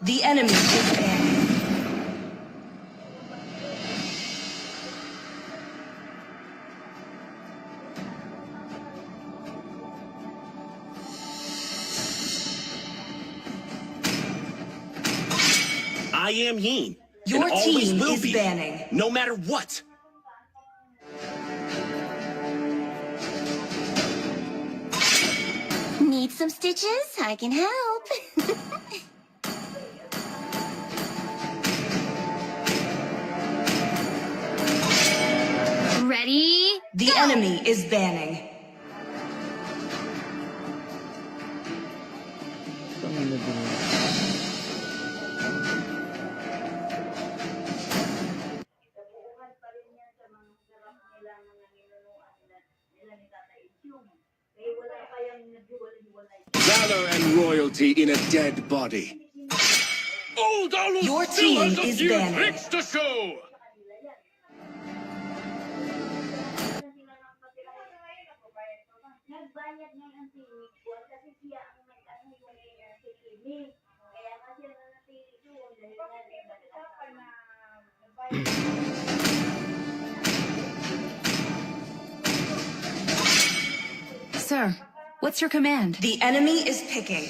The enemy is banning. I am Yin. Your and always team will is be, banning. no matter what. Need some stitches? I can help. Ready? The go! enemy is banning. Valor and royalty in a dead body. Old Olu Your still has team a is few banning. tricks to show. Sir, what's your command? The enemy is picking.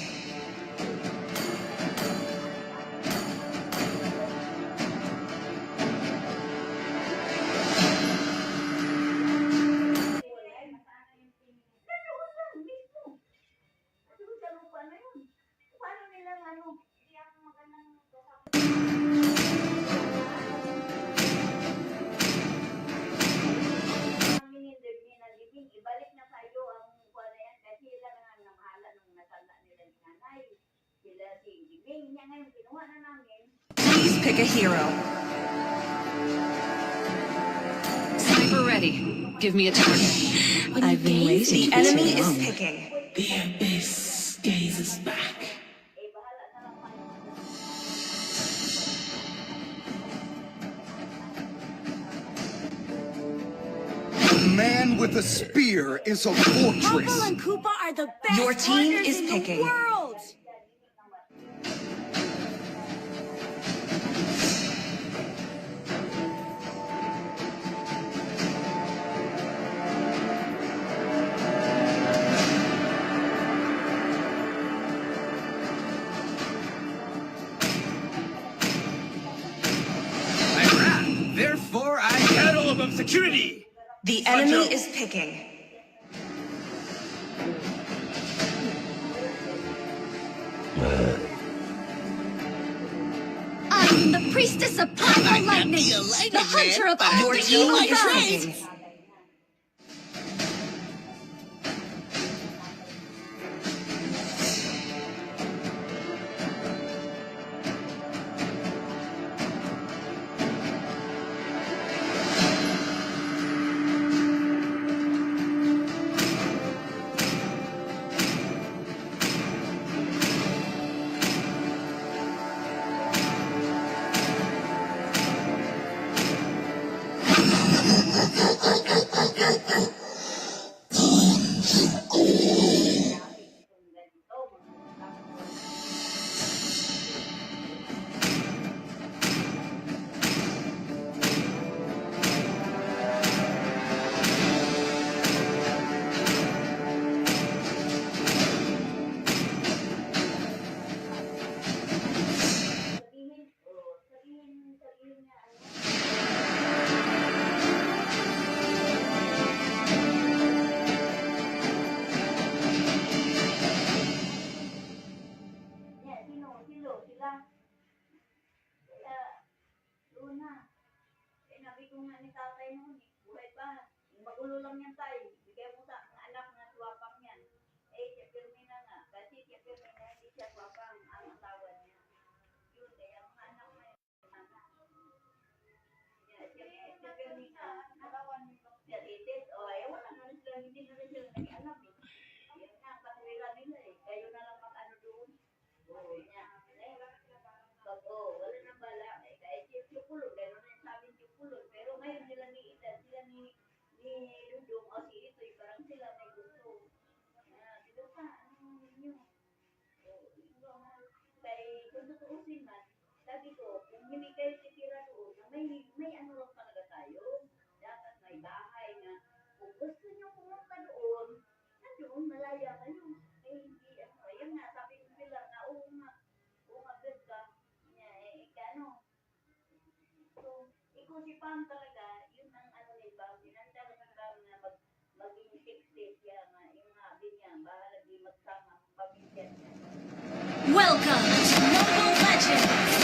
Please pick a hero. Sniper ready. Give me a target. I've been waiting. The enemy is picking. The abyss gazes back. A man with a spear is a fortress. Uncle and Koopa are the best Your team partners is in picking. the world. Therefore, I battle above security. The enemy is picking. I'm the priestess of primal lightning, the hunter of all Your the team evil is kinds. picking. tutuusin man, sabi ko, kung hindi kayo titira doon, na may ano lang talaga tayo. Dapat may bahay na, kung gusto nyo pumunta doon, nandoon, malaya kayo. Eh, hindi, ano, ayun nga, sabi ko sila na, oo nga, good ka. Ano, so, ikaw si Pam talaga, yun ang ano ni Pam, sinanda na Pam na maging 60 siya nga, yung habi niya, bahala di magsama, pamilya niya. Welcome to Mobile Legends!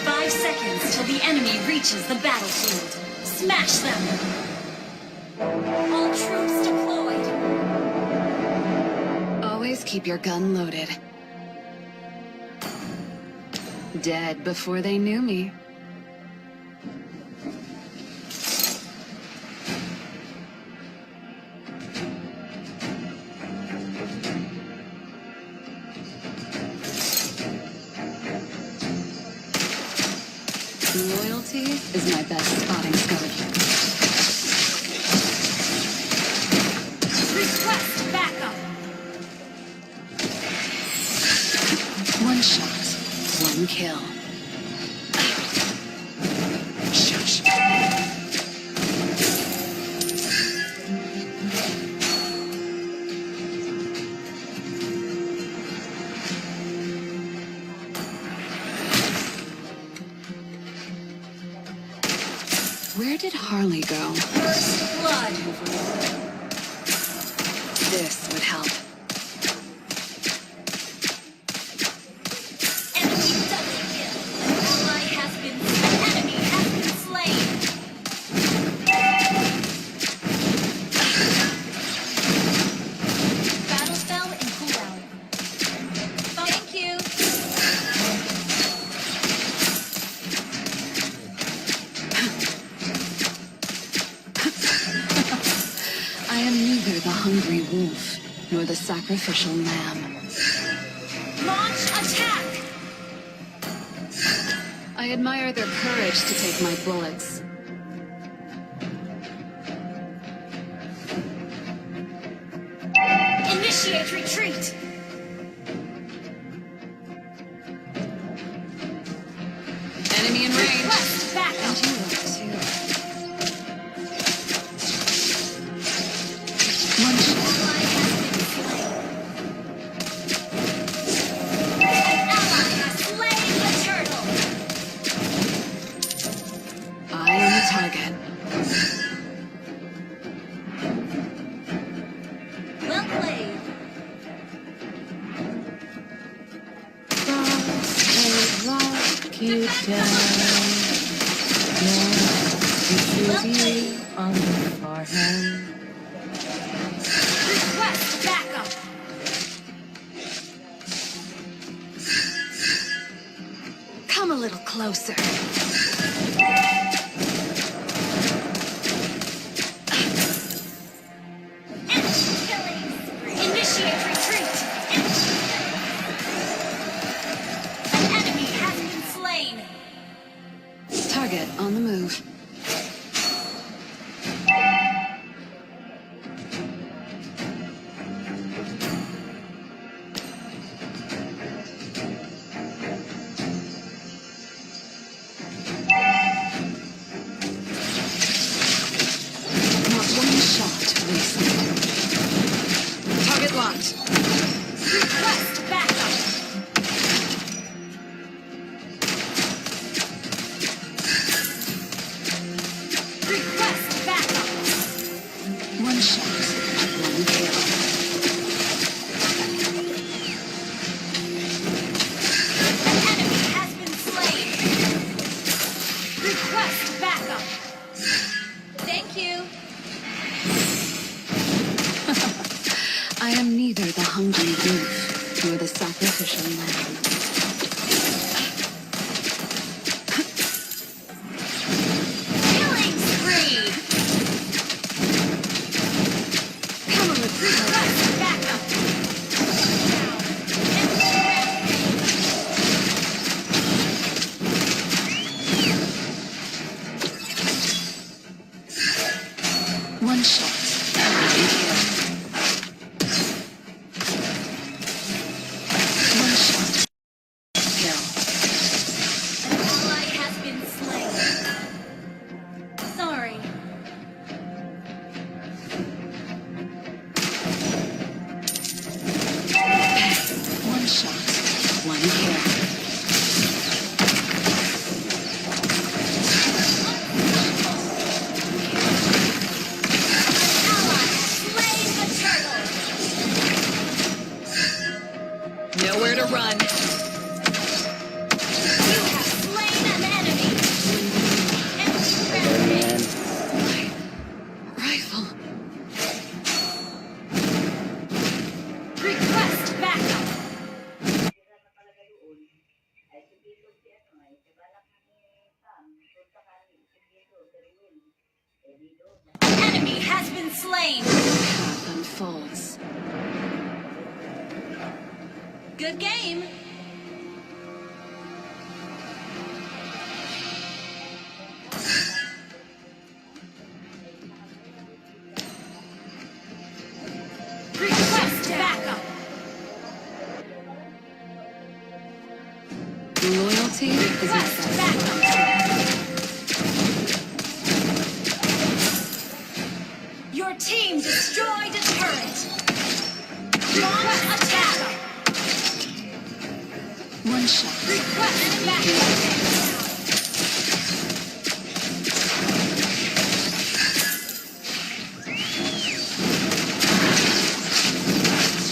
5 seconds till the enemy reaches the battlefield. Smash them! All troops deployed. Always keep your gun loaded. Dead before they knew me. Loyalty is my best spotting skill. Request backup! One shot, one kill. Shush. Where did Harley go? First blood! This would help. Enemy double kill! An ally has been... An enemy has been slain! Battle spell in cooldown. Thank you! I am neither the hungry wolf nor the sacrificial lamb. Launch attack! I admire their courage to take my bullets. Initiate retreat! Enemy in range. Request backup! And you look too. One shot. Ally has been slain. An ally has slain the turtle! I am the target. Well played. Well played. Request backup! Come a little closer. Enemy killing spree. Initiate retreat! An enemy has been slain! Target on the move. Not one shot wasted. Target locked. Request backup! One kill. Slain the turtle. Nowhere to run. You have slain an enemy. Enemy Rifle. request backup. Enemy has been slain. Path unfolds. Good game. Request backup. Loyalty is Request necessary. backup. Your team destroyed a turret. Launch attack. One shot. Request backup.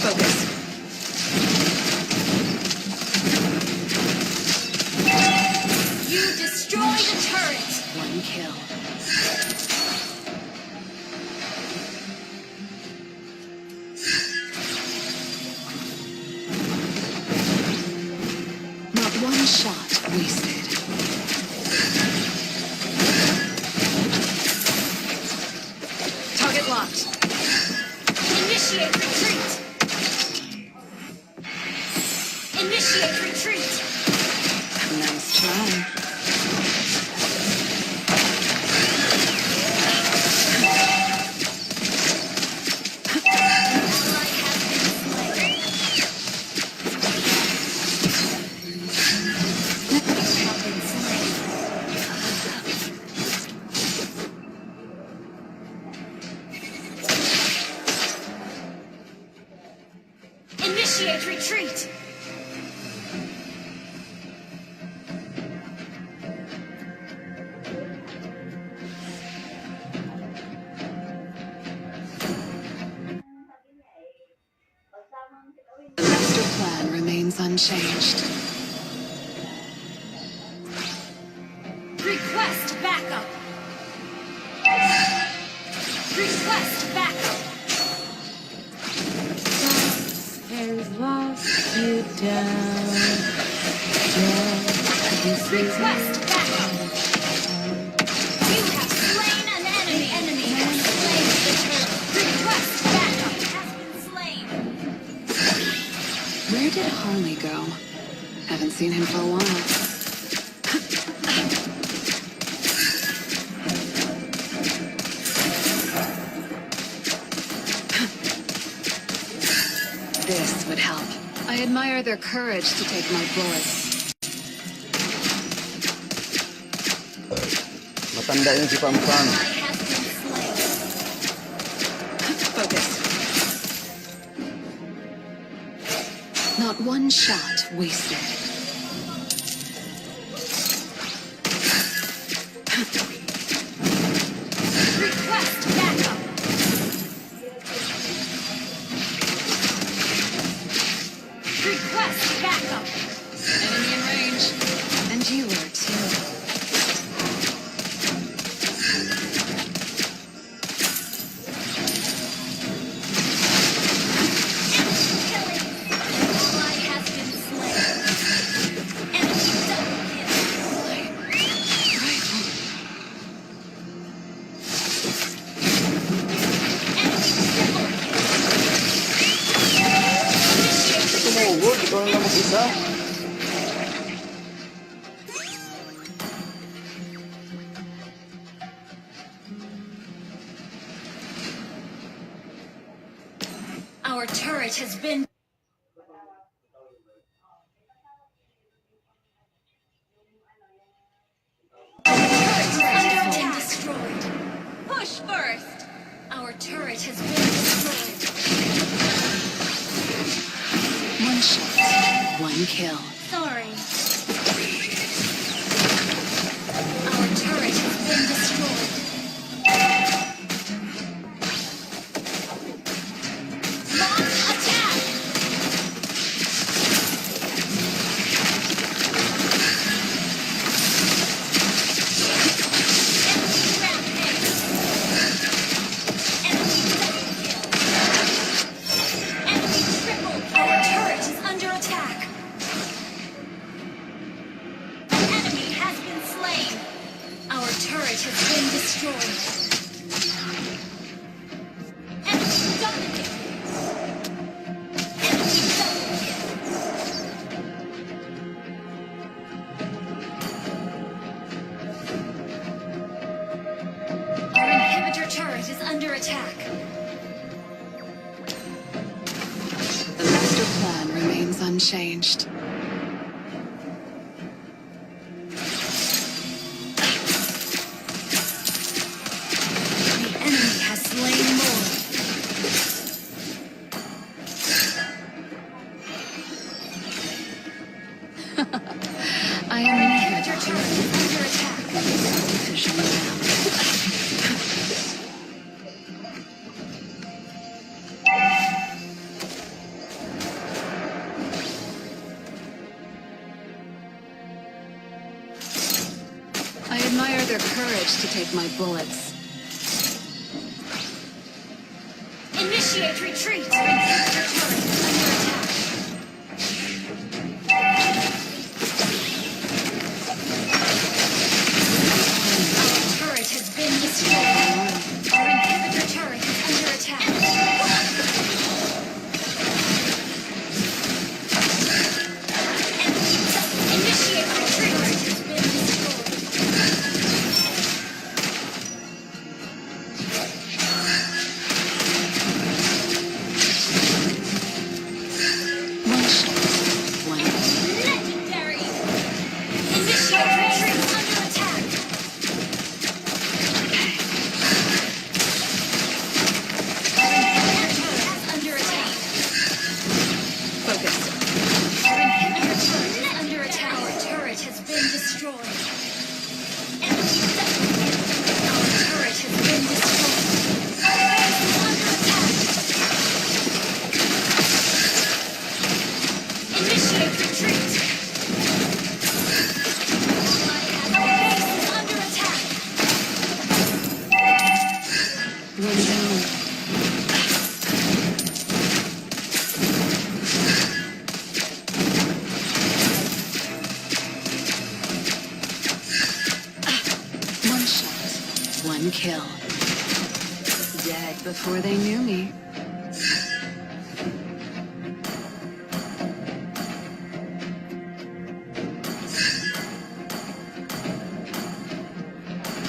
Focus. You destroyed a turret. One kill. Not one shot wasted. Target locked. Initiate retreat. Initiate retreat. Nice try. Initiate retreat. The master plan remains unchanged. Request backup. Request backup. Has lost you down. Request backup. You have slain an enemy. Enemy has slain the turtle. Request backup has been slain. Where did Harley go? Haven't seen him for a while. This would help. I admire their courage to take my bullets. Matanda yun si Pam Pam. Ally has been slain. Focus. Not one shot wasted. Request backup. Request backup. Enemy in range. And you were too. Killing. Ally has been slain. Enemy double kill. Rifle. Enemy triple kill. Initiate Tumugod, ikaw na lang mag-isa. Our turret has been under destroyed. Push first. Our turret has been destroyed. One shot. One kill. turret has been destroyed. Enemy dominated. Enemy double kill. Our inhibitor turret is under attack. The master plan remains unchanged. The enemy has slain more. I am here Inhibitor turret is under attack. sacrificial lamb. I admire their courage to take my bullets. Initiate retreat. Our inhibitor turret is under attack. Our turret has been destroyed. Our inhibitor turret is under attack. Initiate retreat. Turret has been destroyed. One shot, one Legendary. Initiate retreat under attack. Our inhibitor turret is under attack. focus. Our inhibitor turret is under attack. Our turret has been destroyed. Enemy double kill. Our turret has been destroyed. Our base is under attack. Initiate retreat. Our base is under attack. One down. One shot, one kill. Dead before they knew me.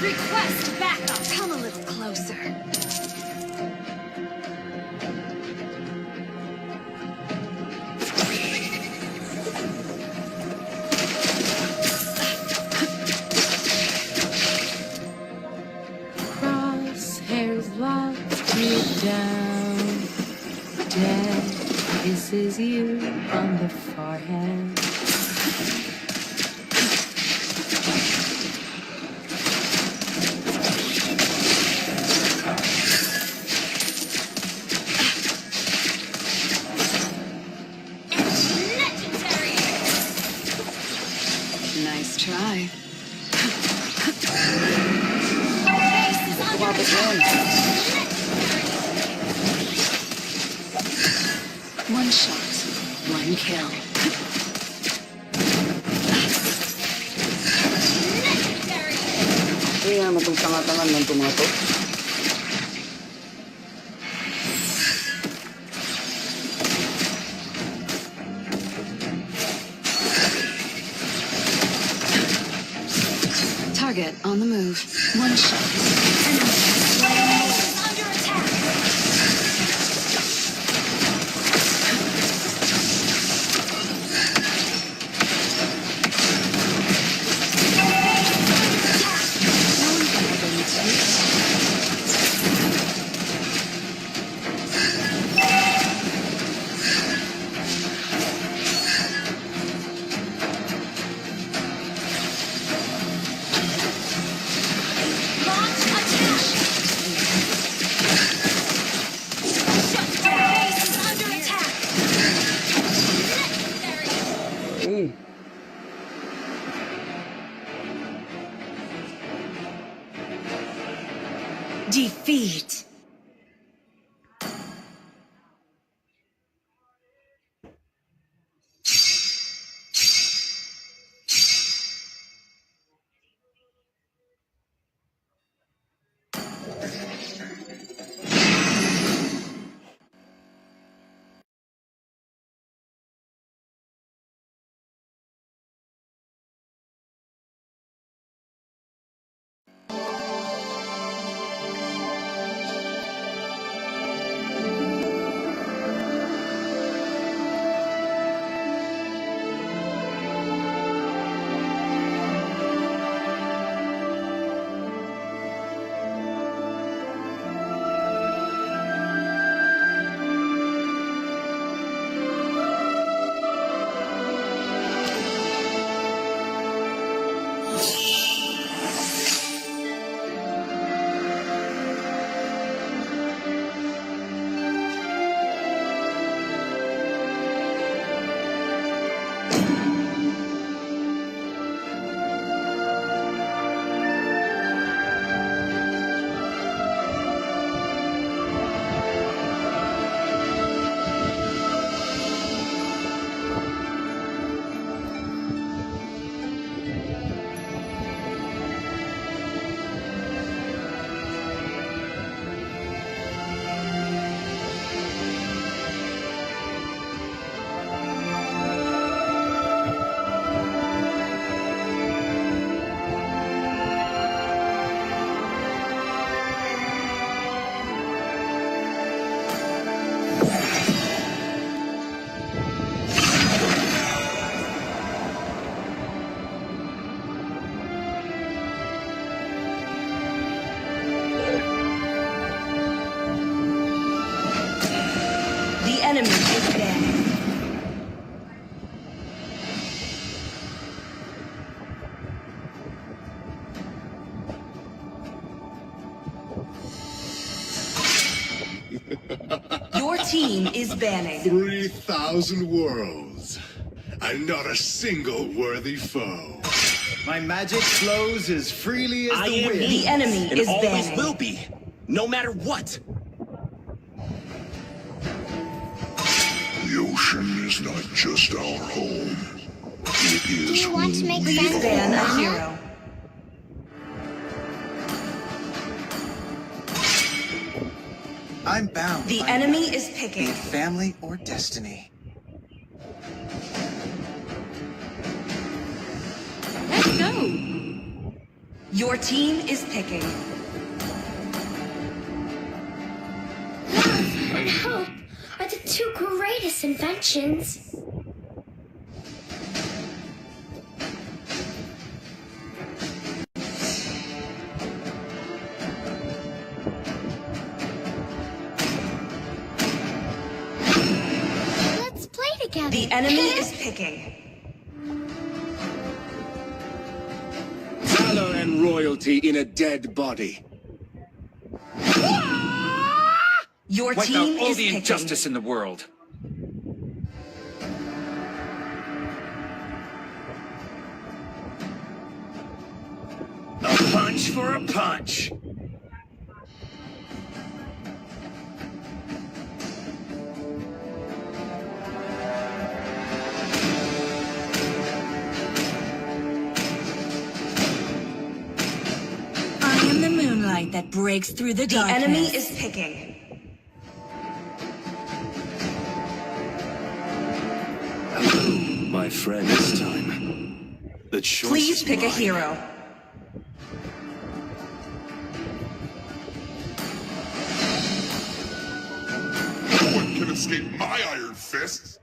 Request backup. Come a little closer. Crosshairs locked you down. Dead kisses you on the forehead. Legendary. Nice try. Our base is under Kumapit attack. yun. One shot, one kill. Legendary. Hindi nga naman itong tanga-tangan ng tumato. Target on the move. One shot. Enemy is under attack. No one can ever retreat. Launch attack. Shut down. Base is under attack. Legendary. Eh, Defeat. team is banning. 3,000 worlds, and not a single worthy foe. My magic flows as freely as the wind. The enemy And is always banning. will be, no matter what. The ocean is not just our home. It Do is you want to make friends with Ban a Mama? hero. I'm bound. The by enemy is be picking. it family or destiny. Let's go. Your team is picking. Love and hope are the two greatest inventions. Let's play together. The enemy is picking. valor and royalty in a dead body. Your Wipe team out all is the picking. injustice in the world. A punch for a punch. I am the moonlight that breaks through the darkness. The enemy is picking. Hello, my friend. This time, the choice Please is pick a mine. hero. No one can escape my iron fists.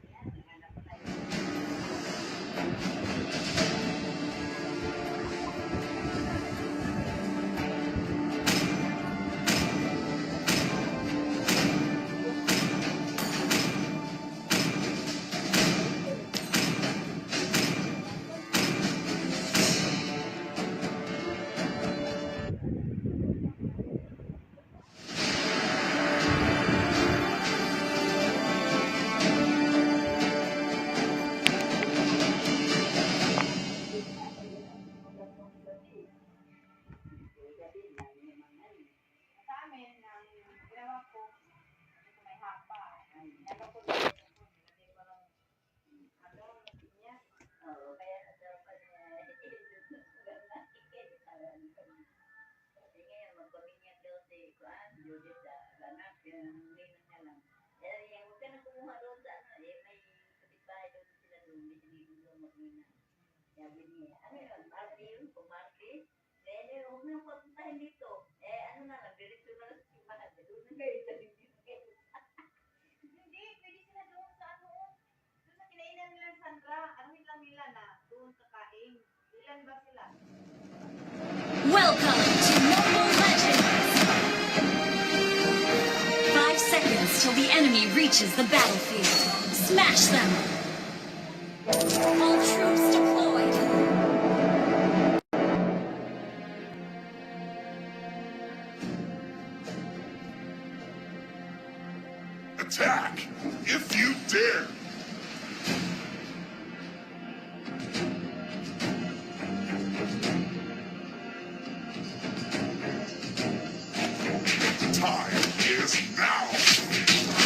Welcome to Mobile Legends! 5 seconds till the enemy reaches the battlefield. Smash them! All troops deployed. Attack! If you dare! The time is now!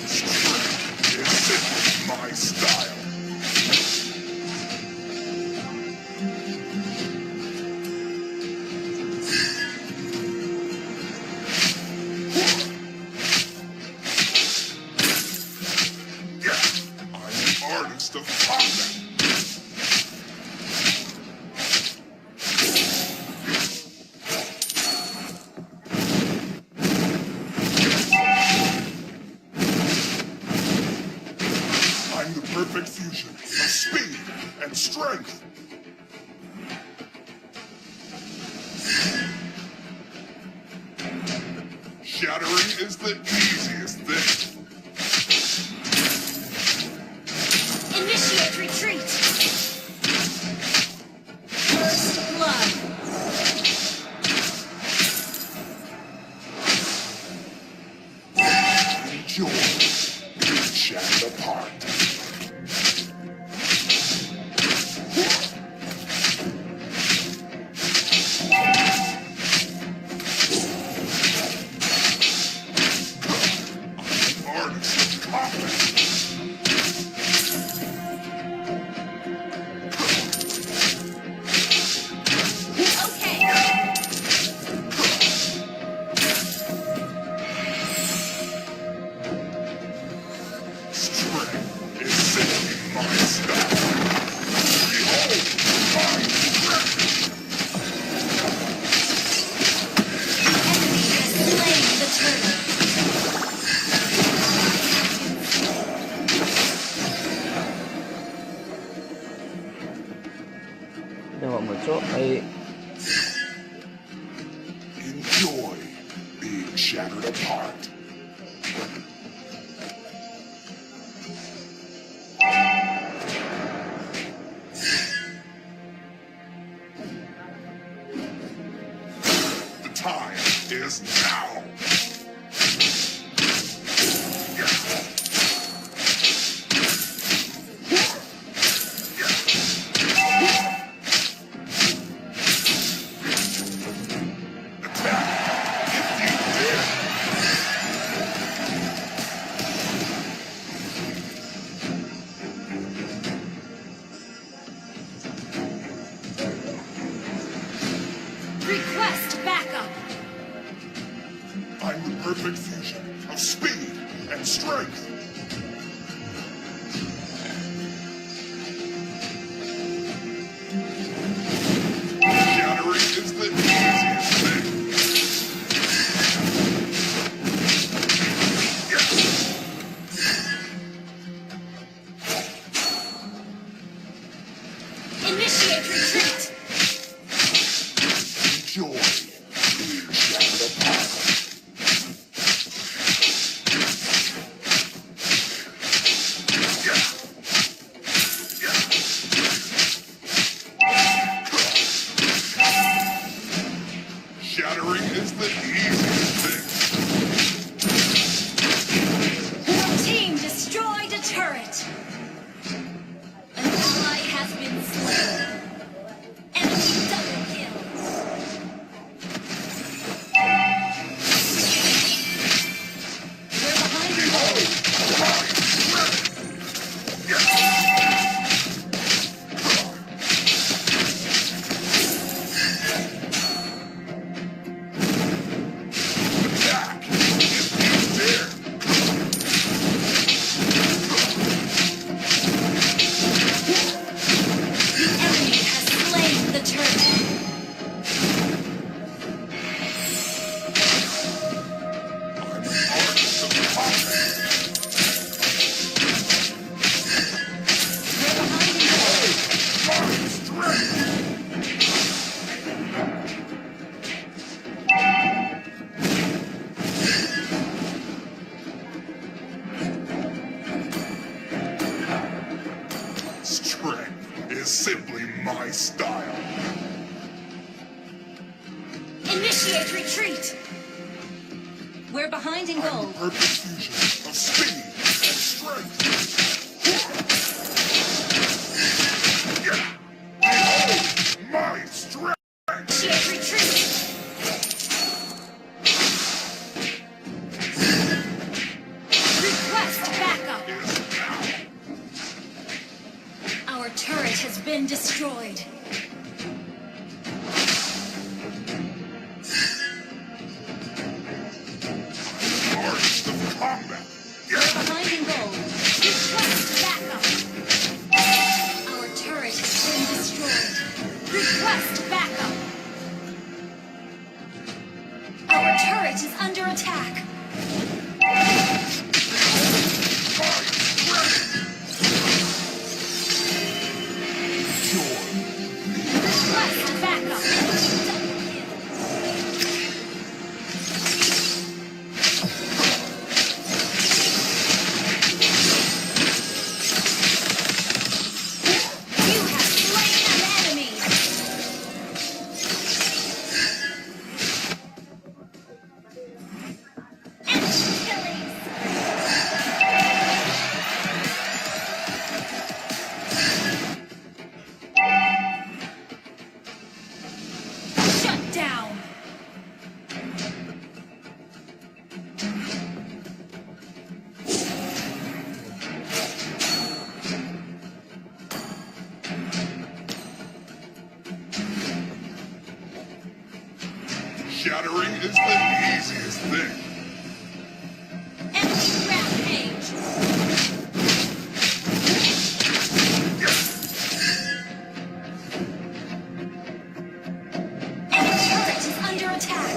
Strength is simply my style. Yeah, I'm an artist of combat. I'm the perfect fusion of speed and strength. Shattering is the easiest thing. Ay, Enjoy being shattered apart. The time is now. Request backup. I'm the perfect fusion of speed and strength. Shattering is the easiest thing. Initiate retreat. Enjoy being shattered apart. Shattering is the easiest thing. Your team destroyed a turret. An ally has been slain. Enemy double kill. We're behind the goal. Attack is there. The enemy has slain the turret. I'm part of the combat. We're behind the goal. My strength. Strength is simply my style. Initiate retreat. We're behind in I'm gold. the perfect fusion of speed and strength. Behold my strength. Initiate retreat. Request backup. Is now. Our turret has been destroyed. March of combat. We're behind in gold. Request backup. Our turret has been destroyed. Request backup. Our turret is under attack. Request backup. You have slain an enemy. Enemy killings. Shut down. Shattering is the easiest thing. Enemy rampage. Enemy turret is under attack.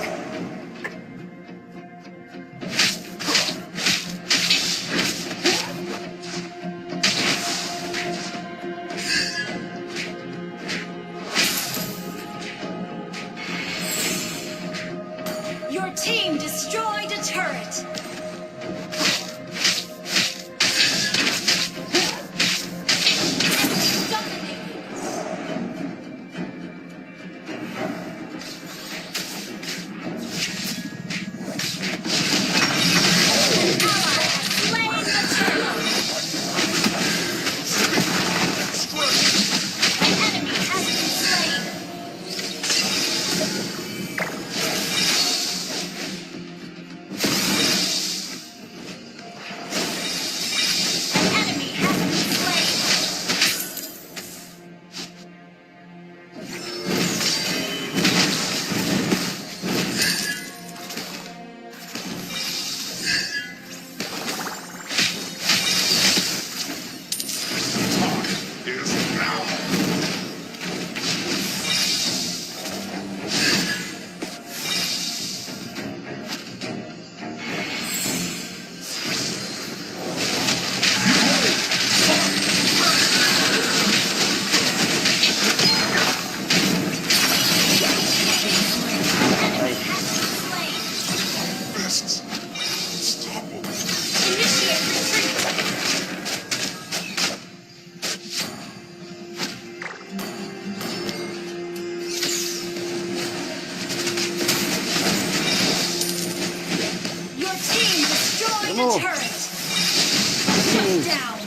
Your team destroyed a turret.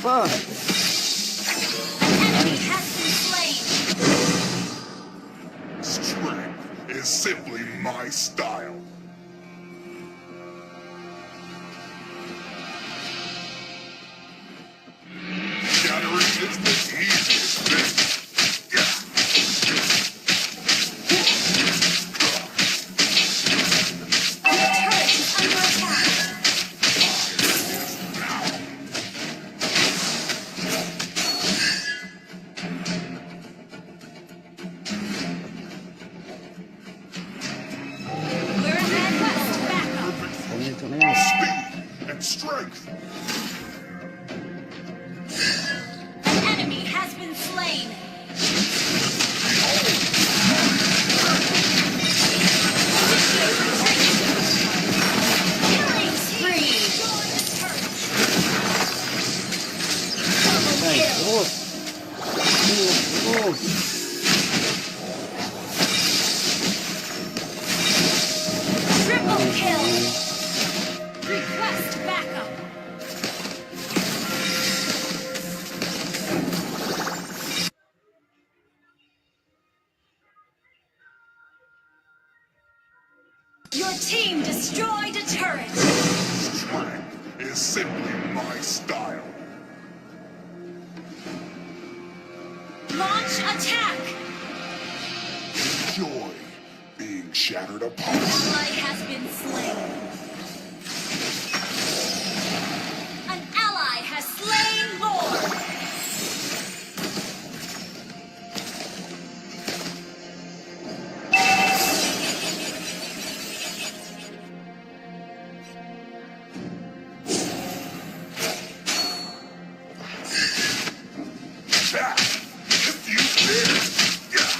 Pa! Strength is simply my style. Shattering is the easiest thing. Yeah. Speed and strength. An enemy has been slain. Killing spree. Triple kill. Request backup. Your team destroyed a turret. Strength is simply my style. Launch attack. Enjoy being shattered apart. Ally has been slain. An ally has slain Lord. Attack if you dare. Yeah.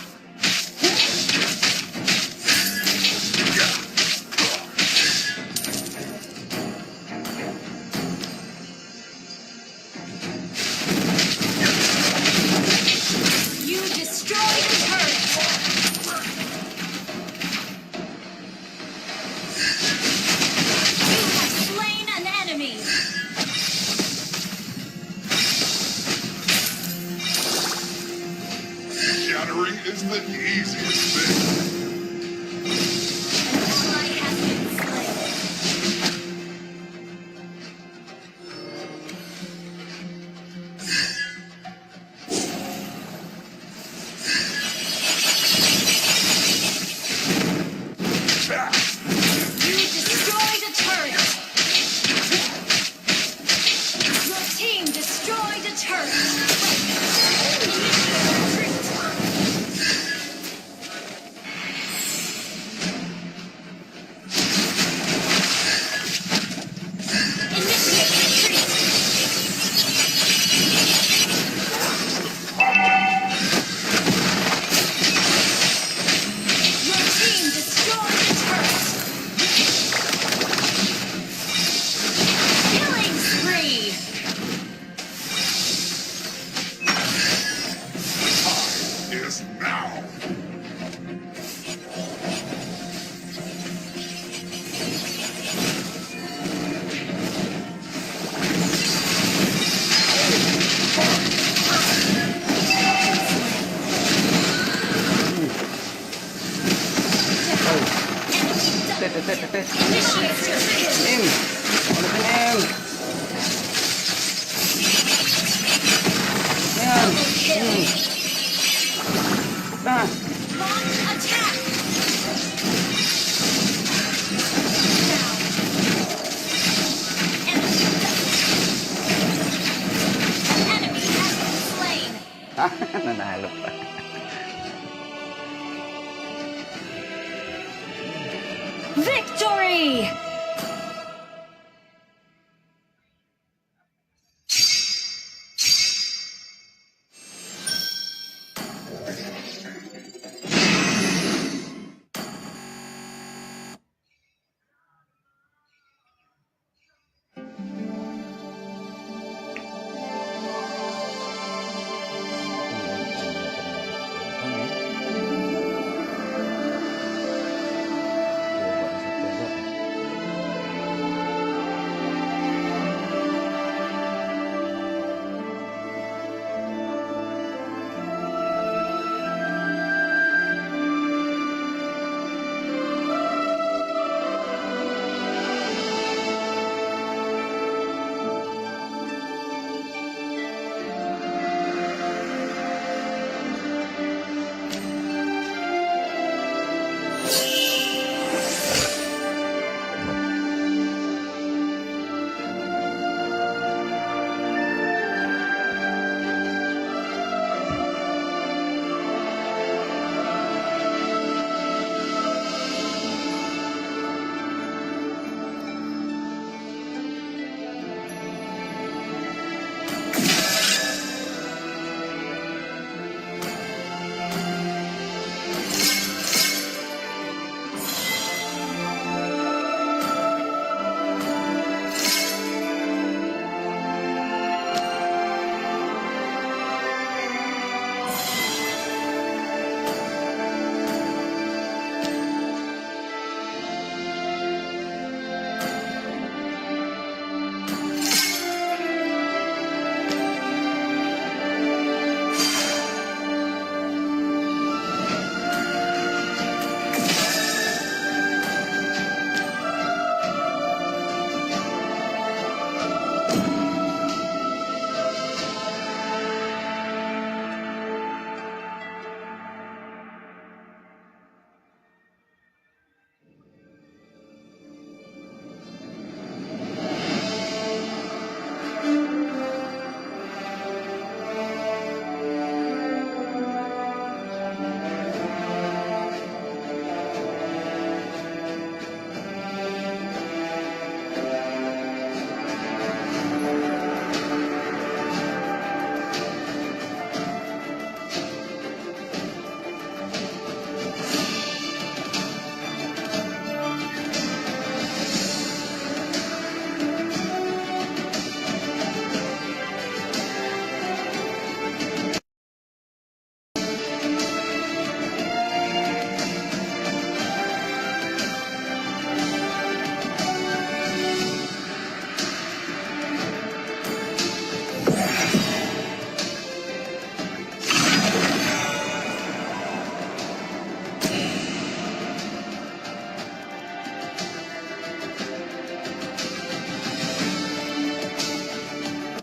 Em. Ano ka na, Em? Yan. Ah. Launch attack! Down. Enemy has been slain. Nanalo pa. Victory!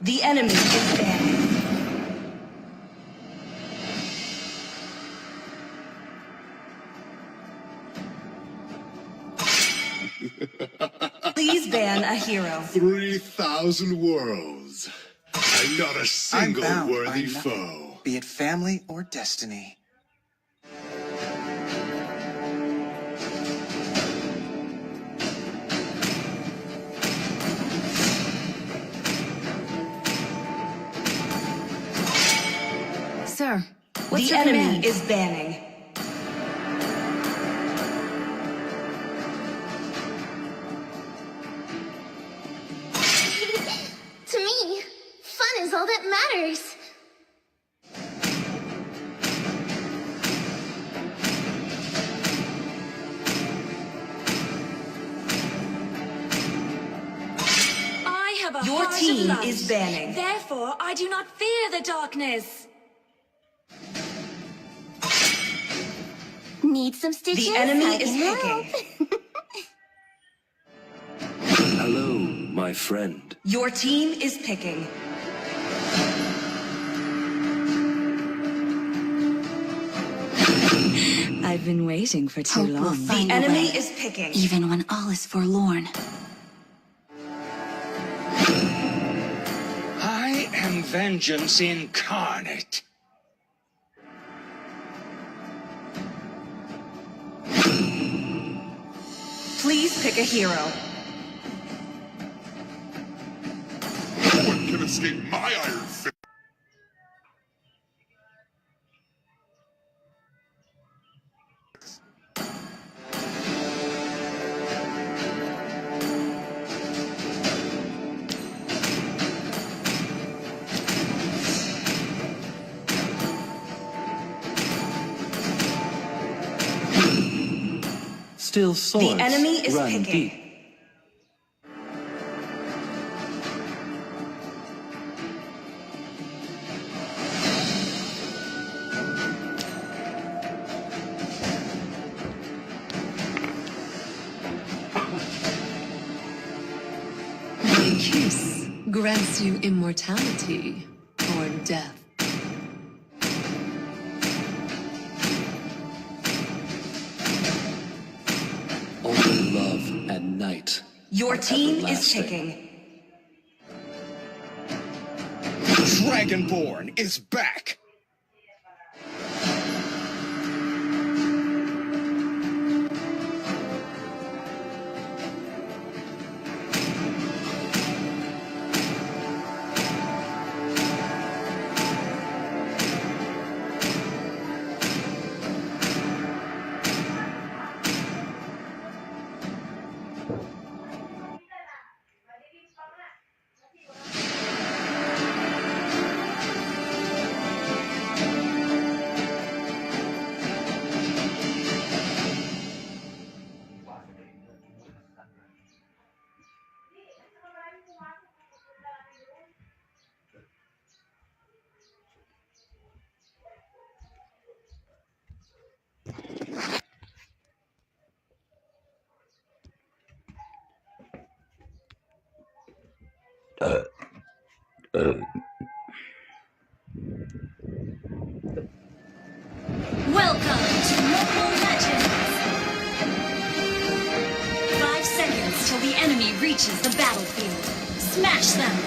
The enemy is dead. Please ban a hero. 3,000 worlds. And not a I'm single bound by worthy nothing, foe. be it family or destiny. Sir, what's The your enemy command? is banning. To me, fun is all that matters. I have a Your heart team of light. is banning. Therefore, I do not fear the darkness. Need some stitches? The enemy I is can picking. help. my friend. Your team is picking. I've been waiting for too Hope will long. find The a enemy way, is picking. even when all is forlorn. I am vengeance incarnate. Please pick a hero. No one can escape my iron fist. Still swords The enemy is run picking. deep. My kiss grants you immortality or death. Only love at night. Your are team is everlasting. picking. Dragonborn is back. Welcome to Mobile Legends! 5 seconds till the enemy reaches the battlefield. Smash them!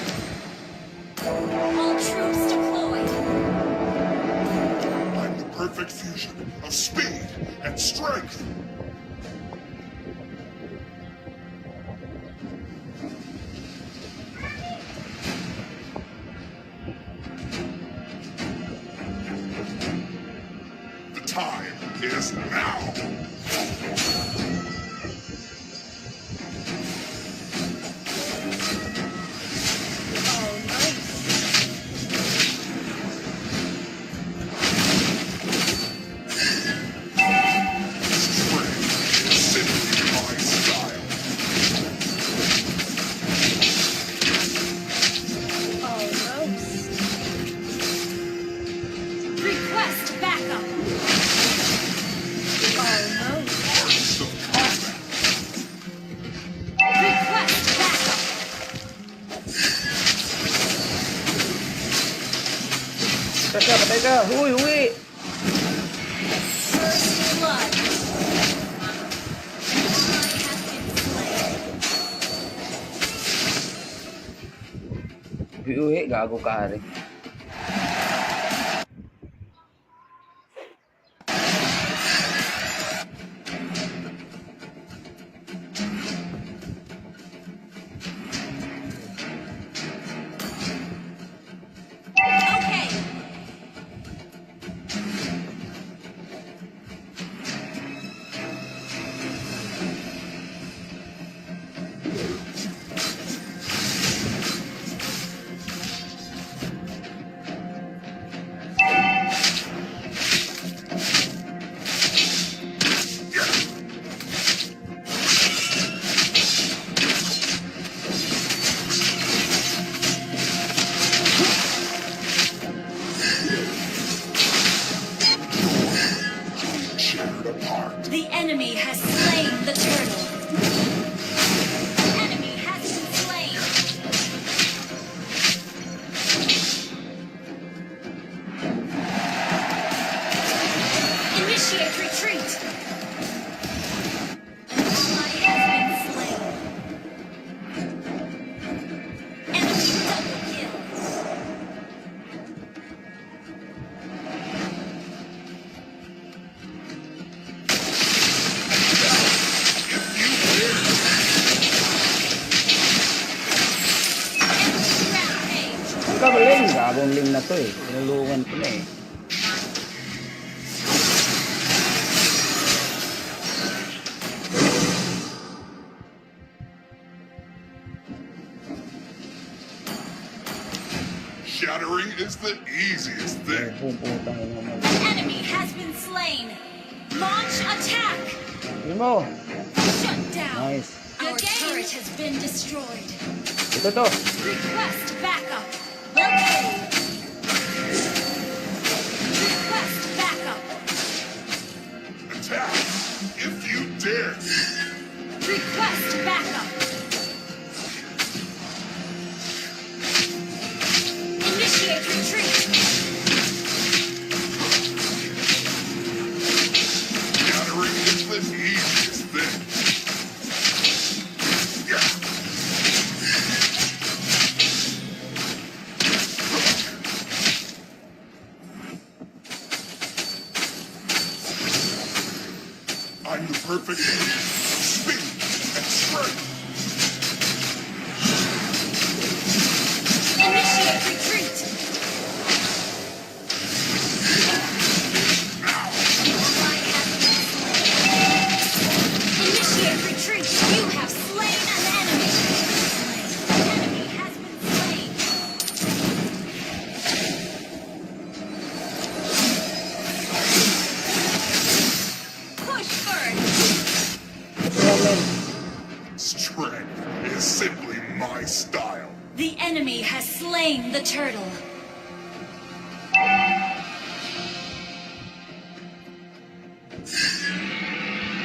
All troops deployed! I'm the perfect fusion of speed and strength. The time is now. Strength is simply my style. Request backup! Arts of combat. Request backup! Patay ka! Uy, uwi! First blood! I have been slain. Uwi, uwi. Gago ka rin. Okay! Shattered apart. The enemy has slain the turtle. The enemy has been slain. bagong lim na to eh. Tinulungan ko na eh. Shattering is the easiest thing. Puputang ina mo. The enemy has been slain. Launch attack. Yun mo. Shut down. Nice. Our turret has been destroyed. Ito to. Request backup. Located. Request backup. Attack if you dare. Request backup. Initiate retreat. Shattering is the easiest thing. Yeah. I'm the perfect speed and strength. Initiate retreat. Initiate retreat. You have slain an enemy. An enemy has been slain. Push first. Strength is simply my style. The enemy has slain the turtle.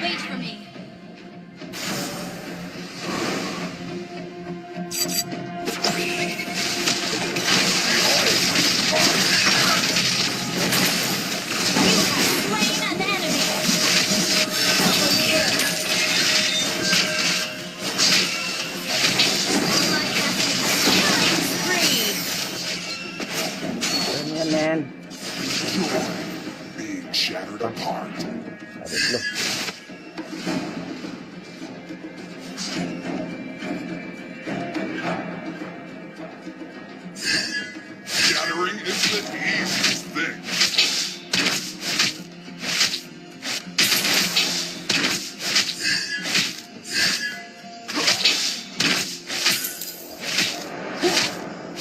Wait for me. You have slain an enemy. Double kill. Ally has been killing spree. Ano yan, man? You're being shattered apart. Sabit lo. Shattering is the easiest thing.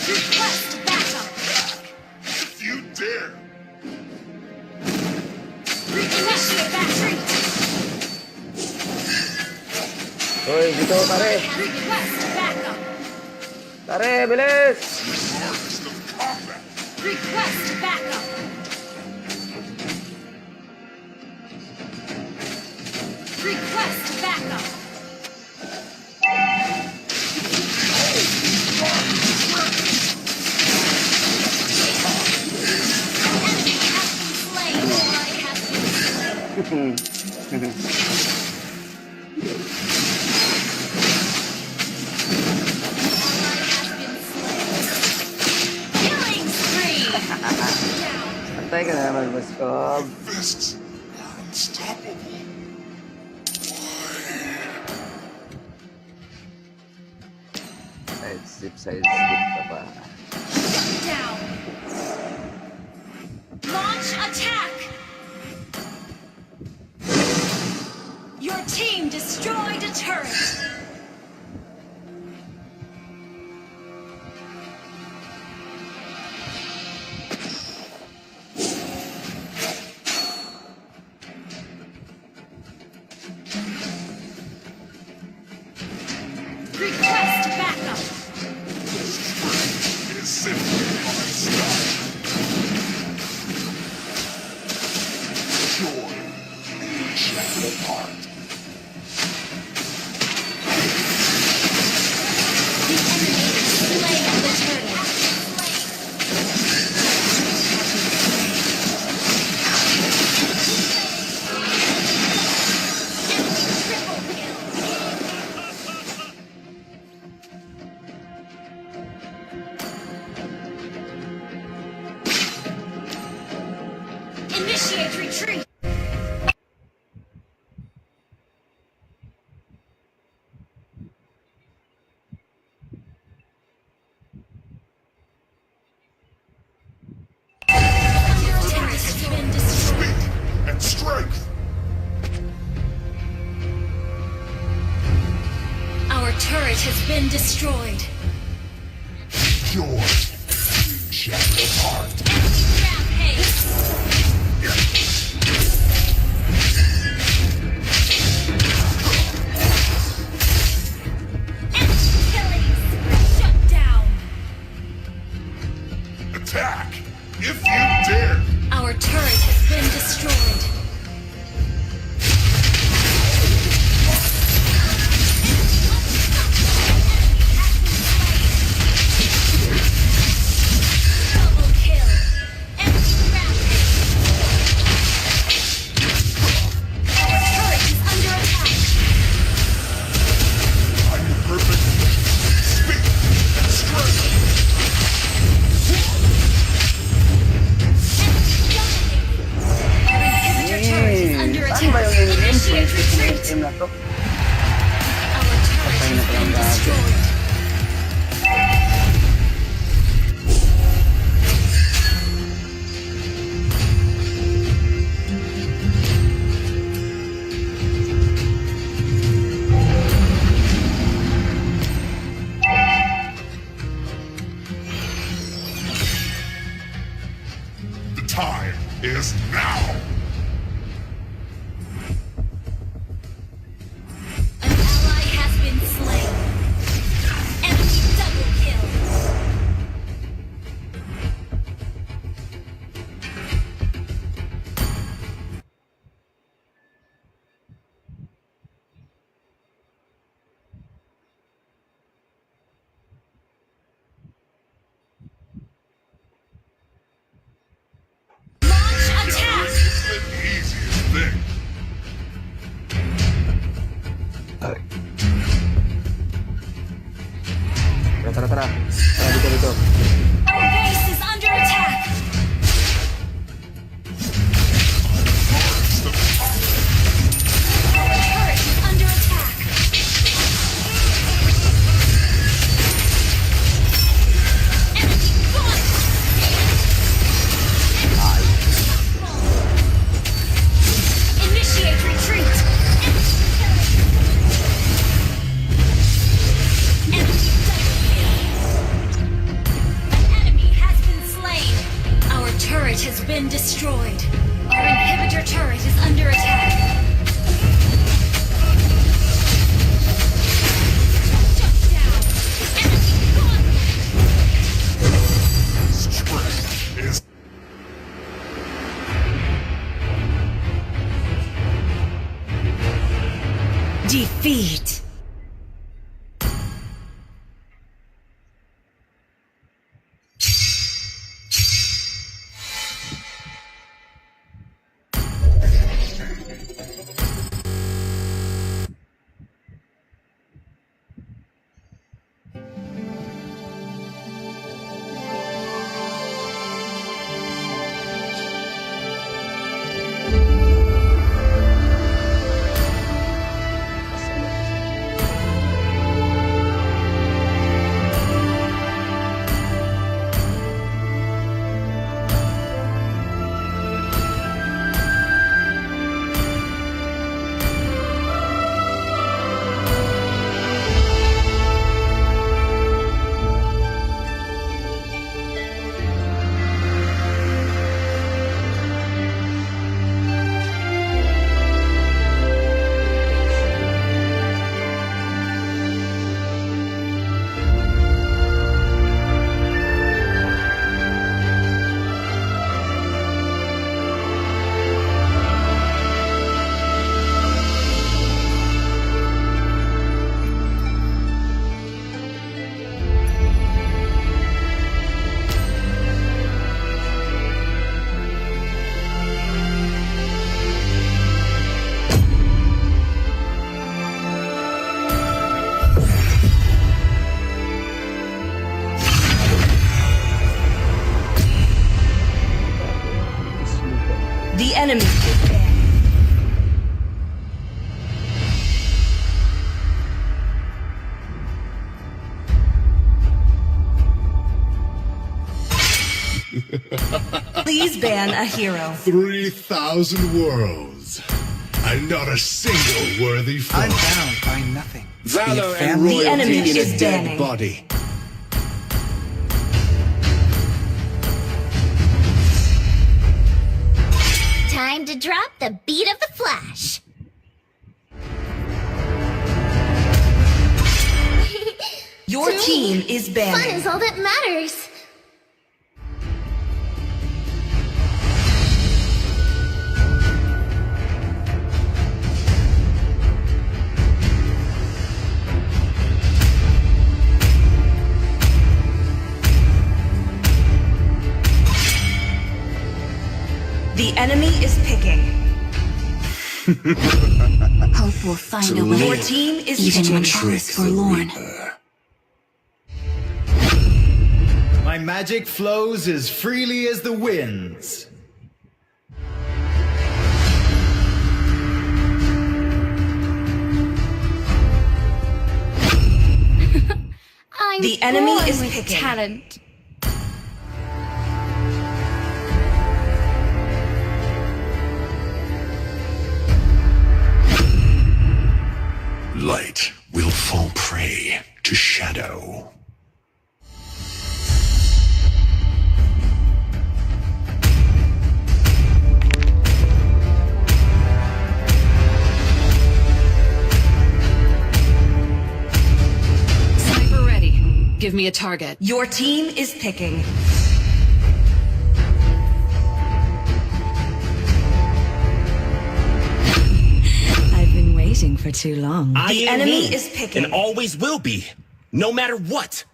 Request backup. If you dare. Initiate retreat. Hoy, dito, pare. Request backup. Pare, bilis! Hardest of combat. Request backup. Request backup. Enemy has been slain. Ally has been slain. Ally has been slain. Killing spree. Down. Patay ka na naman, Baskob. Fists are unstoppable. Side skip ka pa. Down. Launch attack. Your team destroyed a turret. Request backup. Strength is simply my style. Joy being shattered apart. The enemy has slain the turtle. Enemy triple kill. turret has been destroyed. Your shattered apart. Rampage. Shut down. Attack! If you dare! Our turret has been destroyed. Double kill. Enemy rampage. Our turret is under attack. I'm perfect. Speed and strength. Inhibitor turret is under Saan ba attack. yung in-game? Initiate retreat. In-game na to. Our turret has been destroyed. The time is now! An ally has been slain. Enemy double kill. Launch attack. It's the easiest thing. Ay. Tara, tara, tara. Tara, dito, dito. Our base is under attack. Our turret is under attack. Enemy gone. Initiate retreat. Enemy double kill. An enemy has been slain. Our turret has been destroyed. Our inhibitor turret is under attack. Shut down. Enemy gone. Strength is Defeat. The enemy. Please ban a hero. 3,000 worlds. I'm not a single worthy foe. I'm bound by nothing. Valor Be it and family, The enemy royalty in is a dead banning. body. Time to drop the beat of the Flash. Your To team me, is Fun banning. is all that matters. The enemy is picking. Hope will find a Your way, team is even when picking. all is forlorn. My magic flows as freely as the winds. I'm The enemy born is with picking. talent. Light will fall prey to shadow. Sniper ready. Give me a target. Your team is picking. I've been waiting for too long. I The am enemy Moon, is picking. and always will be, no matter what.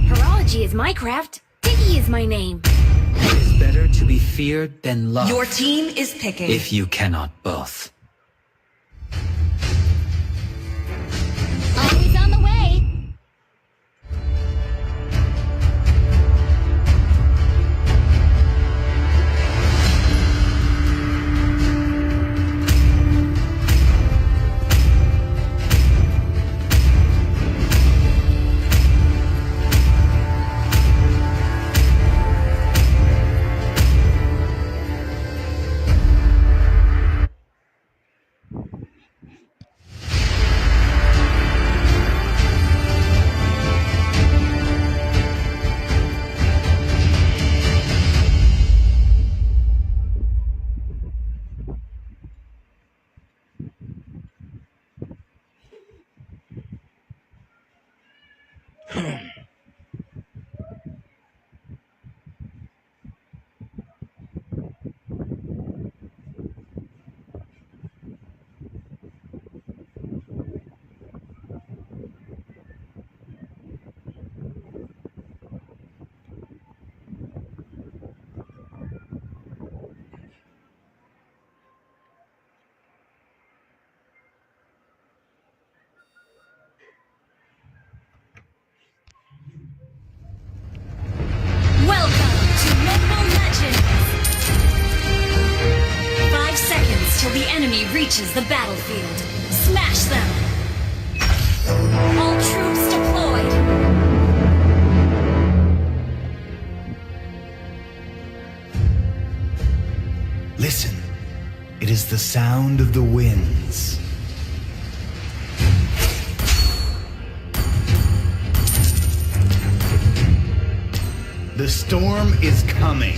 Horology is my craft. Diggy is my name. It is better to be feared than loved. Your team is picking. If you cannot both. Always on the way. Welcome to Mobile Legends! 5 seconds till the enemy reaches the battlefield. Smash them! All troops deployed! Listen, it is the sound of the winds. The storm is coming.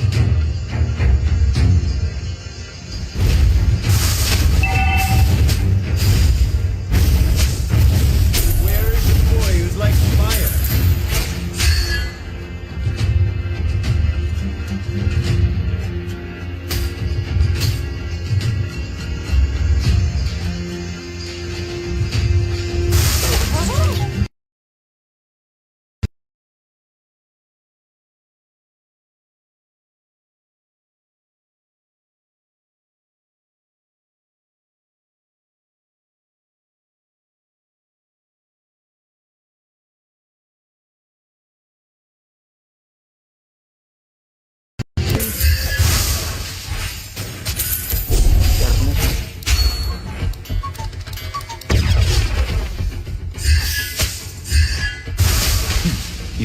Where is the boy who's like fire?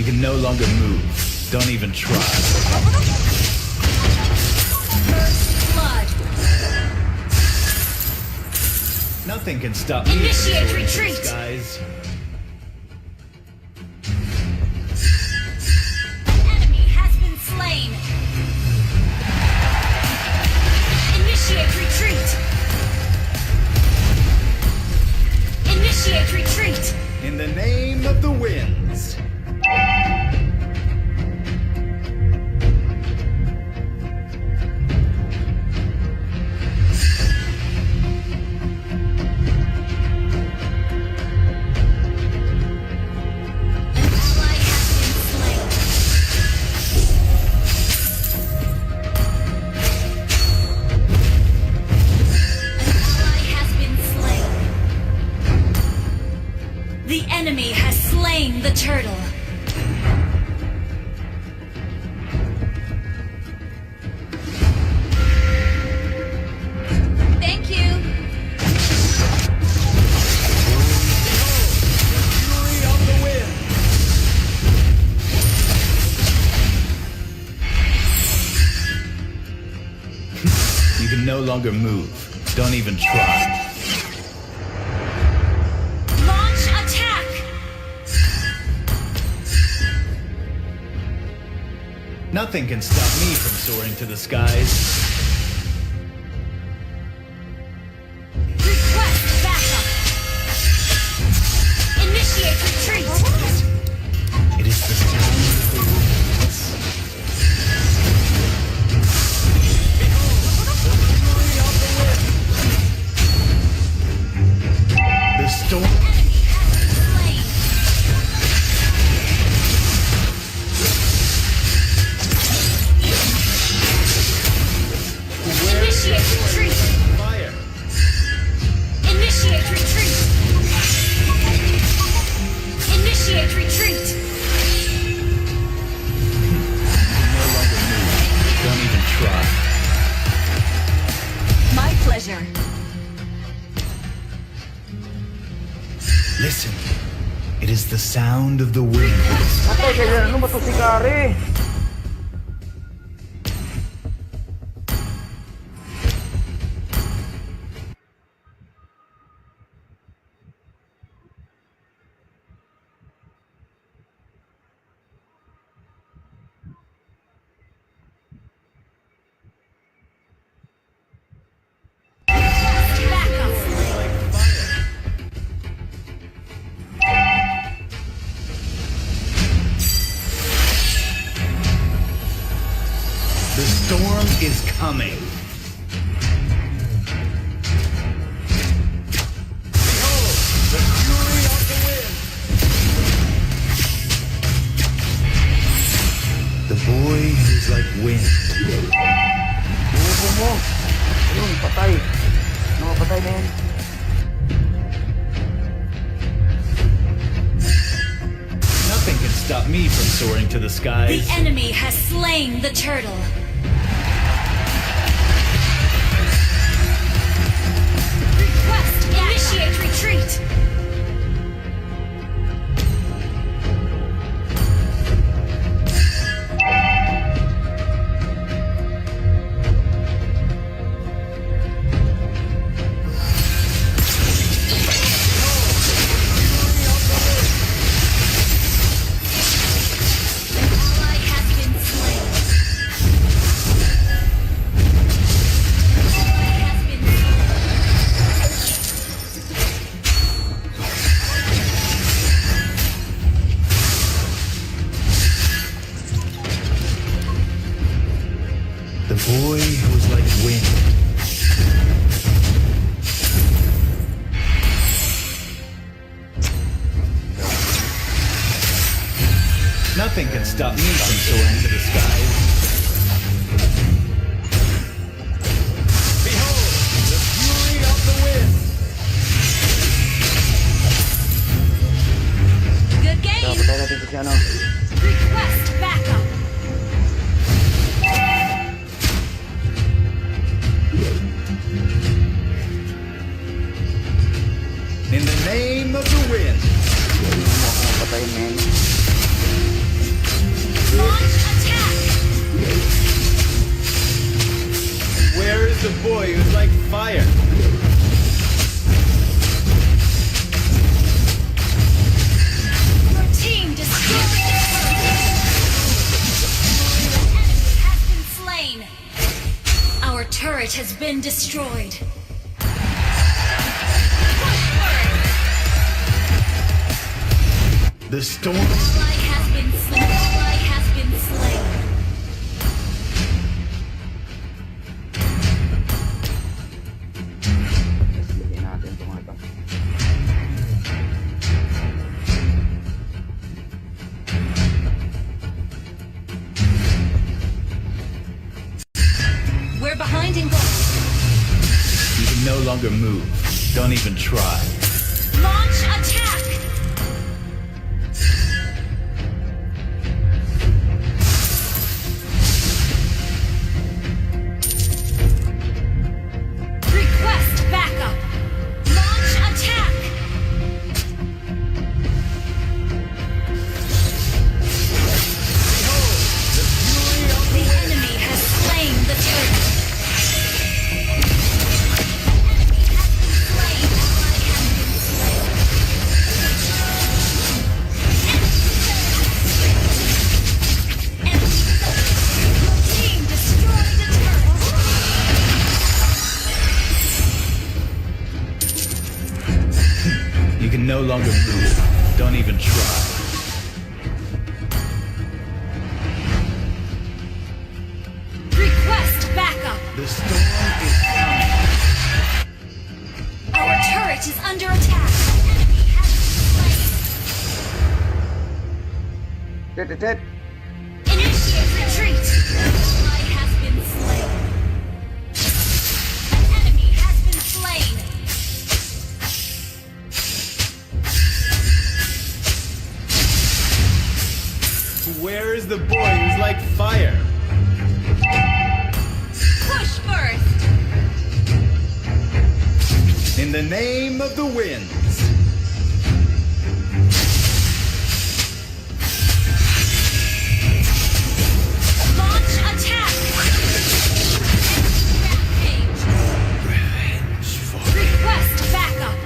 You can no longer move. Don't even try. First blood. Nothing can stop me. Initiate from soaring to the retreat. skies. Enemy has been slain. Initiate retreat. Initiate retreat. In the name of the winds. Ally has been slain. Ally has been slain. The enemy has slain the turtle. Thank you. Fury of the wind. You can no longer move. Don't even try. Launch attack. Nothing can stop me from soaring to the skies. Request backup. Initiate retreat. It is the sound of the winds. The storm. Enemy has been slain. Initiate retreat. Fire. Initiate retreat. Initiate retreat. No longer move. Don't even try. My pleasure. Listen. It is the sound of the wind. Ate, kaya ano ba to si Kari? Backup. The storm is coming. Behold, the fury of the wind. The boy who's like wind. Bubo mo. Ayun, patay. Nakapatay na yan. Nothing can stop me from soaring to the The skies. enemy has slain the turtle. Request initiate retreat. Ally has been slain. Ally has been slain. The boy who's like wind. Nothing can stop me from soaring to the skies. Behold, the fury of the wind. Good game. Patay natin si ano. Request backup. In the name of the wind. Patayin na yan. the boy who's like fire? Your team destroyed the enemy has been slain. Our turret has been destroyed. The storm. Ally has been slain. Ally has been slain. Lagyan natin ito mga ito. We're behind in goal. You can no longer move. Don't even try. Launch attack. Request backup. Launch attack. The enemy has slain the turret. You can no longer move. Don't even try. Request backup. The storm is coming. Our turret is under attack. Enemy has been slain. Tet. Initiate retreat. Ally has been slain. An enemy has been slain. Where is the boy who's like fire? Push first. In the name of the winds. Launch attack. Rampage. Request backup.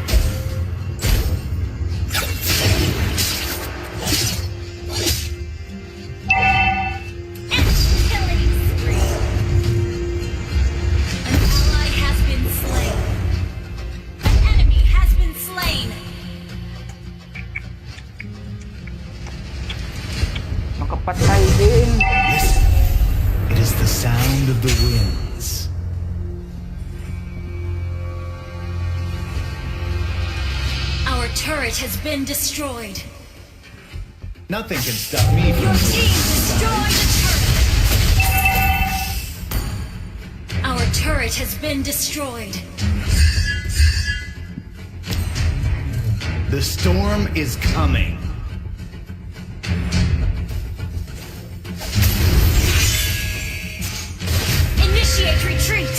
Killing spree. An ally has been slain. An enemy has been slain. Makapatay din. Listen. It is the sound of the winds. Our turret has been destroyed. Nothing can stop me from Your team destroyed the turret. Our turret has been destroyed. The storm is coming. Initiate retreat.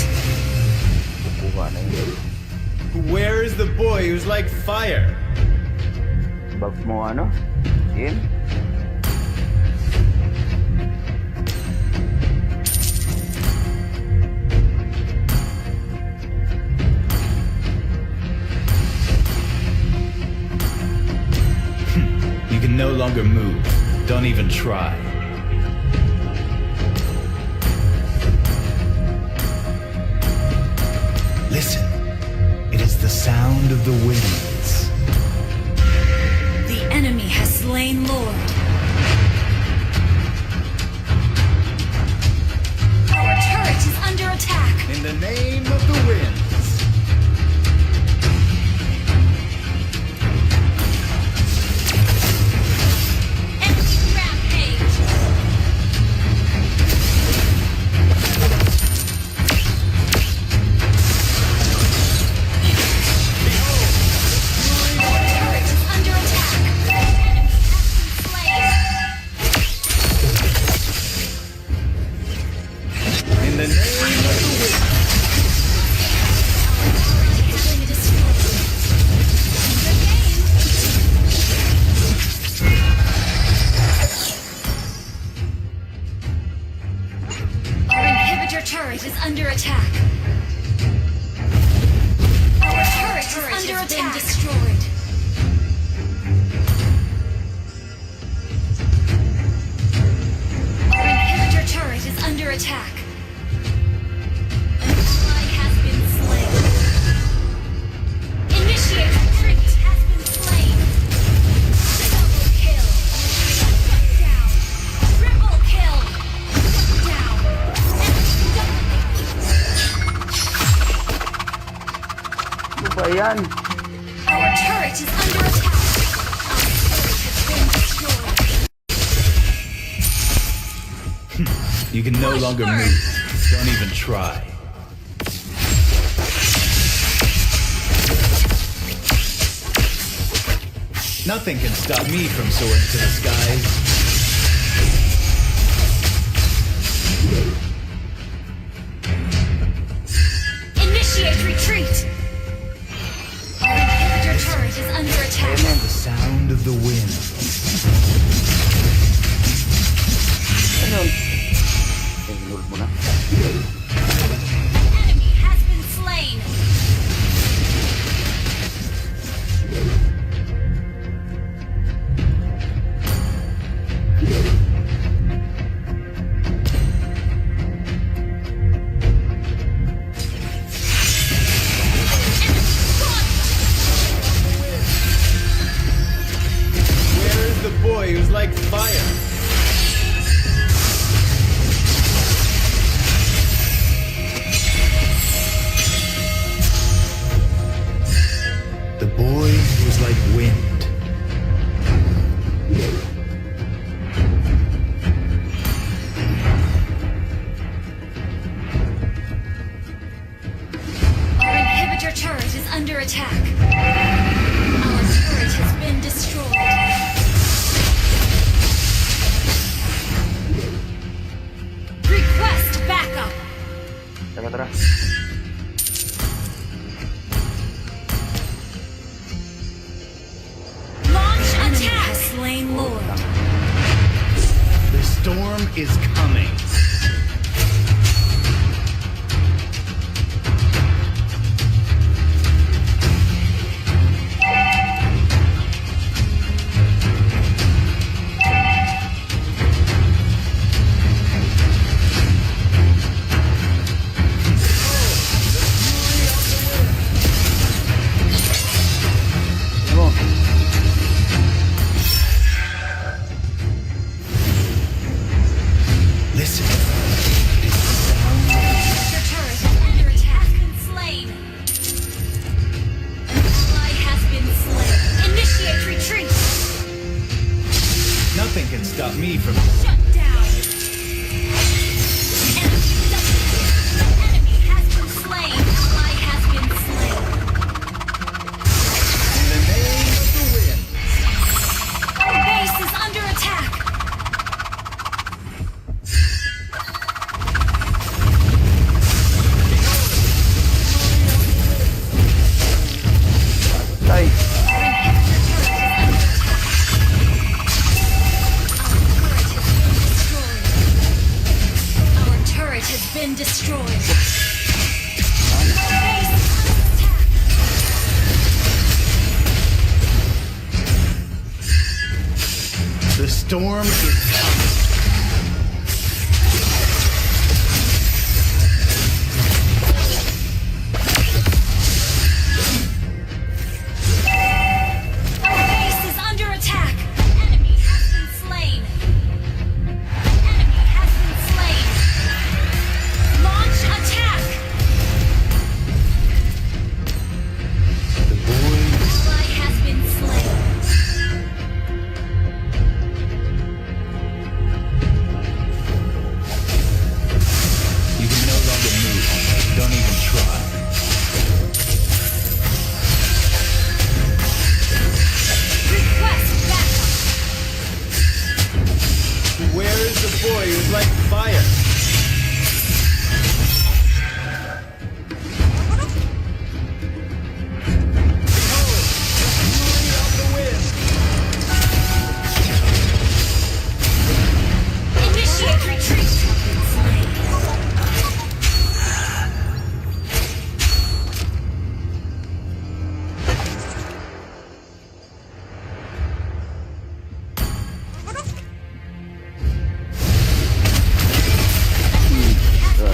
Kukuha na yun. Where is the boy who's like fire? Buff mo ano? In? You can no longer move. Don't even try. Listen. It is the sound of the winds. The enemy has slain Lord. Our turret is under attack. In the name of the winds. Enemy rampage. turret is under attack. Our turret has been destroyed. You can no Push longer first. move. Don't even try. Nothing can stop me from soaring to the skies. Initiate retreat. Our inhibitor turret is under attack. The sound of the wind. Ano? Sinulod mo na. An enemy has been slain. Where is the boy who's like fire? The boy was like wind. Our inhibitor turret is under attack. Our turret has been destroyed. Request backup. Tara, tara. Launch attack. Has slain Lord. The storm is coming. Ano? Listen. Your turret is under attack. Been slain. An ally has been slain. Initiate retreat. Nothing can stop me from. Shut down. Enemy has been slain. Ally has been slain. In the name of the wind. Our base is under attack. Tay. Our turret has been destroyed. Our turret has been destroyed. The storm is coming. Our base is under attack. Enemy has been slain. Enemy has been slain. Launch attack. The boy. Ally has been slain. You can no longer move. Don't even try. Request backup. Where is the boy who's like fire? Behold, the fury of the wind. Initiate retreat. Slain.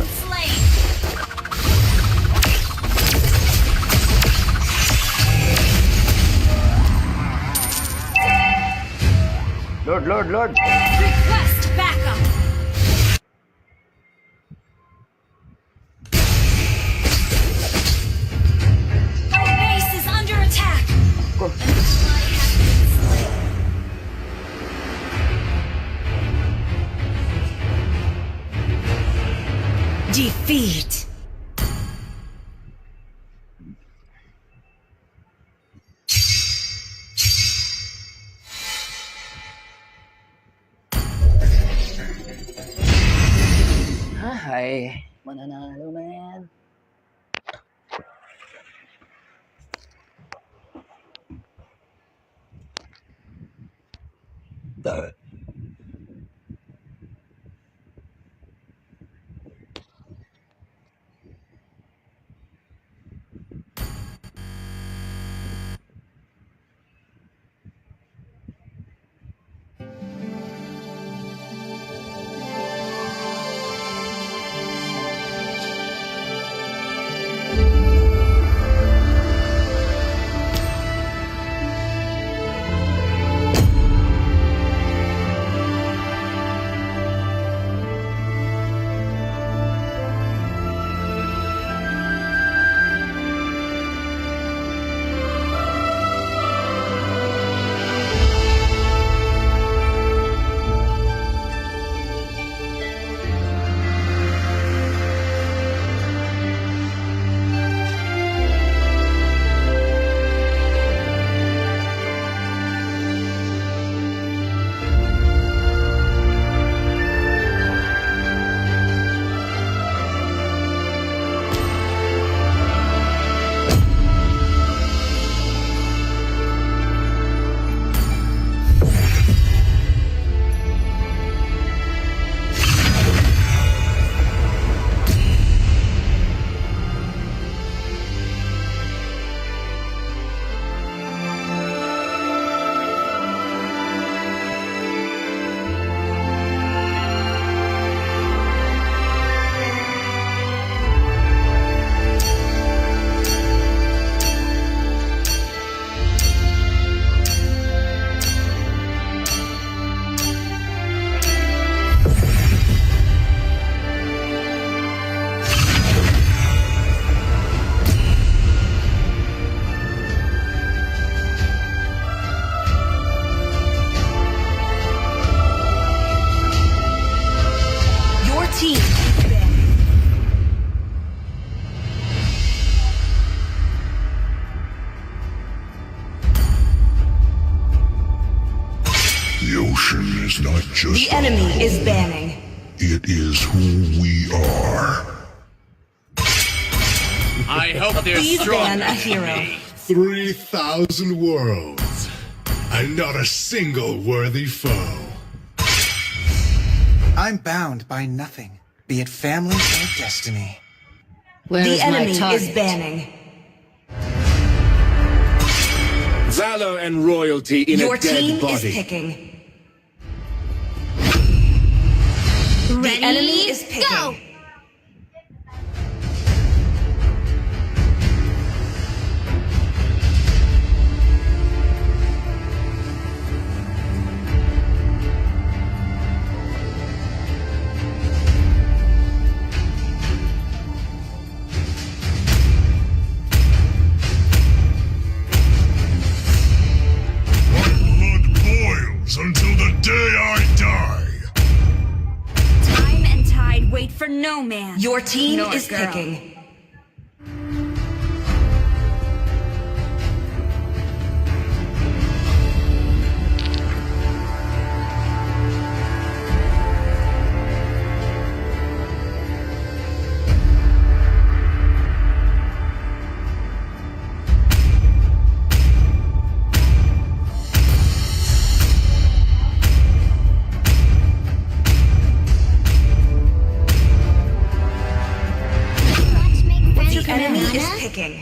Slain. Lord. Request backup. Our base is under attack. Ko. ay mananalo, man. The ocean is not just The enemy is banning. It is who we are. I hope they're Please strong. ban a hero. 3,000 worlds, and not a single worthy foe. I'm bound by nothing, be it family or destiny. Where The is my enemy target? is banning. Valor and royalty in Your a dead team body. is picking. Ready? The enemy is picking. Go! My blood boils until the day I die. Time and tide wait for no man. Your team Nor is girl. picking. The enemy is picking.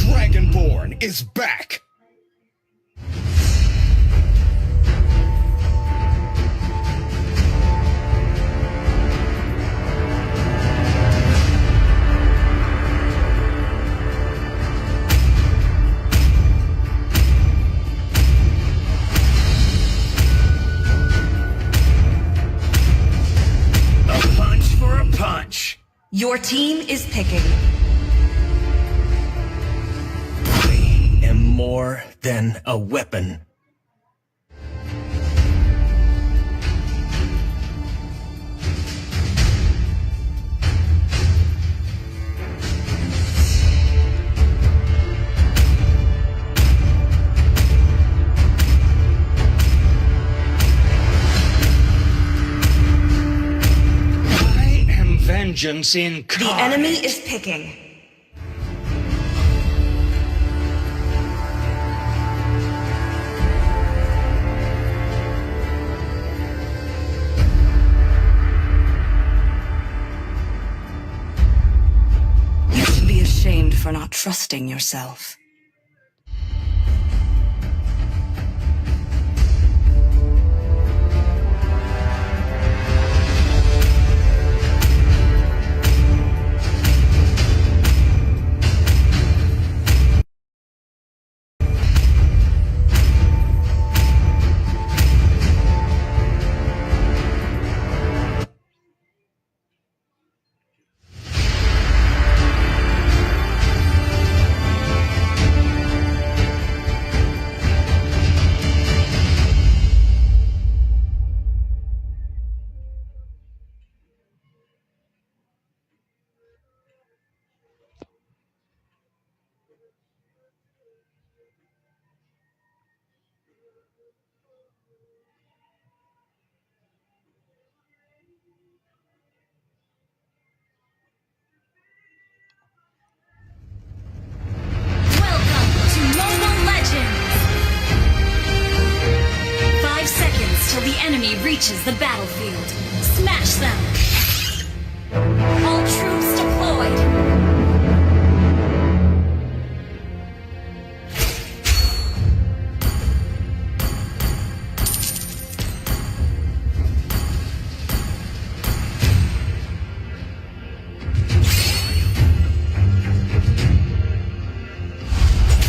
Dragonborn is back! A punch for a punch. Your team is picking. I am more than a weapon. vengeance in kind. The enemy is picking. You should be ashamed for not trusting yourself. Welcome to Mobile Legends! 5 seconds till the enemy reaches the battlefield. Smash them! All troops deployed!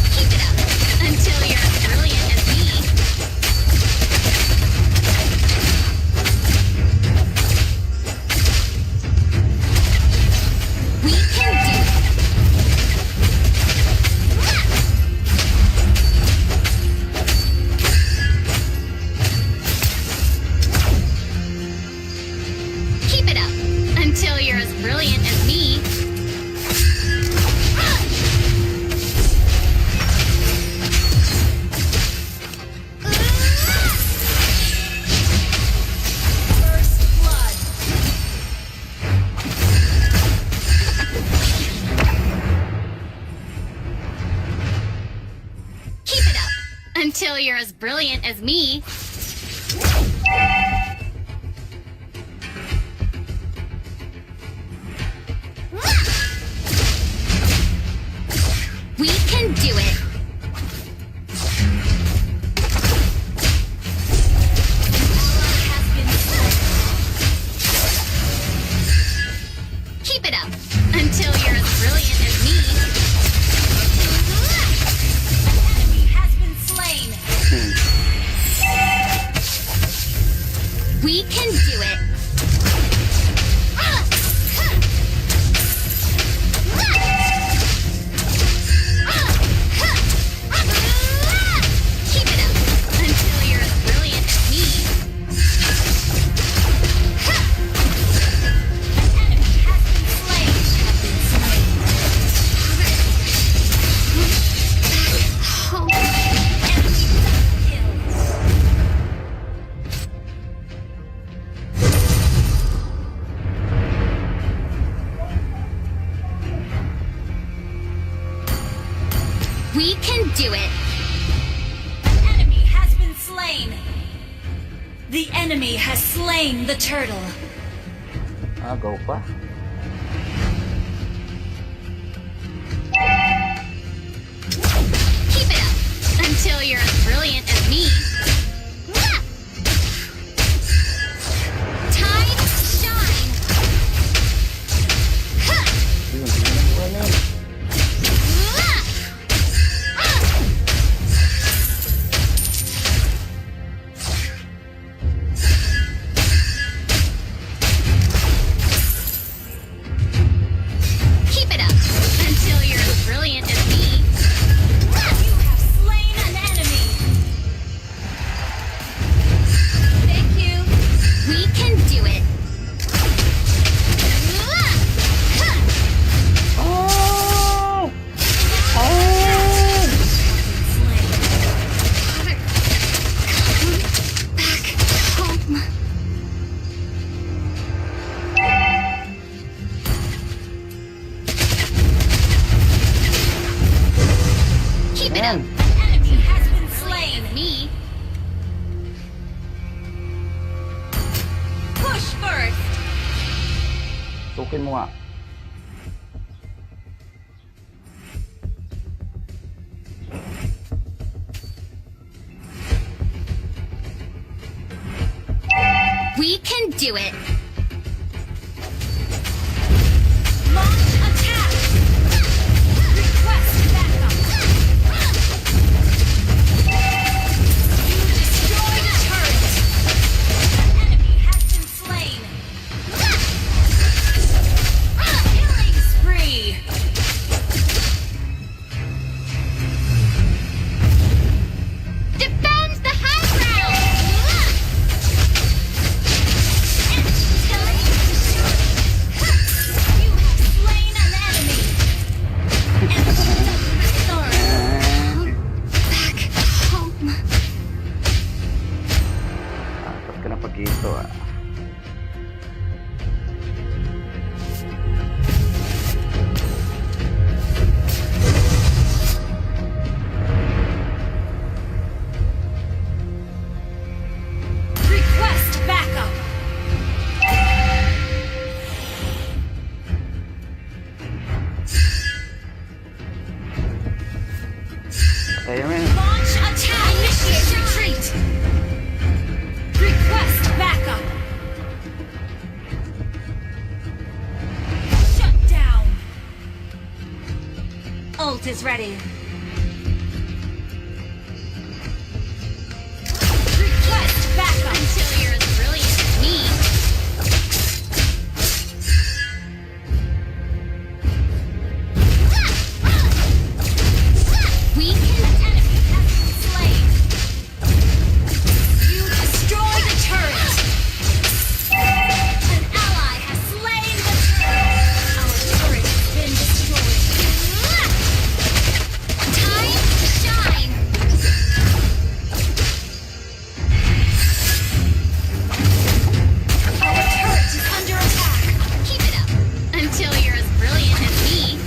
Keep it up until you're as brilliant as me. We can do it. Keep it up until you're as brilliant as me. First blood! Keep it up until you're as brilliant as me. We can do it. Has been slain. Keep it up until you're as brilliant as me. Enemy has been slain. We can do it. Keep it up until you're as brilliant as me. Enemy has been slain. Oh. Enemy double kill. We can do it. Enemy has been slain. The enemy has slain the turtle. Go pa. Keep it up until you're as brilliant as me. Time to shine. Keep it up until you're as brilliant as me. You have slain an enemy. up. Enemy has been slain. Me. Push first. Sukin mo nga. We can do it. Launch attack. Request backup. You destroyed a turret. An enemy has been slain. Killing spree. Defend the high ground. You have slain an enemy. Back home. Tapos ka na pag-ito ah. Request backup. Kaya mo yun. Launch attack. Initiate retreat. Request backup. Shut down. Ult is ready. Request backup. Until you're as brilliant as me. We can. Enemy has been slain. You destroyed the turret. An ally has slain the turret. Our turret has been destroyed. Time to shine. Our turret is under attack. Keep it up until you're as brilliant as me.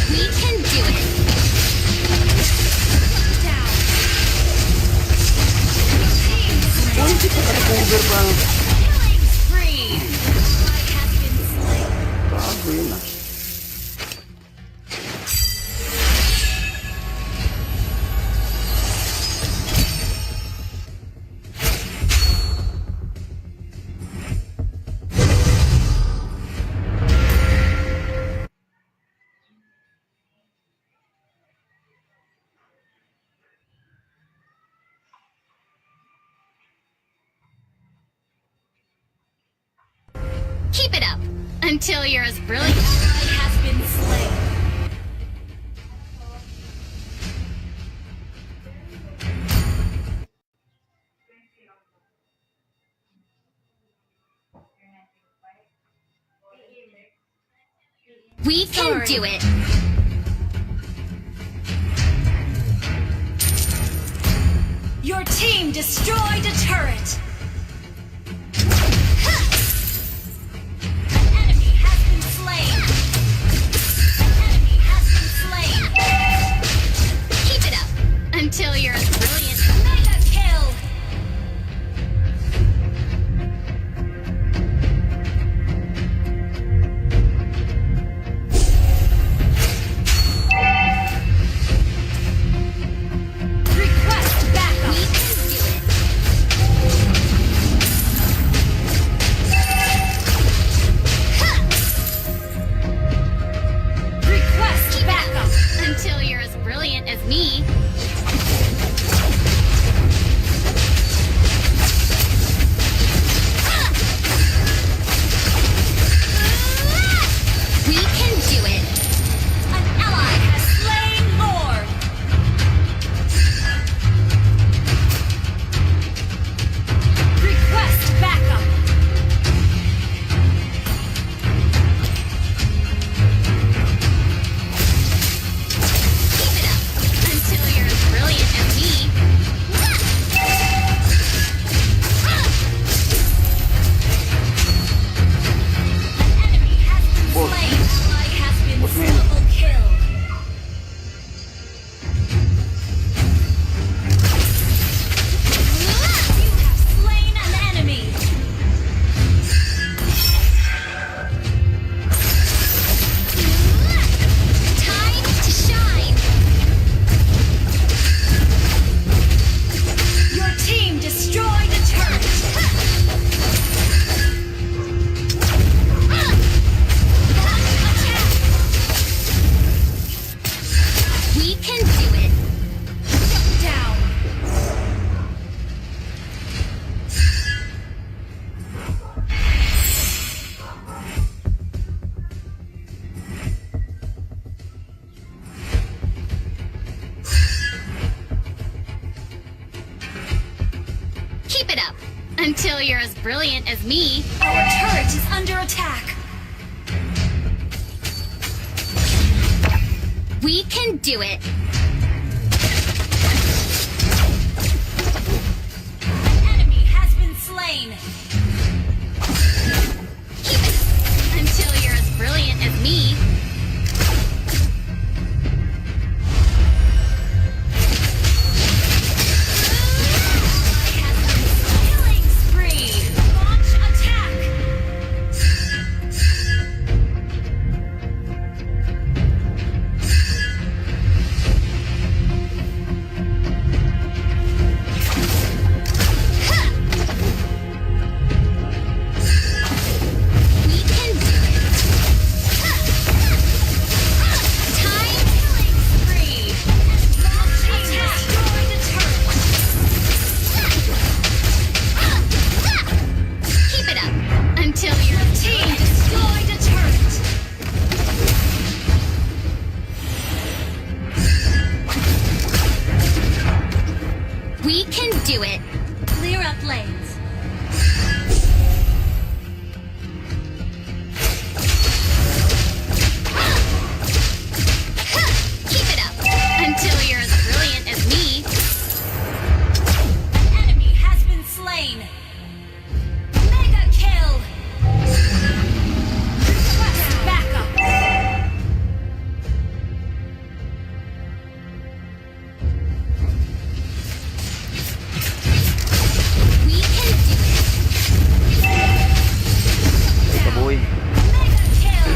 We can do it. Down. Team killing spree. Ally has been slain. Bago yun ah. Keep it up until you're as brilliant. Ally has been slain. We can do it. Your team destroyed a turret. An enemy has been slain. An enemy has been slain. Keep it up until you're as brilliant. Mega kill. Request backup. We can do it. Until you're as brilliant as me. Our turret is under attack. We can do it. An enemy has been slain. Keep it until you're as brilliant as me. Killing spree. Launch attack. We can do it. Time killing spree. Launching destroy the turret. Keep it up until your team destroyed a turret. We can do it. Clear up lanes. Keep it up until you're as brilliant as me. An enemy has been slain. Mega kill. Request backup. We can do it. Kaboy. Mega kill.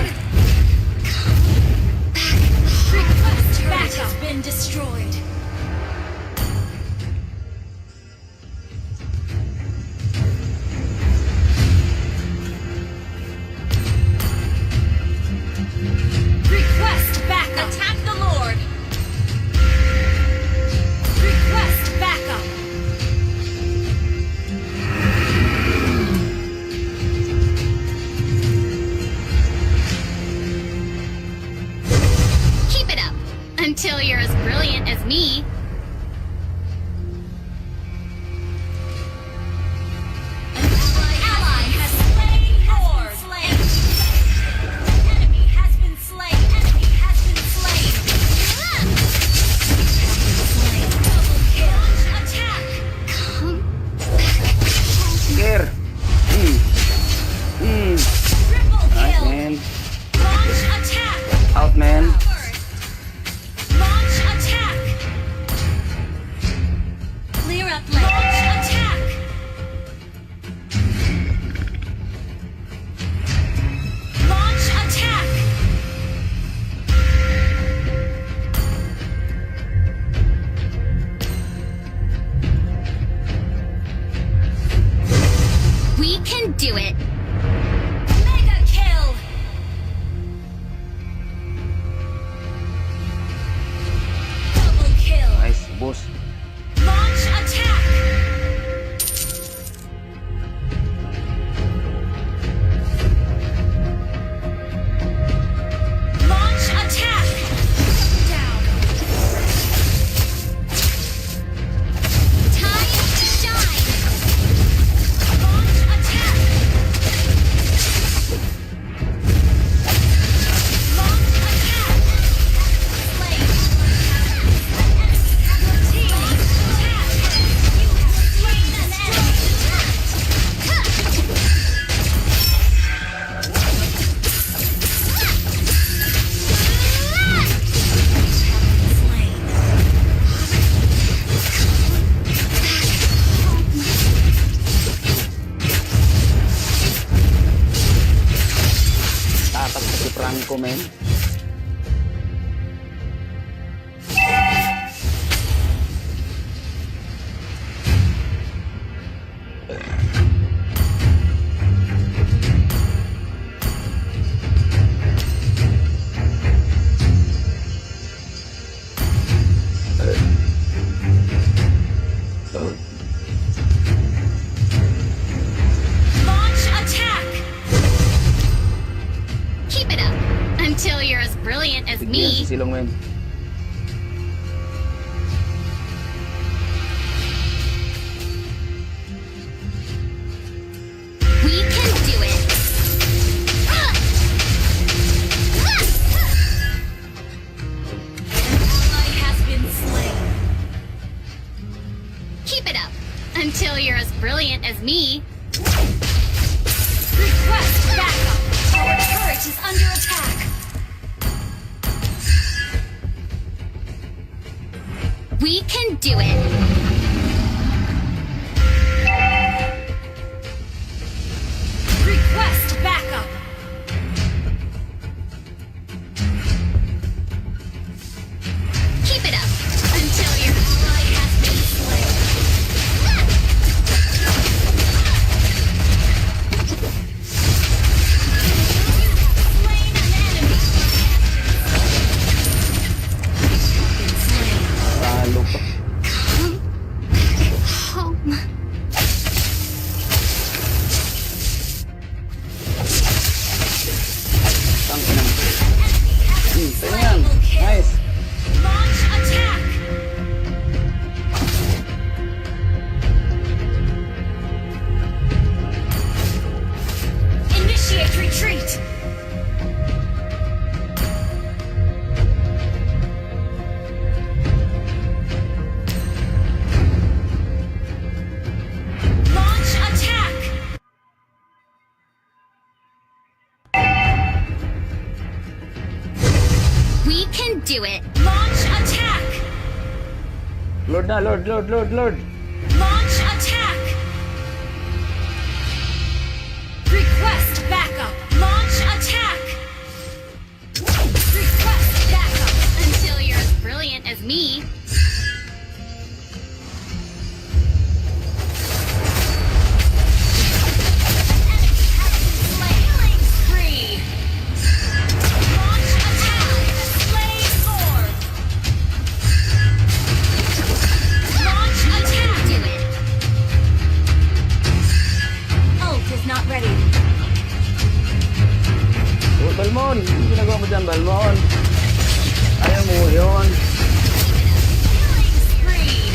Request turret has been destroyed. Request backup. Attack the Lord. Request backup. Keep it up until you're as brilliant as me. Ally has slain Lord. Enemy has been slain. Enemy has been slain. Double kill. Attack. Care. Triple Nice, kill. man. Launch attack. Out, man. Launch attack. Clear up lane. Launch attack. Launch attack. We can do it. Mega kill. Double kill. Nice, boss. Launch attack. Launch attack. Down. Time to shine. Launch attack. Launch attack. Slain. Your team attack. You have slain an enemy. Tatak sa si Franco, man. Launch attack. Keep it up until you're as brilliant as Bigyan me. si Silong, man. do it. Request backup. Keep it up until your ally has been slain. Slain an enemy. Talo pa. Home. Tangina. Tayo yan. Nice. Launch attack. Initiate retreat. Launch attack. We can do it. Launch attack. Lord na, Lord. Launch attack. Request backup. Launch attack. Request backup. Until you're as brilliant as me. Killing spree. Launch attack. Slay sword. Launch attack. Do it. Ult is not ready. Oh, Balmon. Ano ginagawa mo dyan, Balmon? Ayaw mo yun. Killing spree.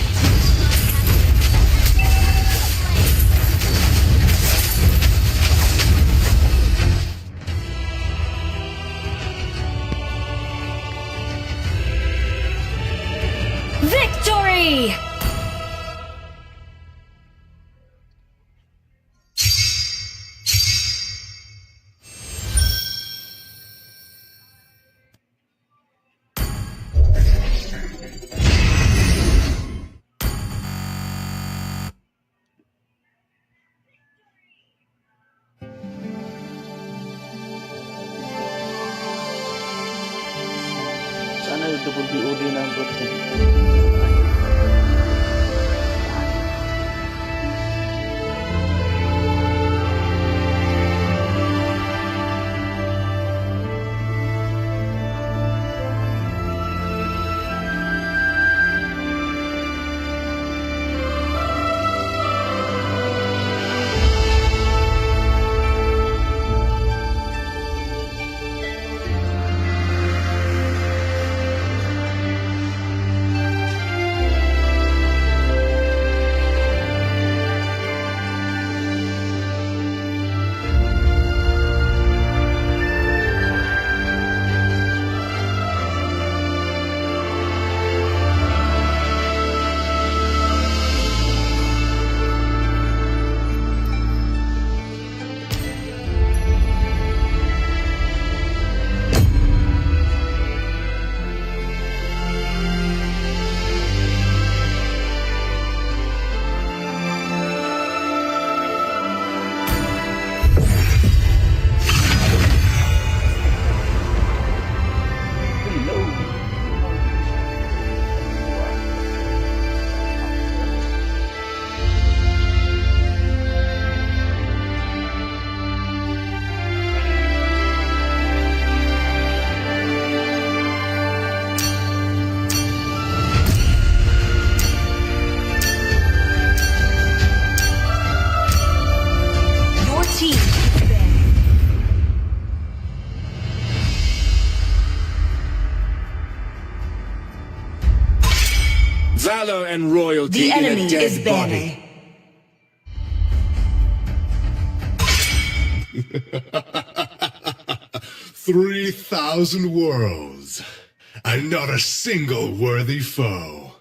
Victory! Sana yung double BOD na ang bot. Valor and royalty The enemy in a dead is body. Bene. 3,000 worlds, and not a single worthy foe.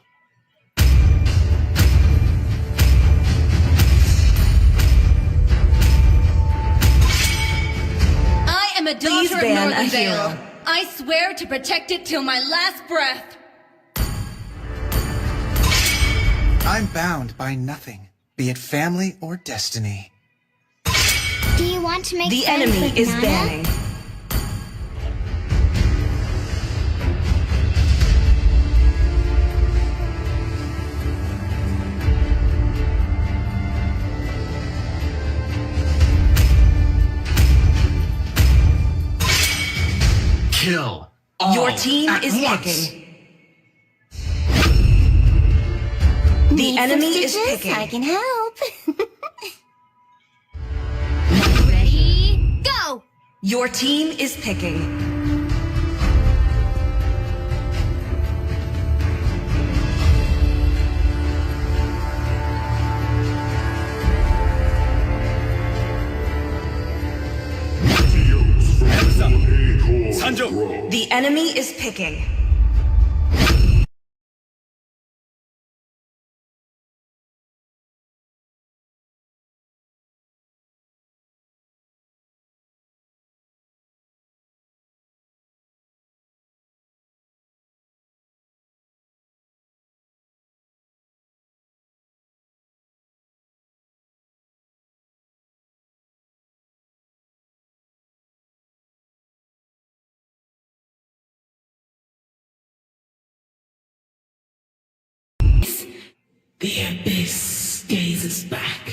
I am a Please daughter of ban a Northern hero. Vale. I swear to protect it till my last breath. I'm bound by nothing, be it family or destiny. Do you want to make The friends enemy with is Nana? banning. Kill all Your team at is once. picking. The enemy is Stitches? picking. I can help. Ready? Go! Your team is picking. The enemy is picking. The abyss gazes back.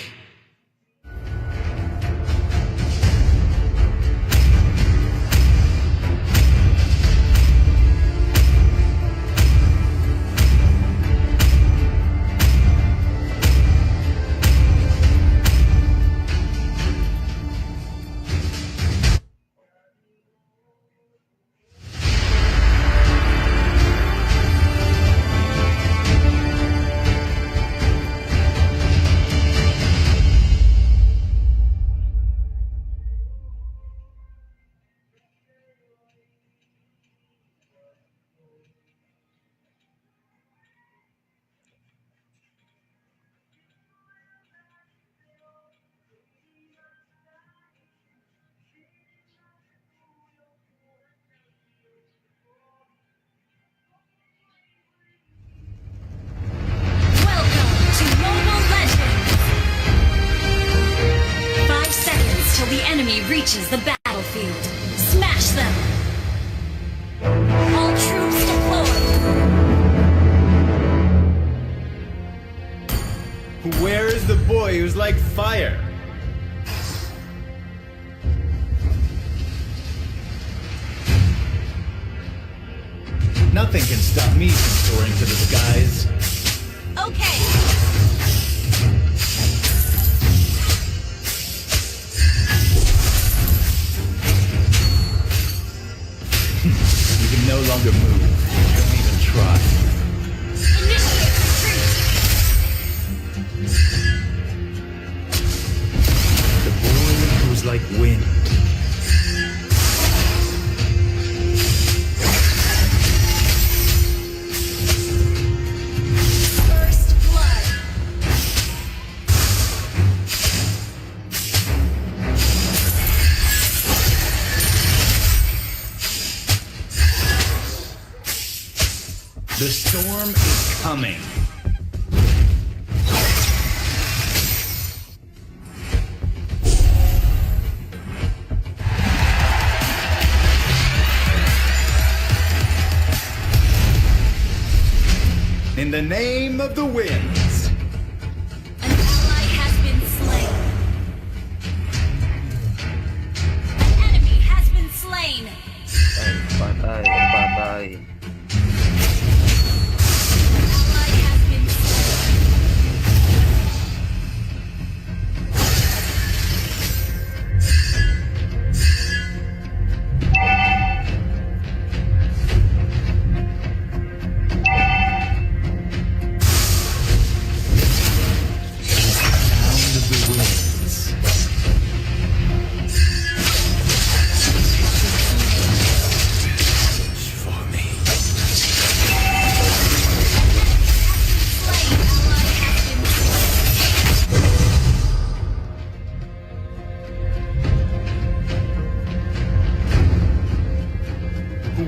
Welcome to Mobile Legends! 5 seconds till the enemy reaches the battlefield. Smash them! All troops deployed! Where is the boy who's like fire? Nothing can stop me from soaring to the skies. Okay! You can no longer move. Don't even try. Initiate retreat! The boy who's like wind. First blood! The storm is coming. In the name of the winds. An ally has been slain. An enemy has been slain. Patay, patay. Ally has been slain. Sound of the winds. For me. Slain. Ally has been slain.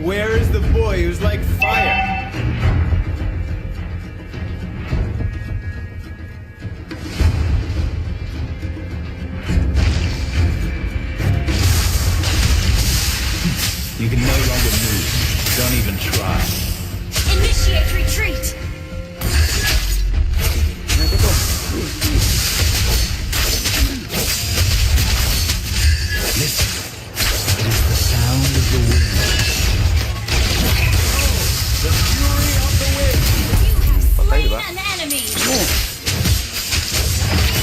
Where is the boy who's like fire? Don't even try. Initiate retreat. Nanti to. Listen. It is the sound of the wind. The fury of the wind. You have slain ba? an enemy.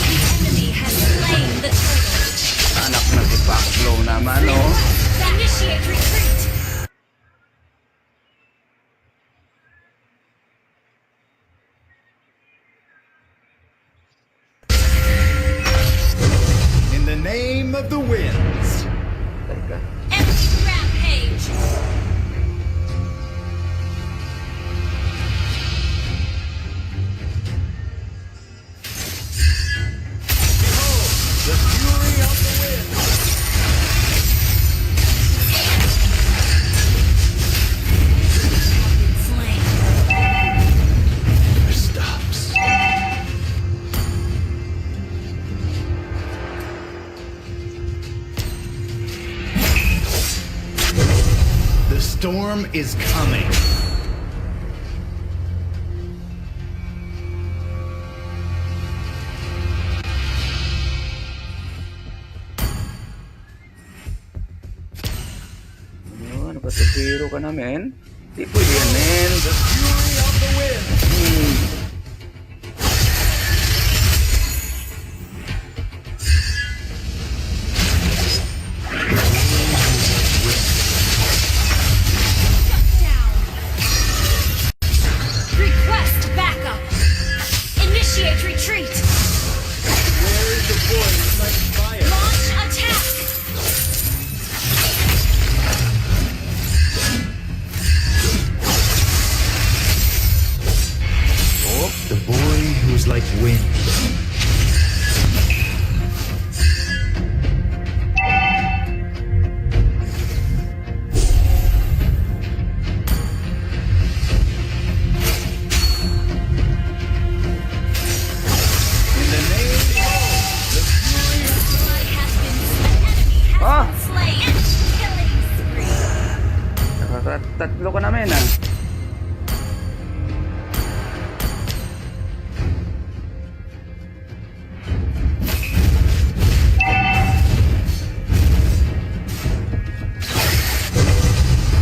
The enemy has slain the turtle. Anak na si Paclo naman, oh. Initiate retreat. In the name of the winds. Teka. Enemy rampage. The fury of the wind. Slain. Never stops. The storm is coming. Ano, napasapiro ka na, men? Di pwede yan, men. The fury of the wind. Down. Request backup. Initiate retreat. Where is the voice like fire? Launch attack. The boy who's like wind. In the name of the fury of Ally has been enemy has Ah! been slain. Killing spree. Nakakatatlo ka na, men, ah.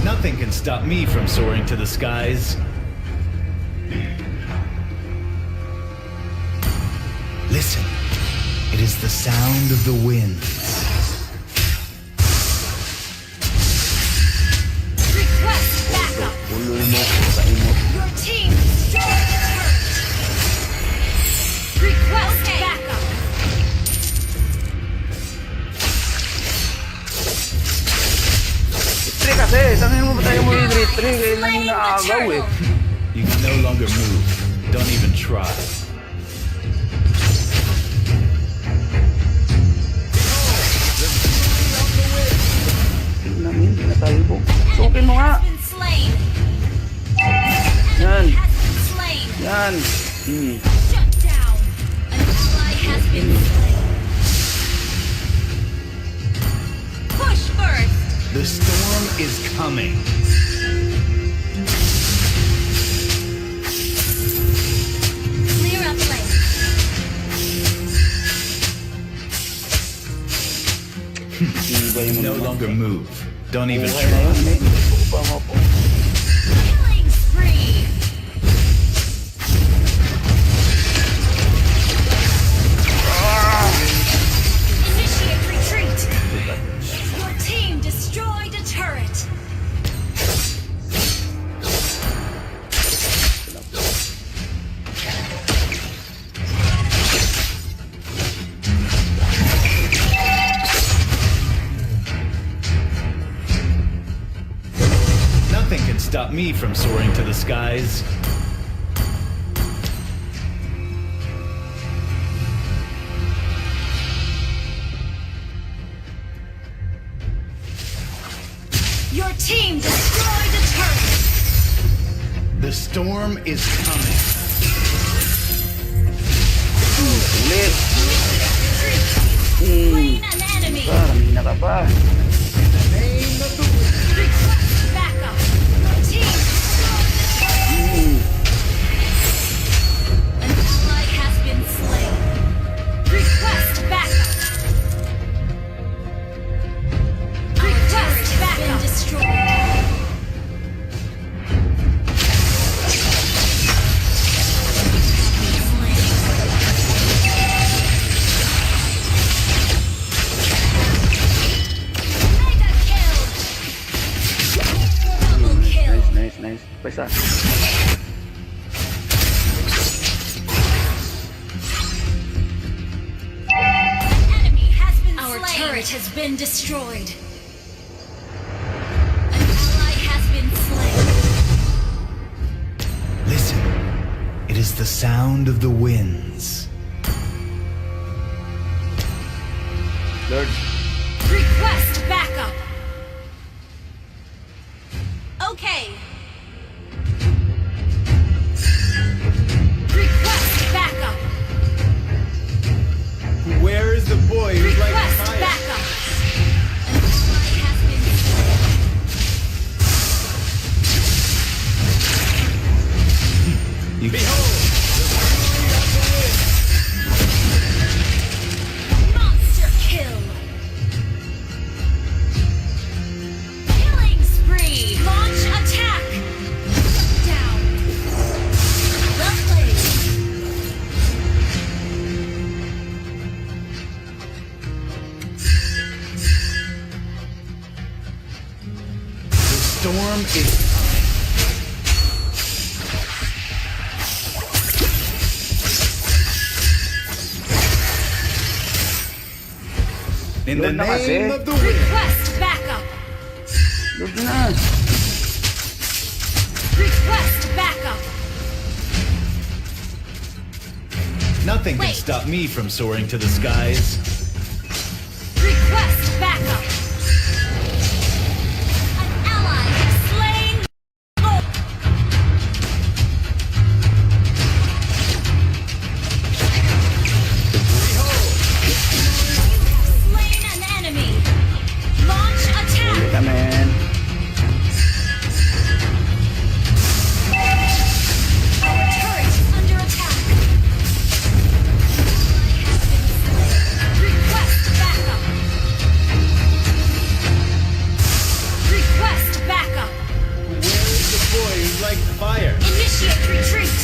Nothing can stop me from soaring to the skies. Listen. It is the sound of the wind. Request backup. Ulol mo ko sa imo. Your team destroyed the turret. Request backup. Retry kasi. Tangin mo ba tayo mo yung retry? Kaya lang yung naagaw, eh. You can no longer move. Don't even try. Tingnan, men. Hindi na tayo po. Sukin mo nga. Has been slain. Yan. Has been slain. Yan. Shut down. An ally has been slain. Push first. The storm is coming. Clear up lane. Iba yung No mga. longer move. Don't even Buhay na try. yun, men. Upa mo po. Killing spree. Initiate retreat. Your team destroyed a turret. Nothing can stop me from soaring to the skies. Your team destroyed a turret. The storm is coming. Ulit. Slain an enemy. Parang hina ka pa. Name of the wind. Request backup. Your Nice. Pa isa. Enemy has been Our slain. turret has been destroyed. An ally has been slain. Listen. It is the sound of the winds. Lord. Request backup. Okay. Request backup. Where is the boy who's like Request fire? backup. An ally has been slain. You Behold, the fury of the wind. Monster kill. Killing spree. Launch attack. Down. Well played. The storm is in the Lord na kasi. name of the wind. Request backup. Lord na. Request backup. Nothing can Wait. stop me from soaring to the skies. Request backup. An ally has slain. Lord. Slain an enemy. Launch attack. Wait a man. Our turret is under attack. Ally has been slain. Request backup. Request backup. Where is the boy who's like fire? Initiate retreat.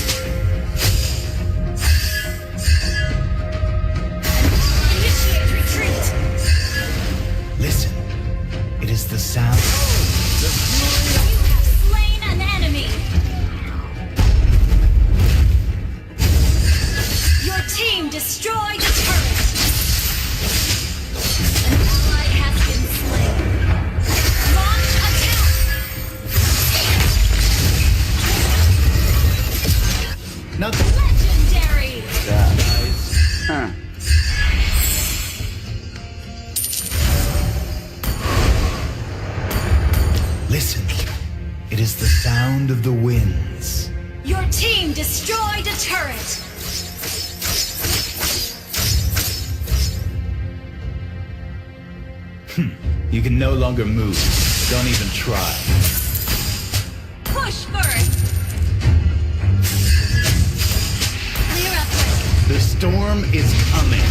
Initiate retreat. listen. It is the sound. The fury of You have slain an enemy. Your team destroyed a turret. An ally has been slain. Launch attack. nothing. Legendary. Huh. Listen. It is the sound of the winds. Your team destroyed a turret. You can no longer move. Don't even try. Push first. Clear up lane. The storm is coming.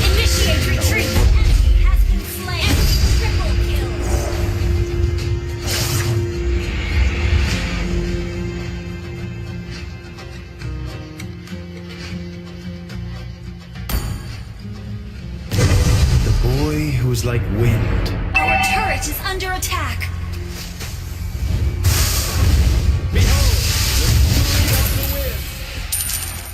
Initiate retreat. Enemy has been slain. Triple kill. The boy who is like wind. Our turret is under attack. Behold, the fury of the wind.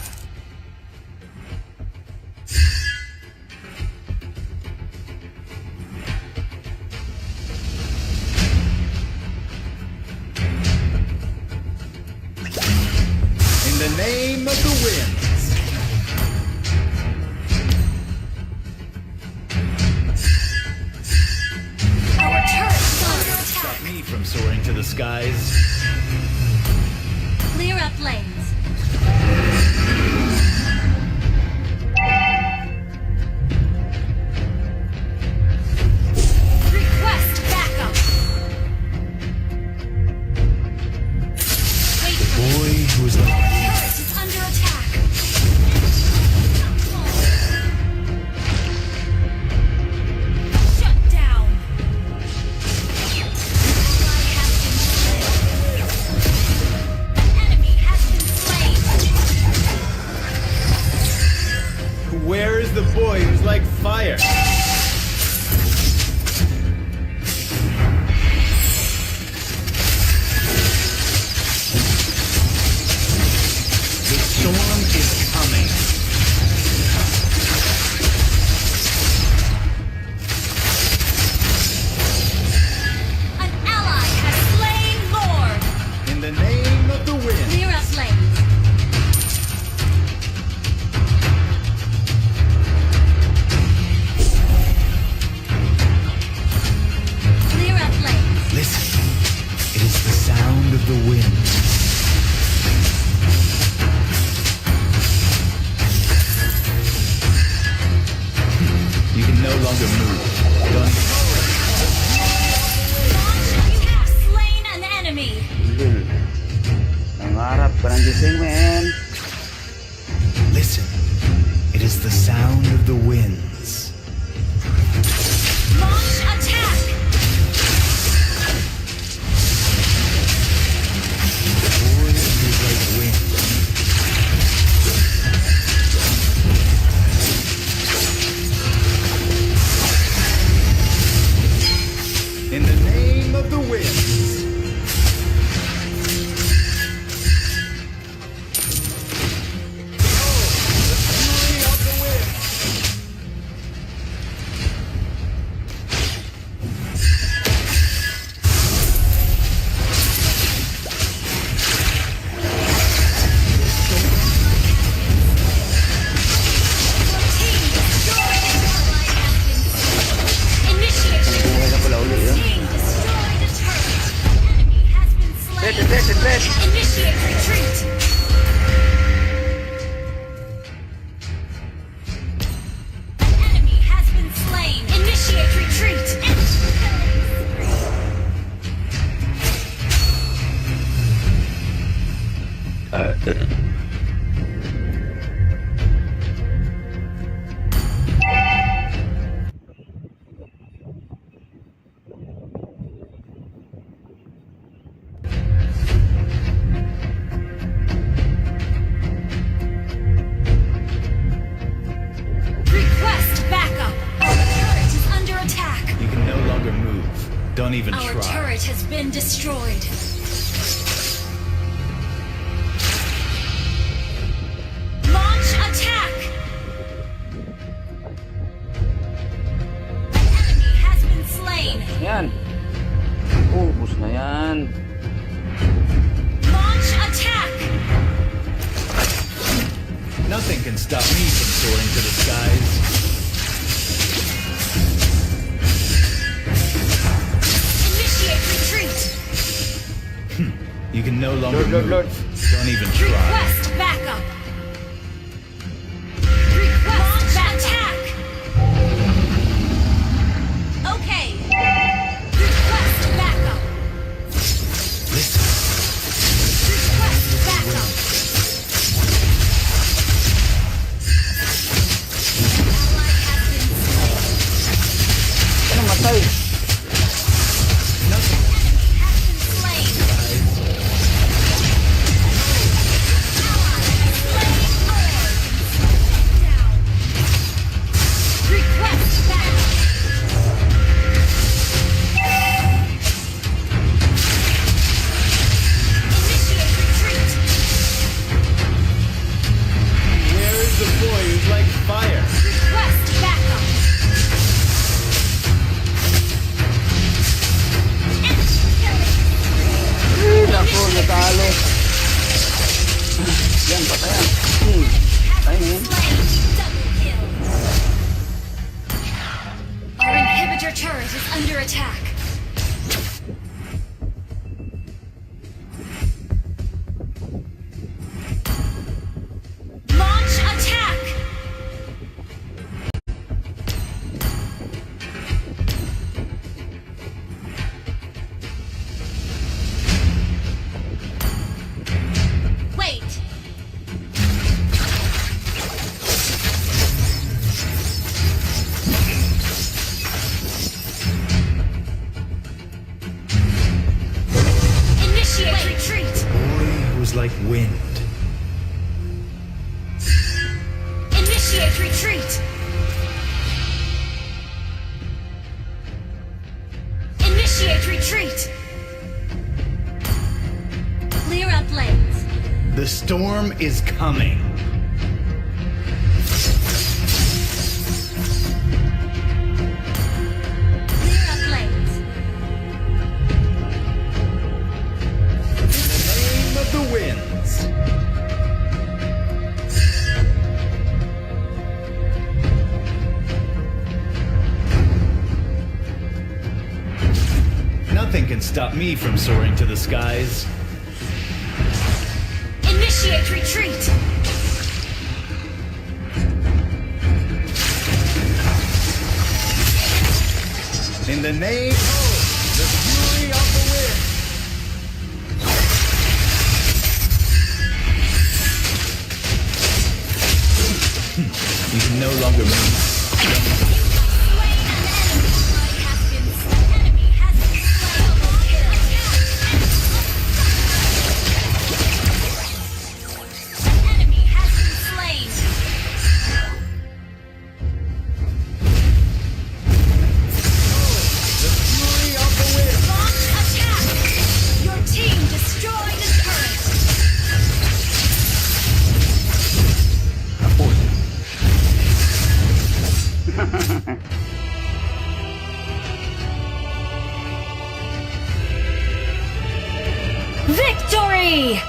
In the name of the winds. Our turret is under Stop attack. me from soaring to the skies. Clear up lanes. Request backup. Wait The for me. boy who is like Turret is under attack. Shut down. Where is the boy who's like fire? The storm is coming. An ally has slain Lord. In the name of the wind. Clear up lanes. Clear up lanes. Listen, it is the sound of the wind. You can no longer move. Done. You have slain an enemy. Nangarap ka ng gising, man. Listen, it is the sound of the winds. Launch attack. The boy is like wind. In the name of the winds. The fury of the wind. Initiate. Buhay na pala uli yun. Team destroyed a turret. Enemy has been slain. Set. Initiate retreat. Enemy has been slain. Initiate retreat. Request backup. Our turret is under attack. You can no longer move. Don't even Our try. turret has been destroyed. Launch attack. Enemy has been slain. Yan. Ubus na yan. Launch attack. Nothing can stop me from soaring to the skies. Initiate retreat. You can no longer Lord. move. Don't even try. Request backup. Request attack. Okay. Request backup. Listen, Request backup. Ally has been slain. Ano matay? Enemy has been slain. Request backup. Initiate retreat. Where is the boy who's like fire? Request backup. Naku, natalo. Yan, patayan. Ay, man. Slain. Double kill. Our inhibitor turret is under attack. Launch attack. Wait. Initiate retreat. boy who is like wind. Initiate retreat. retreat! Initiate retreat! Clear up lanes. The storm is coming. Clear up lanes. Name of the winds. Nothing can stop me from soaring to the skies. Initiate retreat! In the name of the fury of the wind. You can no longer move. Victory!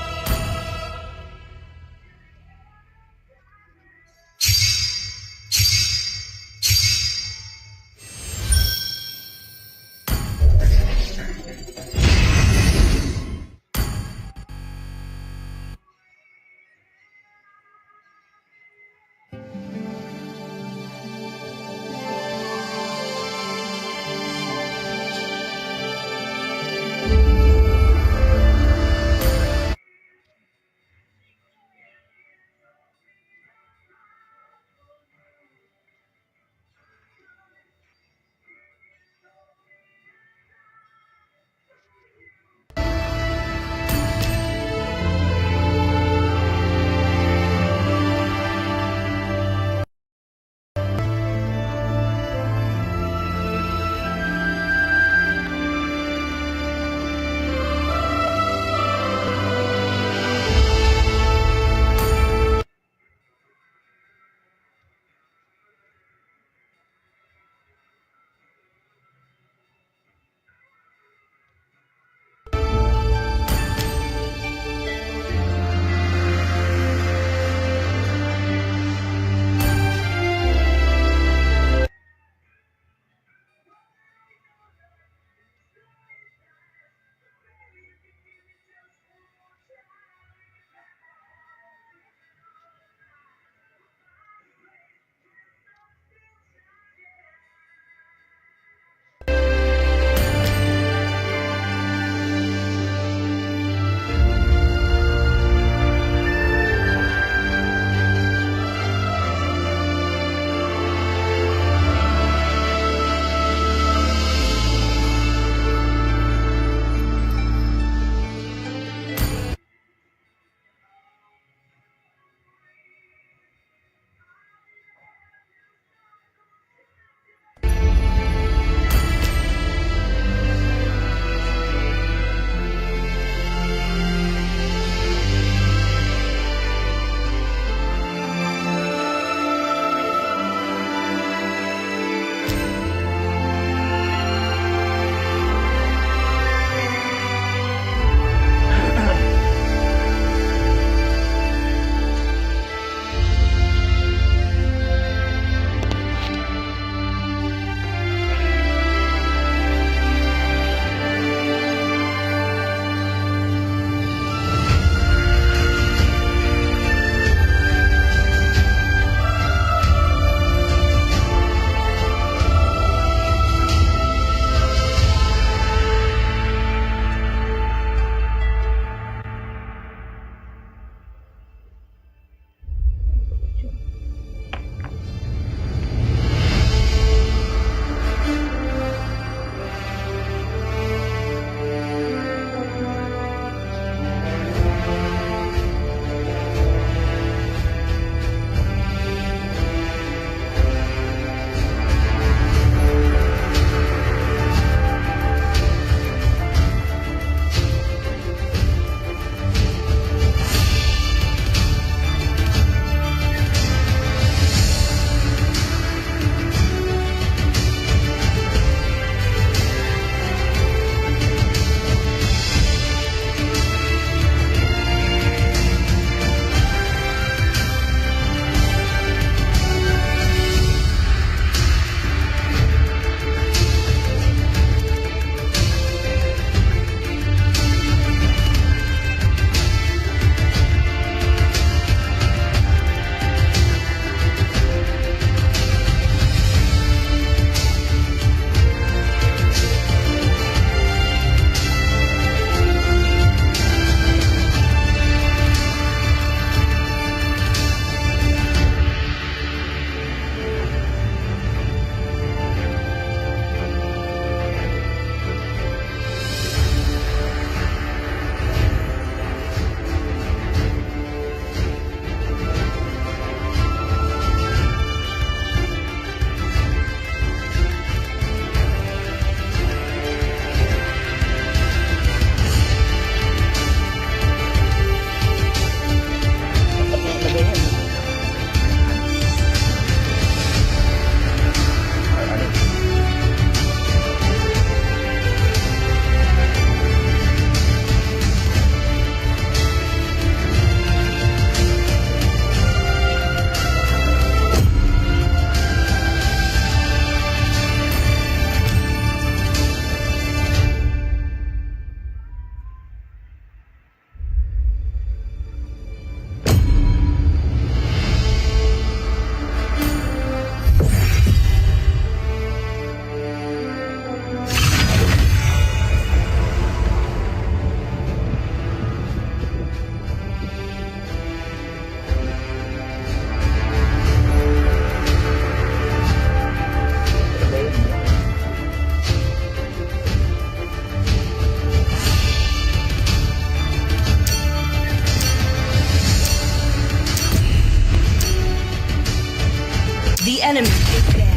The enemy is dead.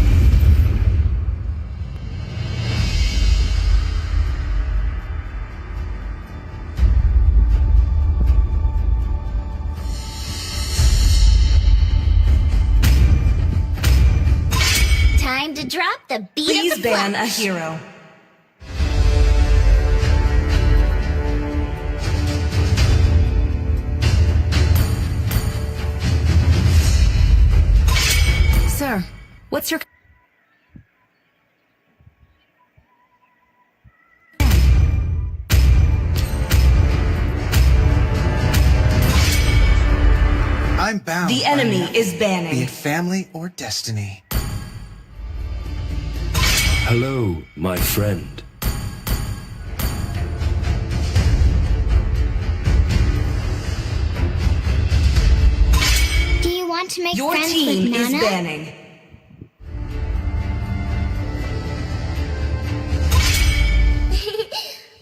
Time to drop the beat Please of the ban flash. a hero. Sir, what's your... I'm bound. The by enemy nothing, is be banning. it family or destiny. Hello, my friend. Do you want to make Your friends team with is Nana? banning.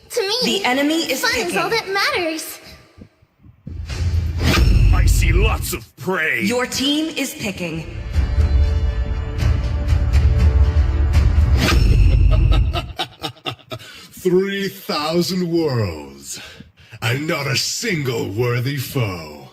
To me, The enemy is fun is picking. all that matters. I see lots of prey. Your team is picking. Three 3,000 worlds, and not a single worthy foe.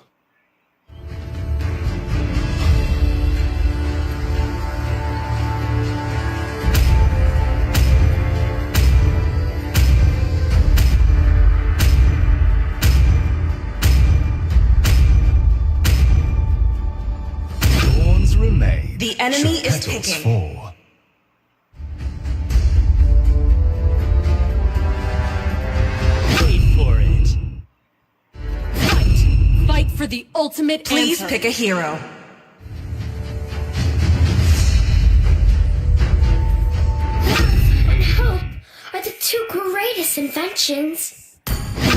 Thorns remain. The enemy should is petals picking. fall. Wait for it. Fight! Fight for the ultimate Please answer. pick a hero. Love and hope are the two greatest inventions.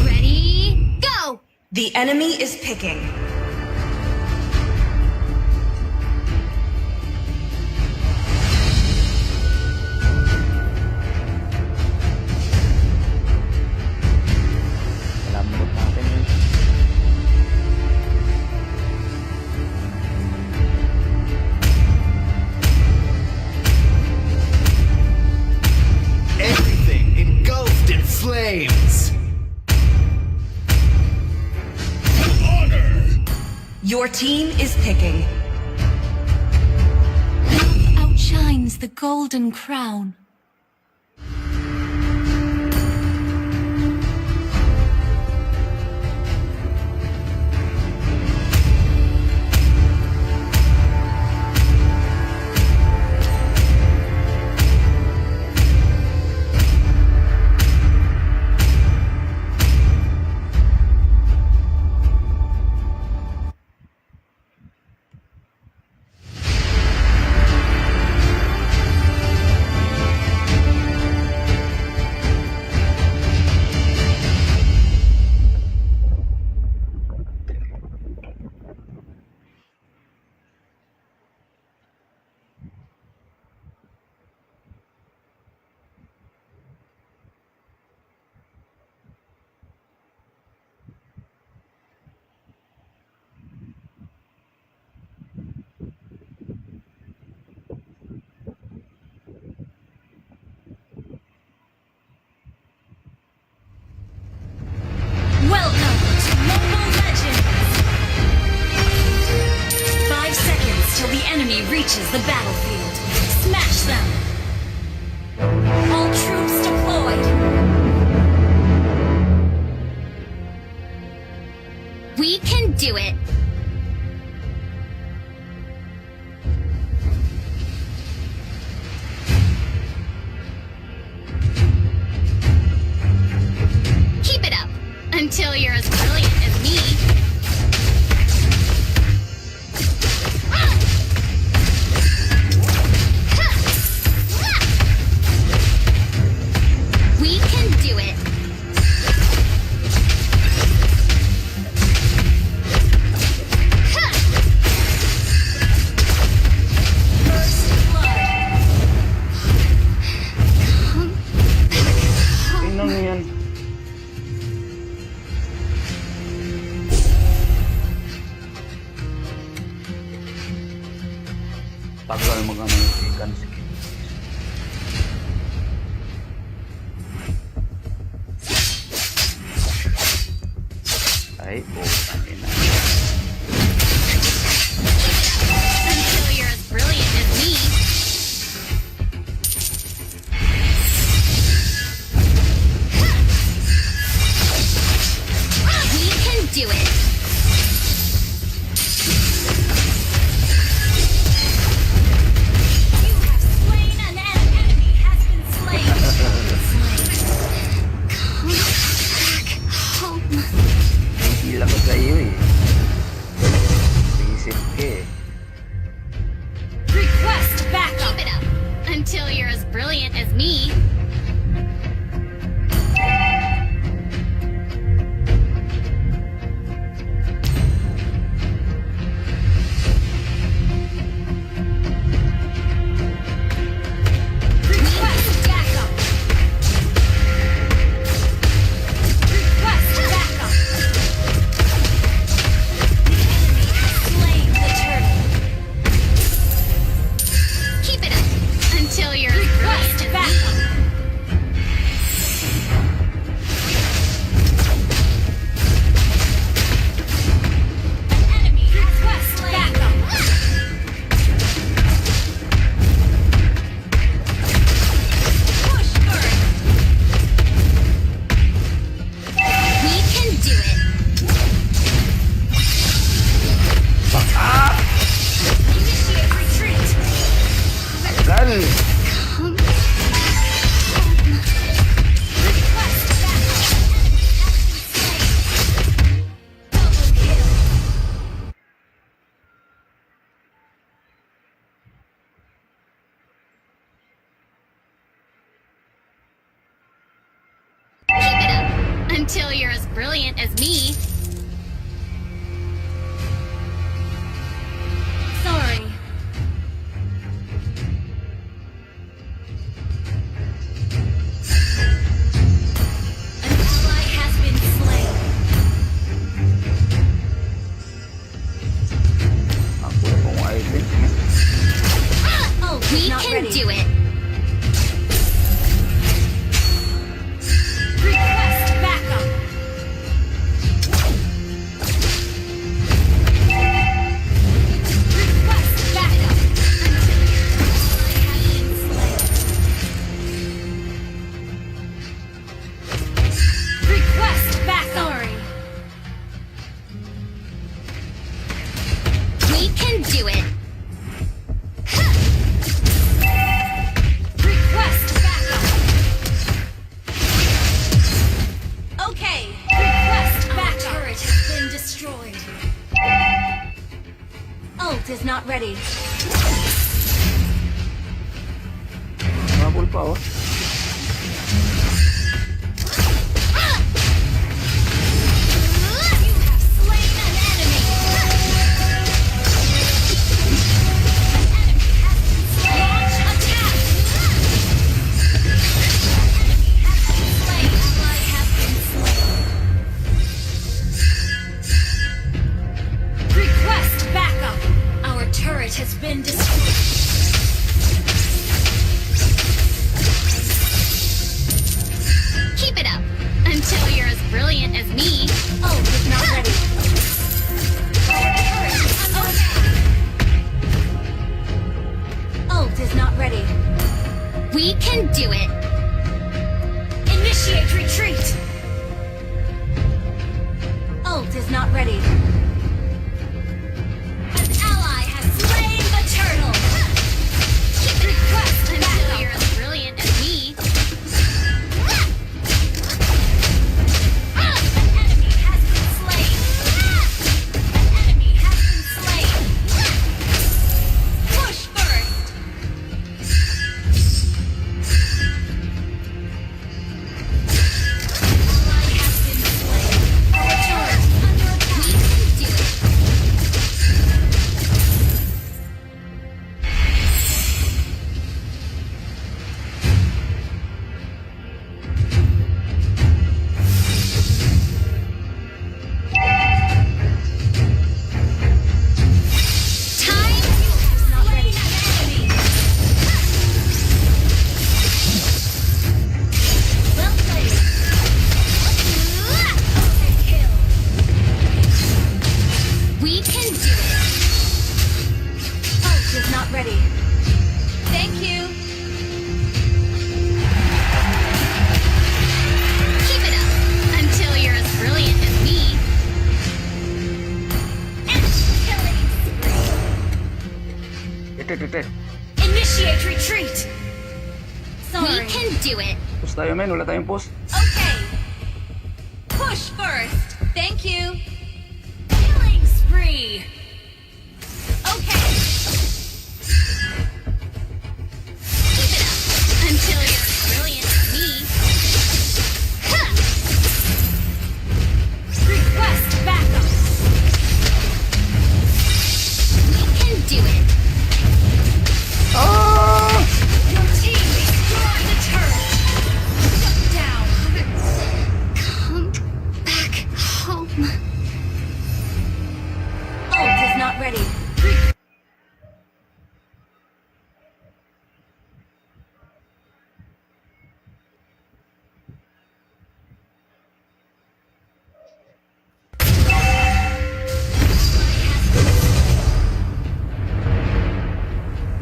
Ready, go! The enemy is picking. Lambot natin yun. Everything engulfed in flames. Your team is picking. Love outshines the golden crown. Welcome to Mobile Legends! 5 seconds till the enemy reaches the battlefield. Smash them! All troops deployed! We can do it. Keep it up until you're as brilliant as me. We can do it. Natural mga ikan skin. Ay, putang ina. Until you're as brilliant as me. We can do it. You have slain an enemy has been slain. Come back home. Hihila ko sa iyo eh. Isip ka eh. Request backup. Keep it up until you're as brilliant as me. Request backup. Request backup. The enemy has slain the turtle. Keep it up until you're as brilliant as me. Enemy has slain backup. Push first. We can do it. Initiate retreat. Tagal! Request backup. Enemy has been slain. Double kill. Keep it up until you're as brilliant as me. Sorry. An ally has been slain. Ako na kung item. Oh, we can do it. Request backup. Request backup until your ally has been slain. Request backup. Sorry. We can do it. Request backup. Okay. Request backup. Turret has been destroyed. Ult is not ready. Mabul pa oh. You have slain an enemy. Enemy has been slain. Launch attack. Enemy has been slain. Ally has been slain. Request backup. Our turret has been destroyed. Keep it up until you're as brilliant as me. Oh, it's not ready. Ult is not ready. We can do it. Initiate retreat. Ult is not ready. An ally has slain the turtle. Keep it request until you're as brilliant as me. An enemy has been slain. An enemy has been slain. Push first. Ally has been slain. Our turret is under attack. Initiate retreat. We Sorry. can do it. Push tayo, men. Wala tayong push. Okay. Push first. Thank you. Killing spree. Okay. Keep it up until you're as brilliant as me. Huh. Request backup. We can do it. Ah! Your team destroyed the turret. Shut down. Come back home. Ult is not ready.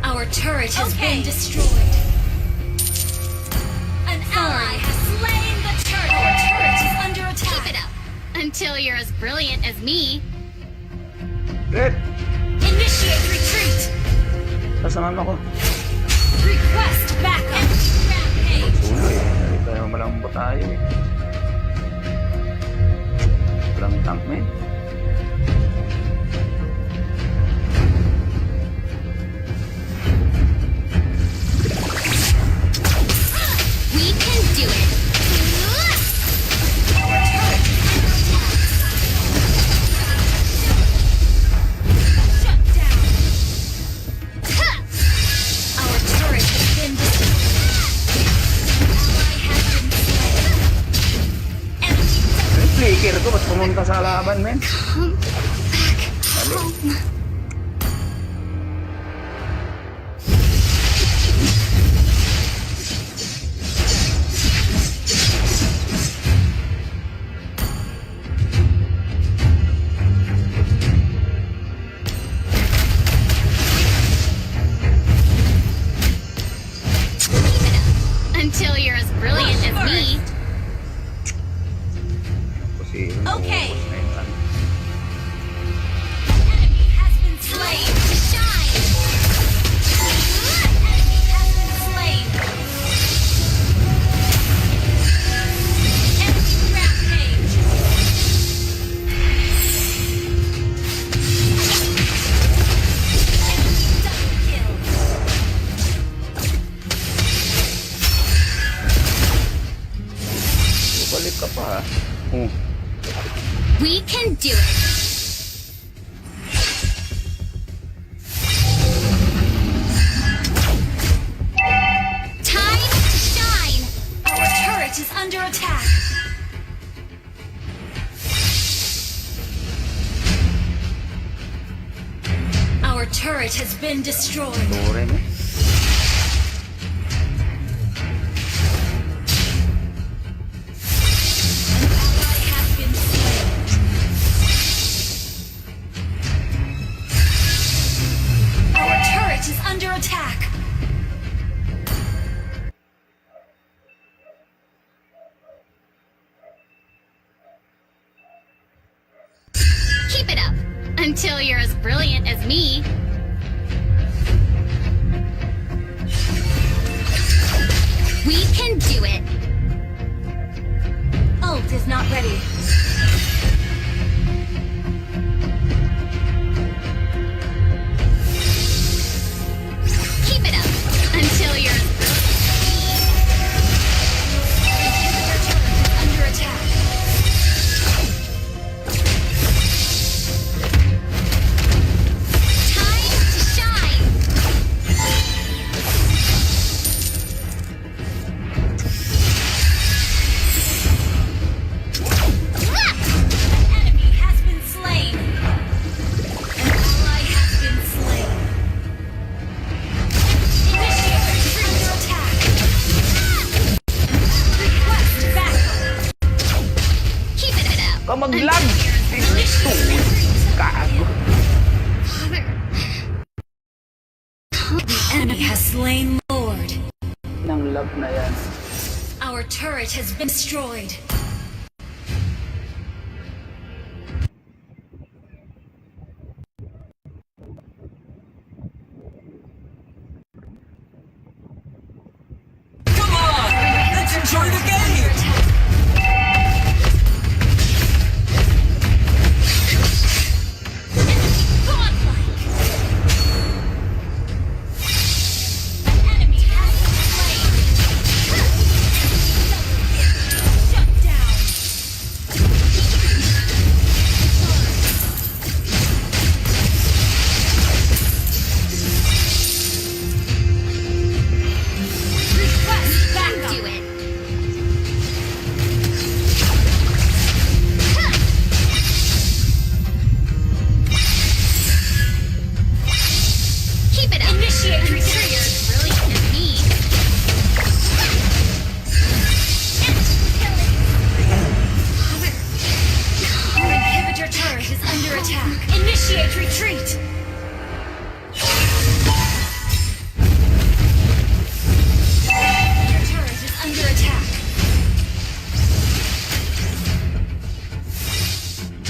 Our turret has been destroyed. An ally has slain the turret. Our turret is under attack. Keep it up until you're as brilliant as me. Red! Initiate retreat. Kasamahan ako. Request backup. Rampage. Tuloy. Hindi tayo malambot tayo eh. Walang tank, men. We can do it. Our turret is under attack. Shut down. Huh. Our turret has been destroyed. Ally has been slain. Enemy Yung flicker ko, ba't pumunta sa laban, men? Come back home. Until you're as brilliant as me. Kasi, Okay. na yun, ano. enemy has been slain. To shine. Enemy has been slain. Enemy rampage. Enemy double kill. Balik ka pa, ha? We can do it. Time to shine. Our turret is under attack. Our turret has been destroyed. Tore, men. Ally has been slain. Our turret is under attack. Keep it up until you're as brilliant as me. We can do it. Ult is not ready. Keep it up until you're as brilliant. Under attack. Time to shine. An enemy has been slain. An ally has been slain. Initiate retreat under attack. Request backup. Keep it up. Ka mag-lag! Kago. The enemy has slain Lord. Nang lag na yan. Our turret has been destroyed. Destroy the gate! Initiate retreat! Your turret is under attack.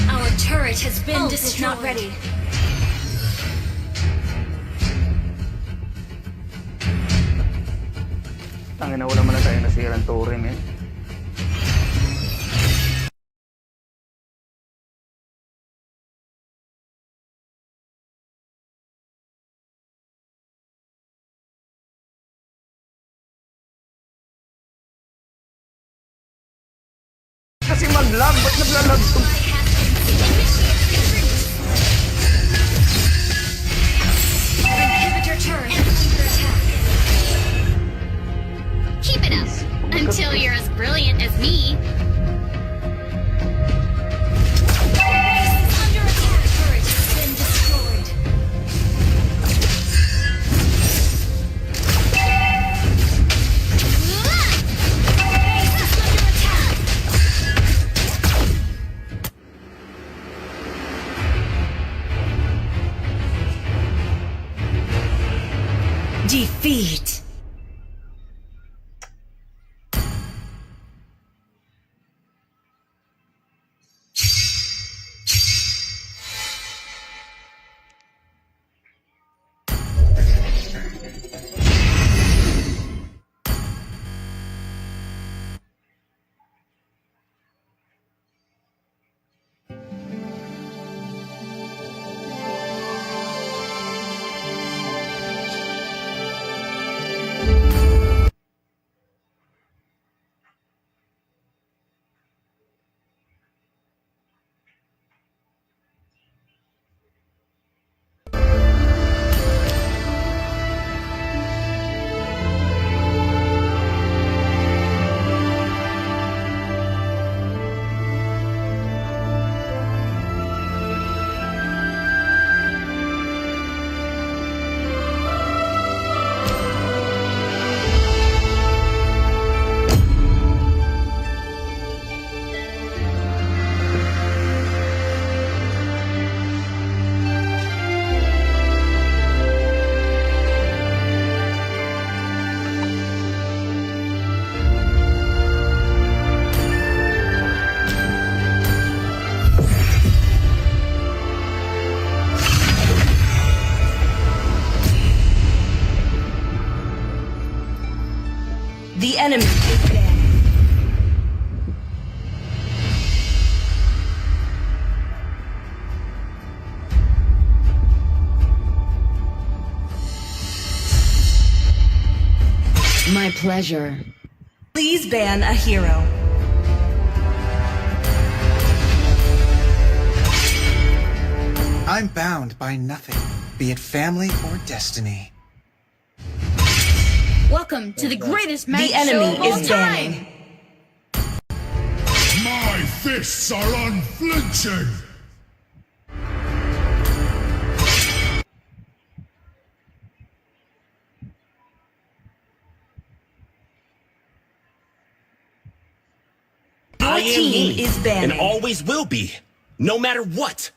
Our turret has been destroyed. Is not ready. Tangina, wala man na tayo nasirang turret eh. Kasi mag-lag, ba't naglalag to? Inhibitor turret is under attack. Keep it up until you're as brilliant as me. Base is under attack. Turret has been destroyed. Base is under attack. Defeat. The enemy is dead. My pleasure. Please ban a hero. I'm bound by nothing, be it family or destiny. Welcome to the greatest match The enemy show of all is time. banning. My fists are unflinching! I am team me, is banning. and always will be, no matter what.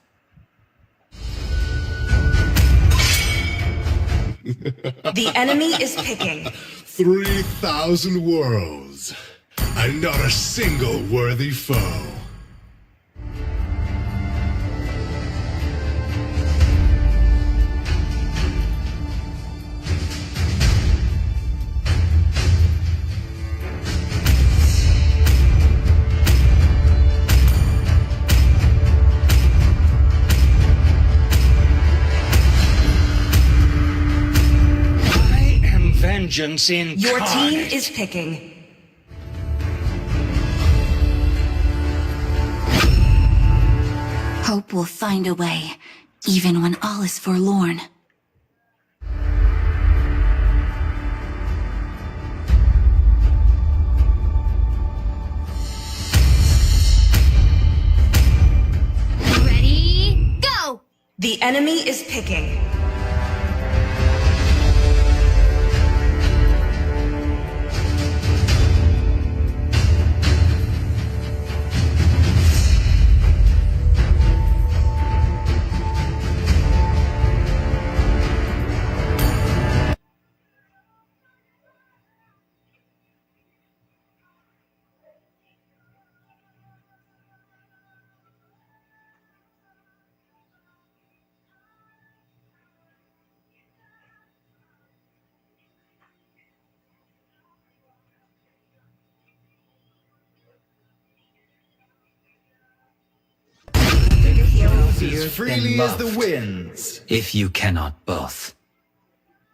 The enemy is picking. 3,000 worlds, and not a single worthy foe. vengeance incarnate. Your team is picking. Hope will find a way, even when all is forlorn. Ready, go! The enemy is picking. As freely as the winds. If you cannot both.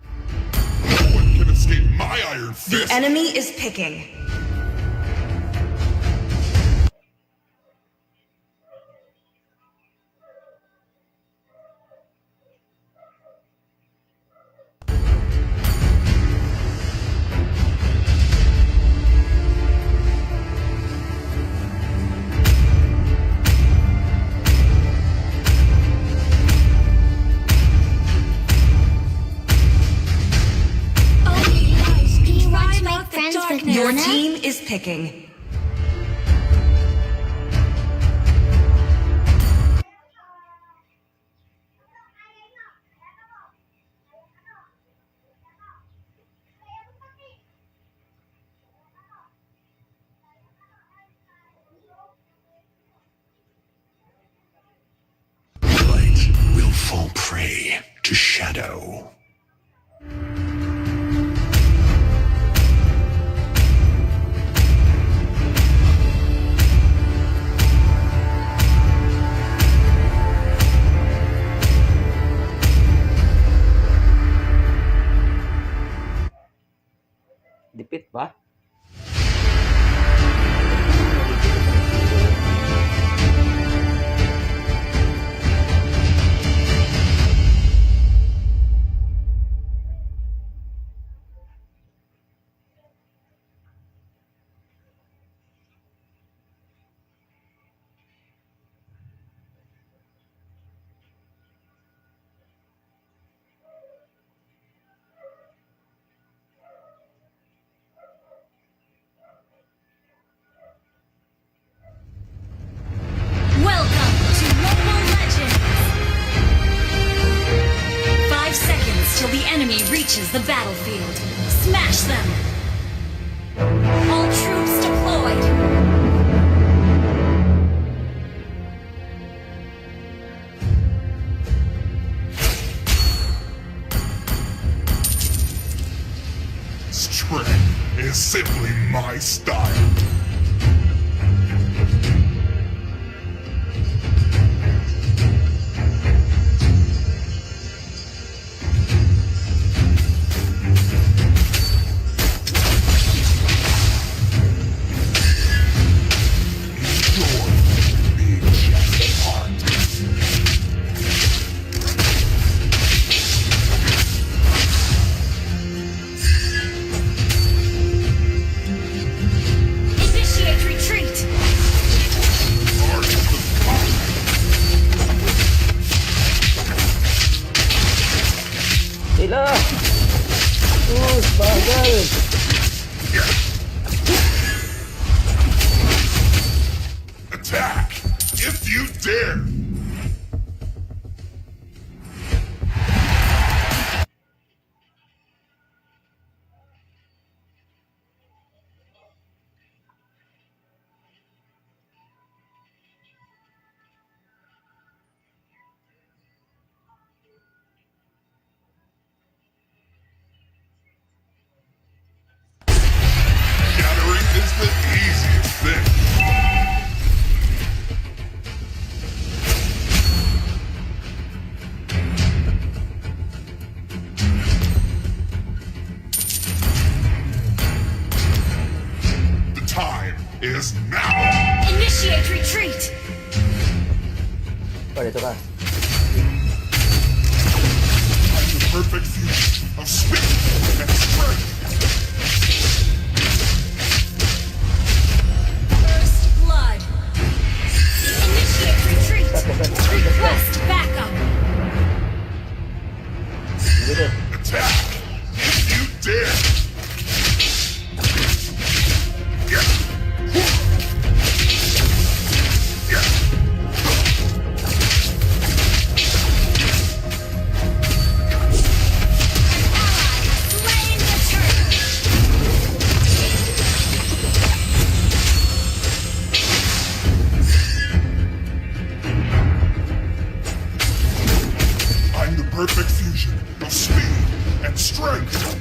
No one can escape my iron The fist. enemy is picking. Your team is picking. Light will fall prey to shadow. Dipit ba? Welcome to Mobile Legends! 5 seconds till the enemy reaches the battlefield. Smash them! All troops deployed! Strength is simply my style. Initiate retreat! Sila! Bagal! Attack! If you dare! is now. Initiate retreat. Dito ka. I'm the perfect fusion of speed and strength. First blood. Initiate retreat. Request backup. Dito. Attack if you dare. Slain the turtle. I'm the perfect fusion of speed and strength.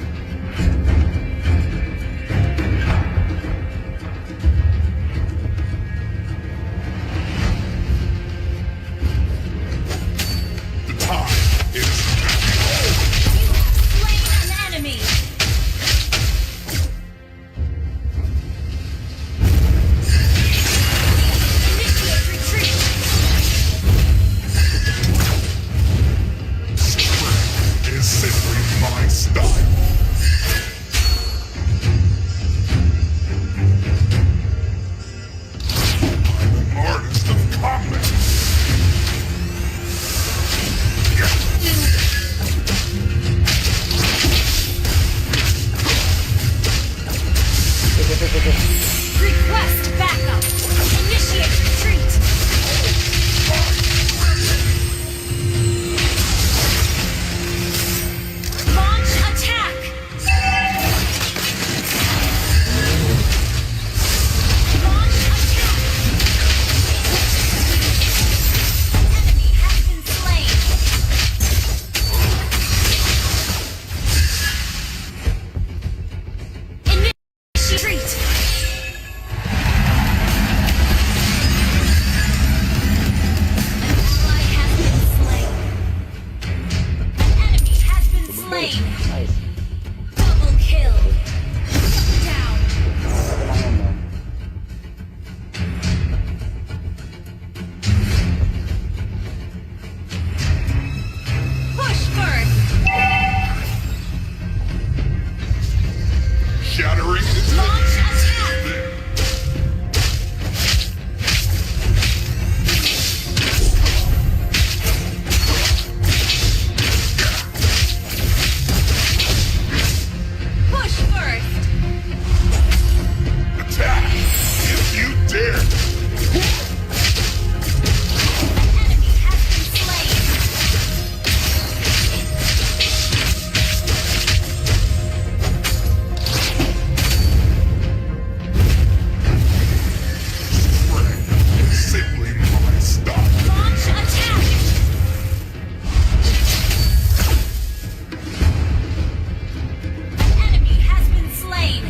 The time is now. Slain an enemy. Initiate retreat. Strength is simply my style. I'm an artist of combat. Request backup. Initiate retreat. Launch attack. Launch attack. Enemy has been slain. Initiate retreat. Ally has been slain. An enemy has been slain. Nice. Double kill. Down. Ito lang yan, no? Push first. Shattering is Launch attack. there. Push first. Attack if you dare. Enemy has been slain. Strength is simply my style. Launch attack. An enemy has been slain.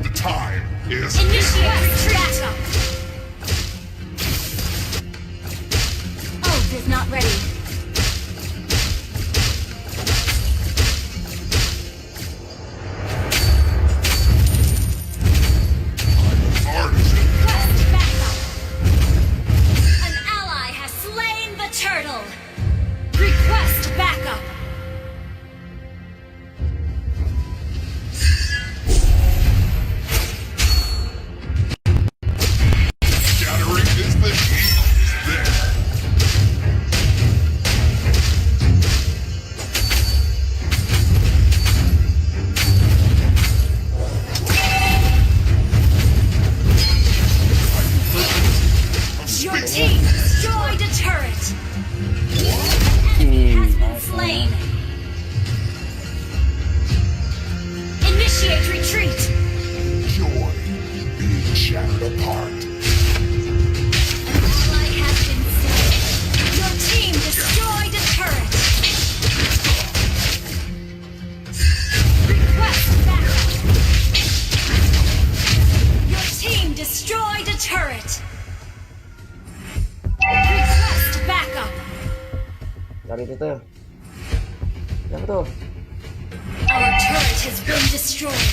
The time is Initiate retreat. Ult is not ready. artisan. Request backup. An ally has slain the turtle. Request backup. Shattering is the heat is there. Of Your speed. team destroyed a turret. An enemy has been slain. Initiate retreat. Joy being shattered apart. An ally has been slain. Your team destroyed a turret. Request backup. Your team destroyed a turret. Request backup. Dari dito. Ano to? Our turret has been destroyed.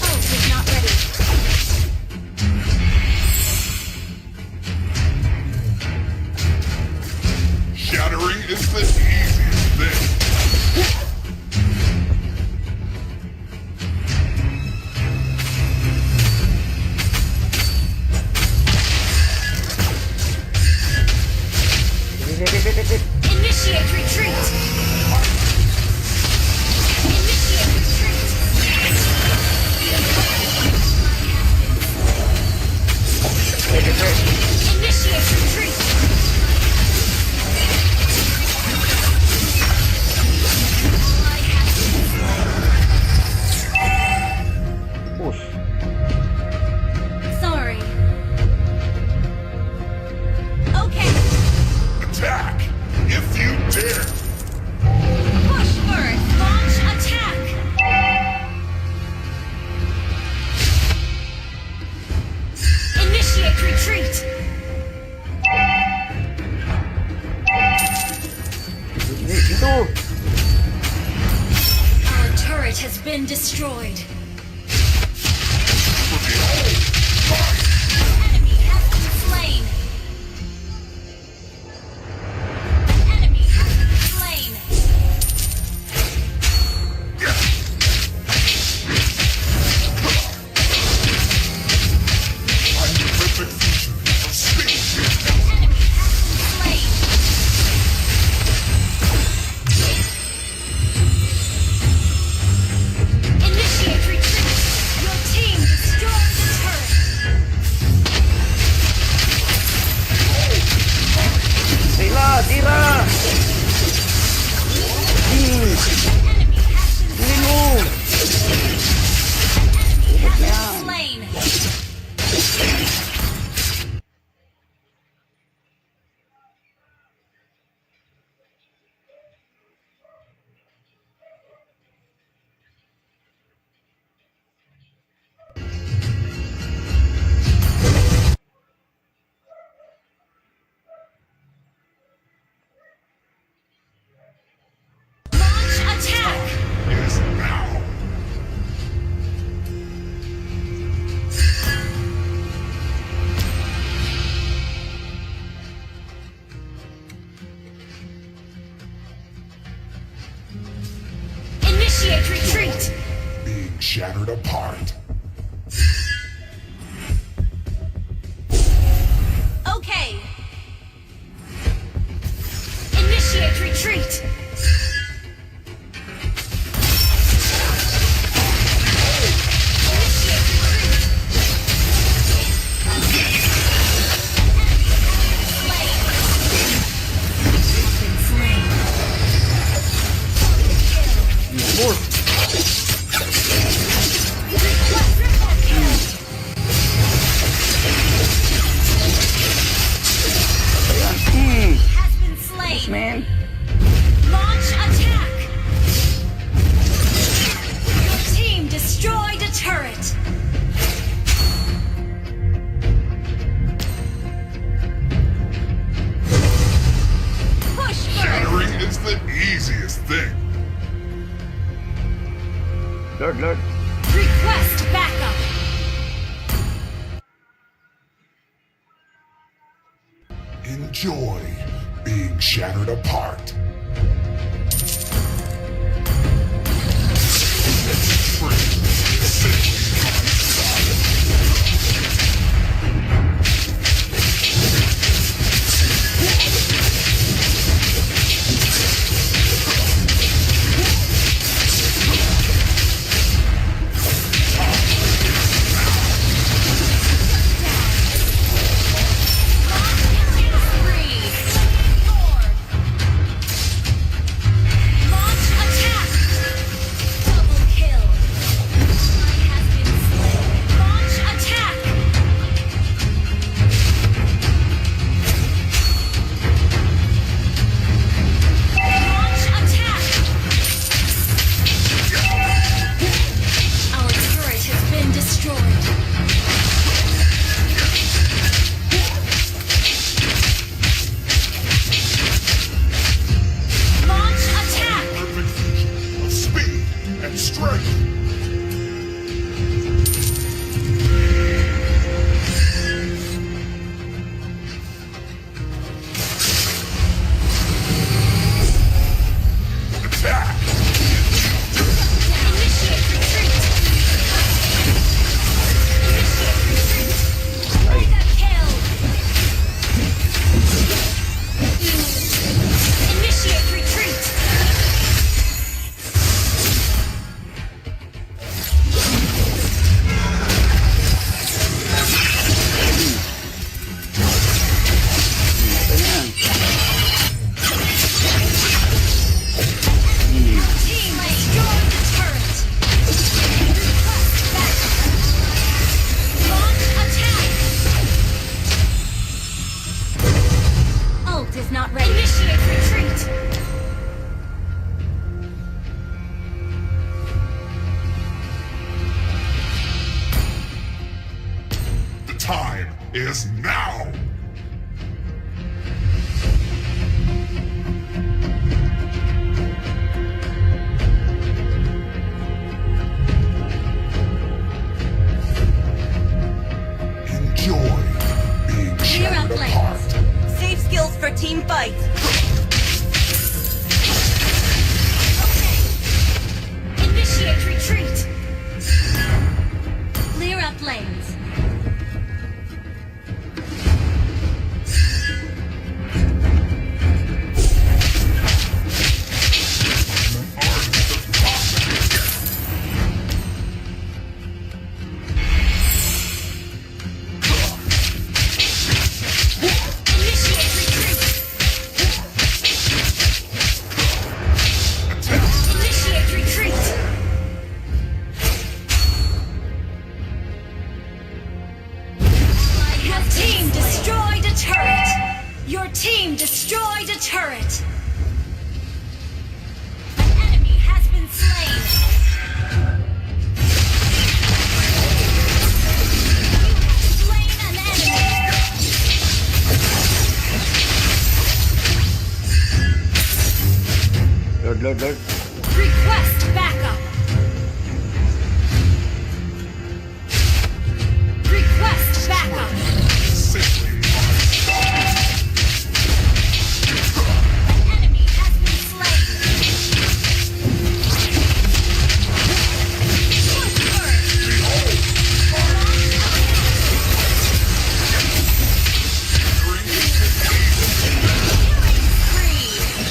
Ult is not ready. Shattering is the easiest thing. Initiate retreat. Initiate retreat. Initiate retreat. Push. Sorry. Okay. Attack! If you dare! Push first. Launch attack. Initiate retreat. Itu. Our turret has been destroyed. Enemy has been slain. Enemy has been slain. I'm the perfect fusion. Spaceship! Enemy has been slain. Initiate retreat. Your team destroyed the turret. Tira, tira. Enemy has been Ini lu. slain. Launch attack. Yes, now! Initiate retreat. Being shattered apart. Okay. Initiate retreat. Initiate retreat. Has been slain. Man. Launch attack. Your team destroyed a turret. Push first. Shattering is the easiest thing. Lord, Lord. Request backup. Enjoy being shattered apart. Launch attack. Double kill. is not ready. Initiate retreat. The time is now! Enjoy being Clear out shattered lanes. apart. Save skills for team fight. Initiate retreat. Clear up lanes. Initiate retreat. Initiate retreat. Your team destroyed a turret. Your team destroyed a turret. An enemy has been slain. You have slain an enemy. Lord. Request backup. Request backup. Simply my style. An enemy has been slain. Push first. An ally has slain Lord.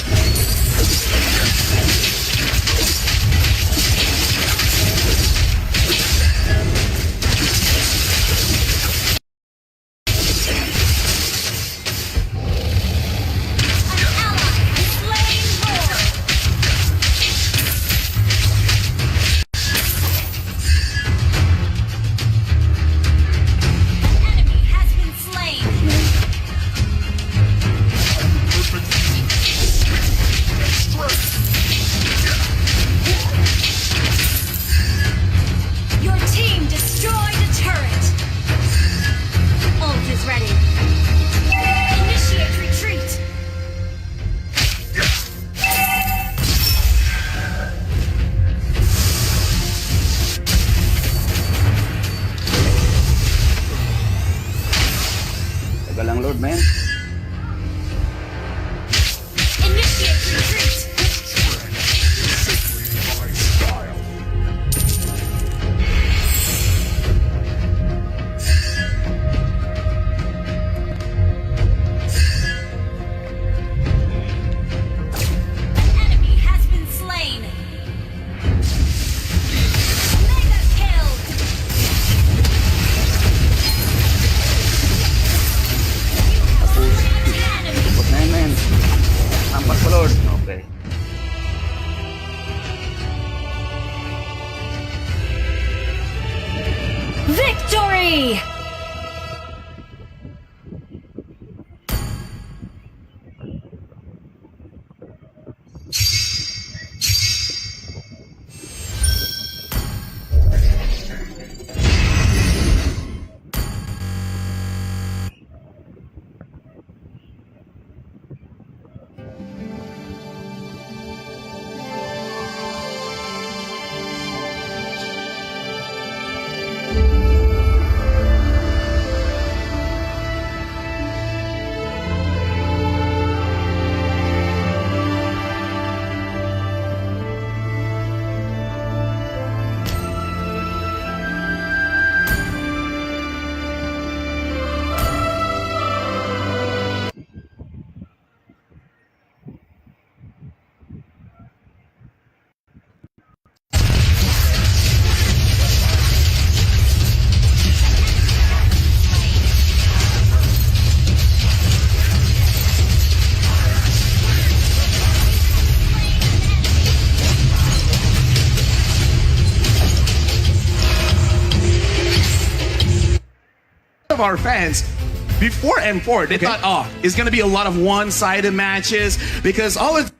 An enemy has been slain. Your team destroyed a turret. Ult is ready. Initiate retreat. Tagal lang, Lord, man. Initiate retreat. My style. An enemy has been slain. Mega kill. You have slain an enemy. Tapos na yun, man. Hampas ko, Lord. Okay. Victory! Of our fans before M4, they thought, oh, it's going to be a lot of one-sided matches because all of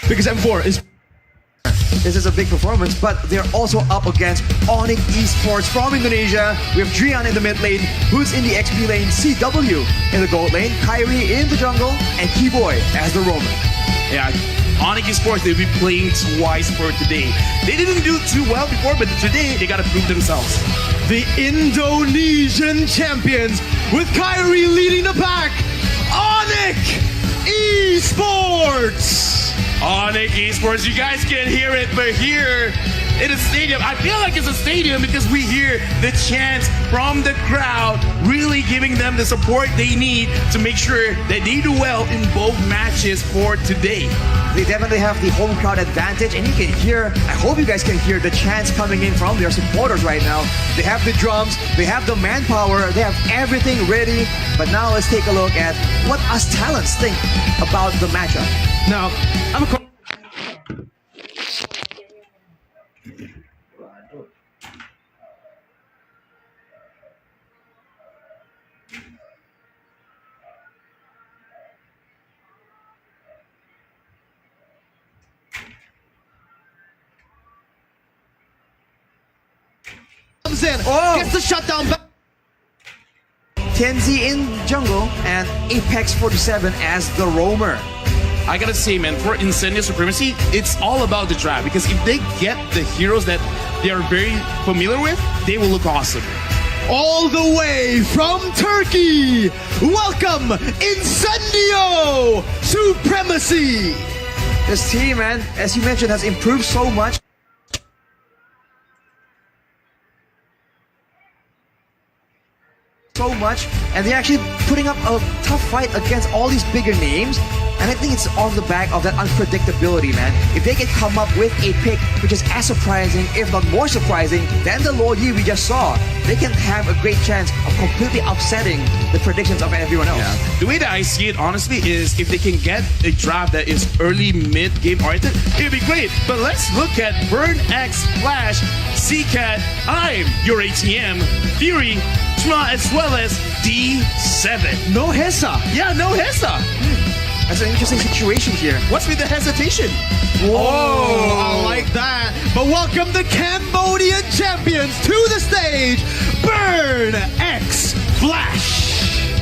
because M4 is. This is a big performance, but they're also up against Onyx Esports from Indonesia. We have Drian in the mid lane, Hoots in the XP lane, CW in the gold lane, Kyrie in the jungle, and Keyboy as the roamer. Yeah, Onyx Esports, they'll be playing twice for today. They didn't do too well before, but today they got to prove themselves. The Indonesian champions with Kyrie leading the pack, Onyx Esports! Onyx Esports, you guys can't hear it, but here in the stadium, I feel like it's a stadium because we hear the chants from the crowd, really giving them the support they need to make sure that they do well in both matches for today. They definitely have the home crowd advantage, and you can hear, I hope you guys can hear the chants coming in from their supporters right now. They have the drums, they have the manpower, they have everything ready. But now let's take a look at what us talents think about the matchup. Now, I'm a comes in, gets the shutdown back. Kenzie in jungle and Apex 47 as the roamer. I gotta say, man, for Incendio Supremacy, it's all about the draft because if they get the heroes that they are very familiar with, they will look awesome. All the way from Turkey, welcome Incendio Supremacy! This team, man, as you mentioned, has improved so much. And they're actually putting up a tough fight against all these bigger names, and I think it's on the back of that unpredictability, man. If they can come up with a pick which is as surprising, if not more surprising, than the Lord Yi we just saw, they can have a great chance of completely upsetting the predictions of everyone else. Yeah. The way that I see it, honestly, is if they can get a draft that is early, mid-game oriented, it would be great. But let's look at Burn X Flash, CCAT, I'm your ATM, Fury, Tma, as well as D7. No Hessa. Yeah, no Hessa. That's an interesting situation here. What's with the hesitation? Whoa, I like that. But welcome the Cambodian champions to the stage, Burn X Flash.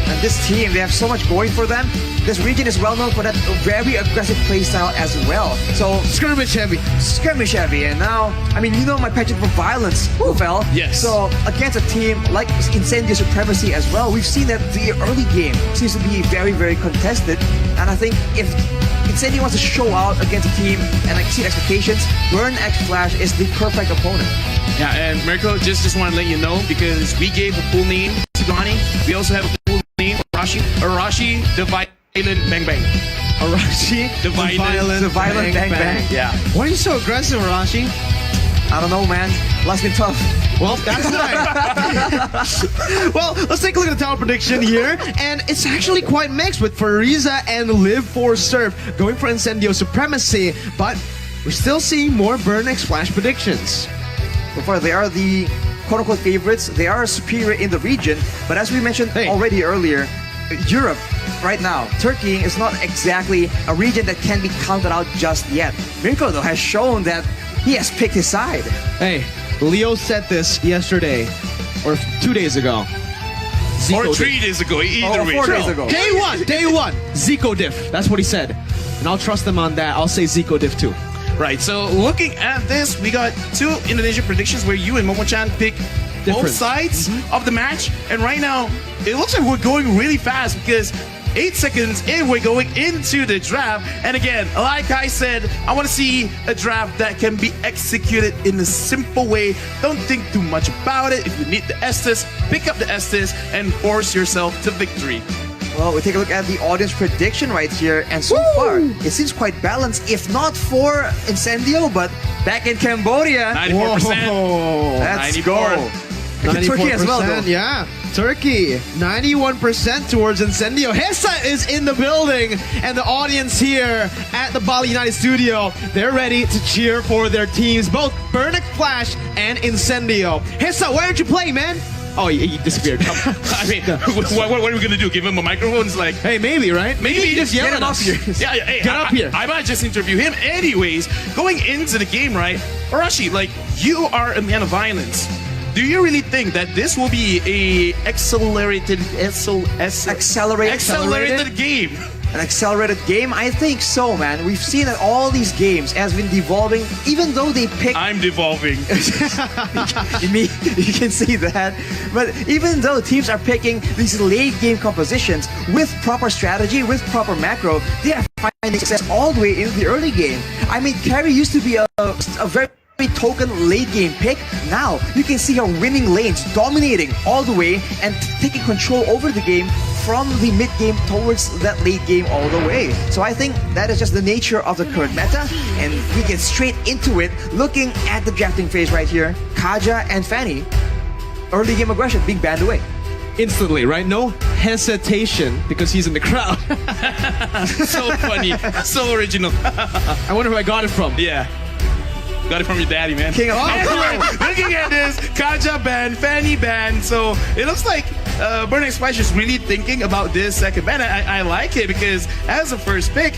And this team, they have so much going for them. This region is well known for that very aggressive playstyle as well. So skirmish heavy. Skirmish heavy. And now, I mean, you know my passion for violence, Ufel. Yes. So against a team like Incendio Supremacy as well, we've seen that the early game seems to be very, very contested. And I think if Incendio wants to show out against a team and exceed expectations, Burn X Flash is the perfect opponent. Yeah, and Mirko, just want to let you know, because we gave a full name to Donnie. We also have a full name, Arashi the Violent Bang Bang. Arashi the Violent Bang Bang. Yeah. Why are you so aggressive, Arashi? I don't know, man. Life's been tough. Well, that's right. Well, let's take a look at the tower prediction here. And it's actually quite mixed with Fariza and Live for Surf going for Incendio Supremacy. But we're still seeing more Burn X Flash predictions. So far, they are the quote-unquote favorites. They are superior in the region. But as we mentioned already earlier, Europe right now, Turkey is not exactly a region that can be counted out just yet. Mirko, though, has shown that he has picked his side. Hey, Leo said this yesterday, or 2 days ago. Zico or 3 days ago, either way. 4 days ago. Day one, Zico diff. That's what he said. And I'll trust him on that. I'll say Zico diff too. Right, so looking at this, we got 2 Indonesian predictions where you and Momo-chan pick both sides of the match. And right now, it looks like we're going really fast because 8 seconds in, we're going into the draft. And again, like I said, I want to see a draft that can be executed in a simple way. Don't think too much about it. If you need the Estes, pick up the Estes and force yourself to victory. Well, we take a look at the audience prediction right here, and so far, it seems quite balanced, if not for Incendio, but back in Cambodia. 94%. Let's 94. go. 94%, as well, though. yeah. Turkey, 91% towards Incendio. Hessa is in the building, and the audience here at the Bali United studio, they're ready to cheer for their teams, both Burnick Flash and Incendio. Hessa, why aren't you playing, man? Oh, he disappeared. I mean, what are we gonna do? Give him a microphone? It's like, hey, maybe, right? Maybe he just yell get at him up us. here. Yeah, hey, Get up here. I might just interview him. Anyways, going into the game, right? Arashi, like, you are a man of violence. Do you really think that this will be a accelerated game? An accelerated game? I think so, man. We've seen that all these games has been devolving, even though they pick. I'm devolving. You can see that. But even though teams are picking these late game compositions with proper strategy, with proper macro, they are finding success all the way into the early game. I mean, Carrie used to be a very token late game pick. Now you can see her winning lanes, dominating all the way and taking control over the game from the mid game towards that late game all the way. So I think that is just the nature of the current meta, and we get straight into it looking at the drafting phase right here. Kaja and Fanny, early game aggression being banned away. Instantly, right? No hesitation because he's in the crowd. So funny. So original. I wonder who I got it from. Yeah. Got it from your daddy, man. King of Looking at this, Kaja ban, Fanny ban. So it looks like Burnick Splash is really thinking about this second ban. I like it because as a first pick,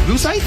blue side,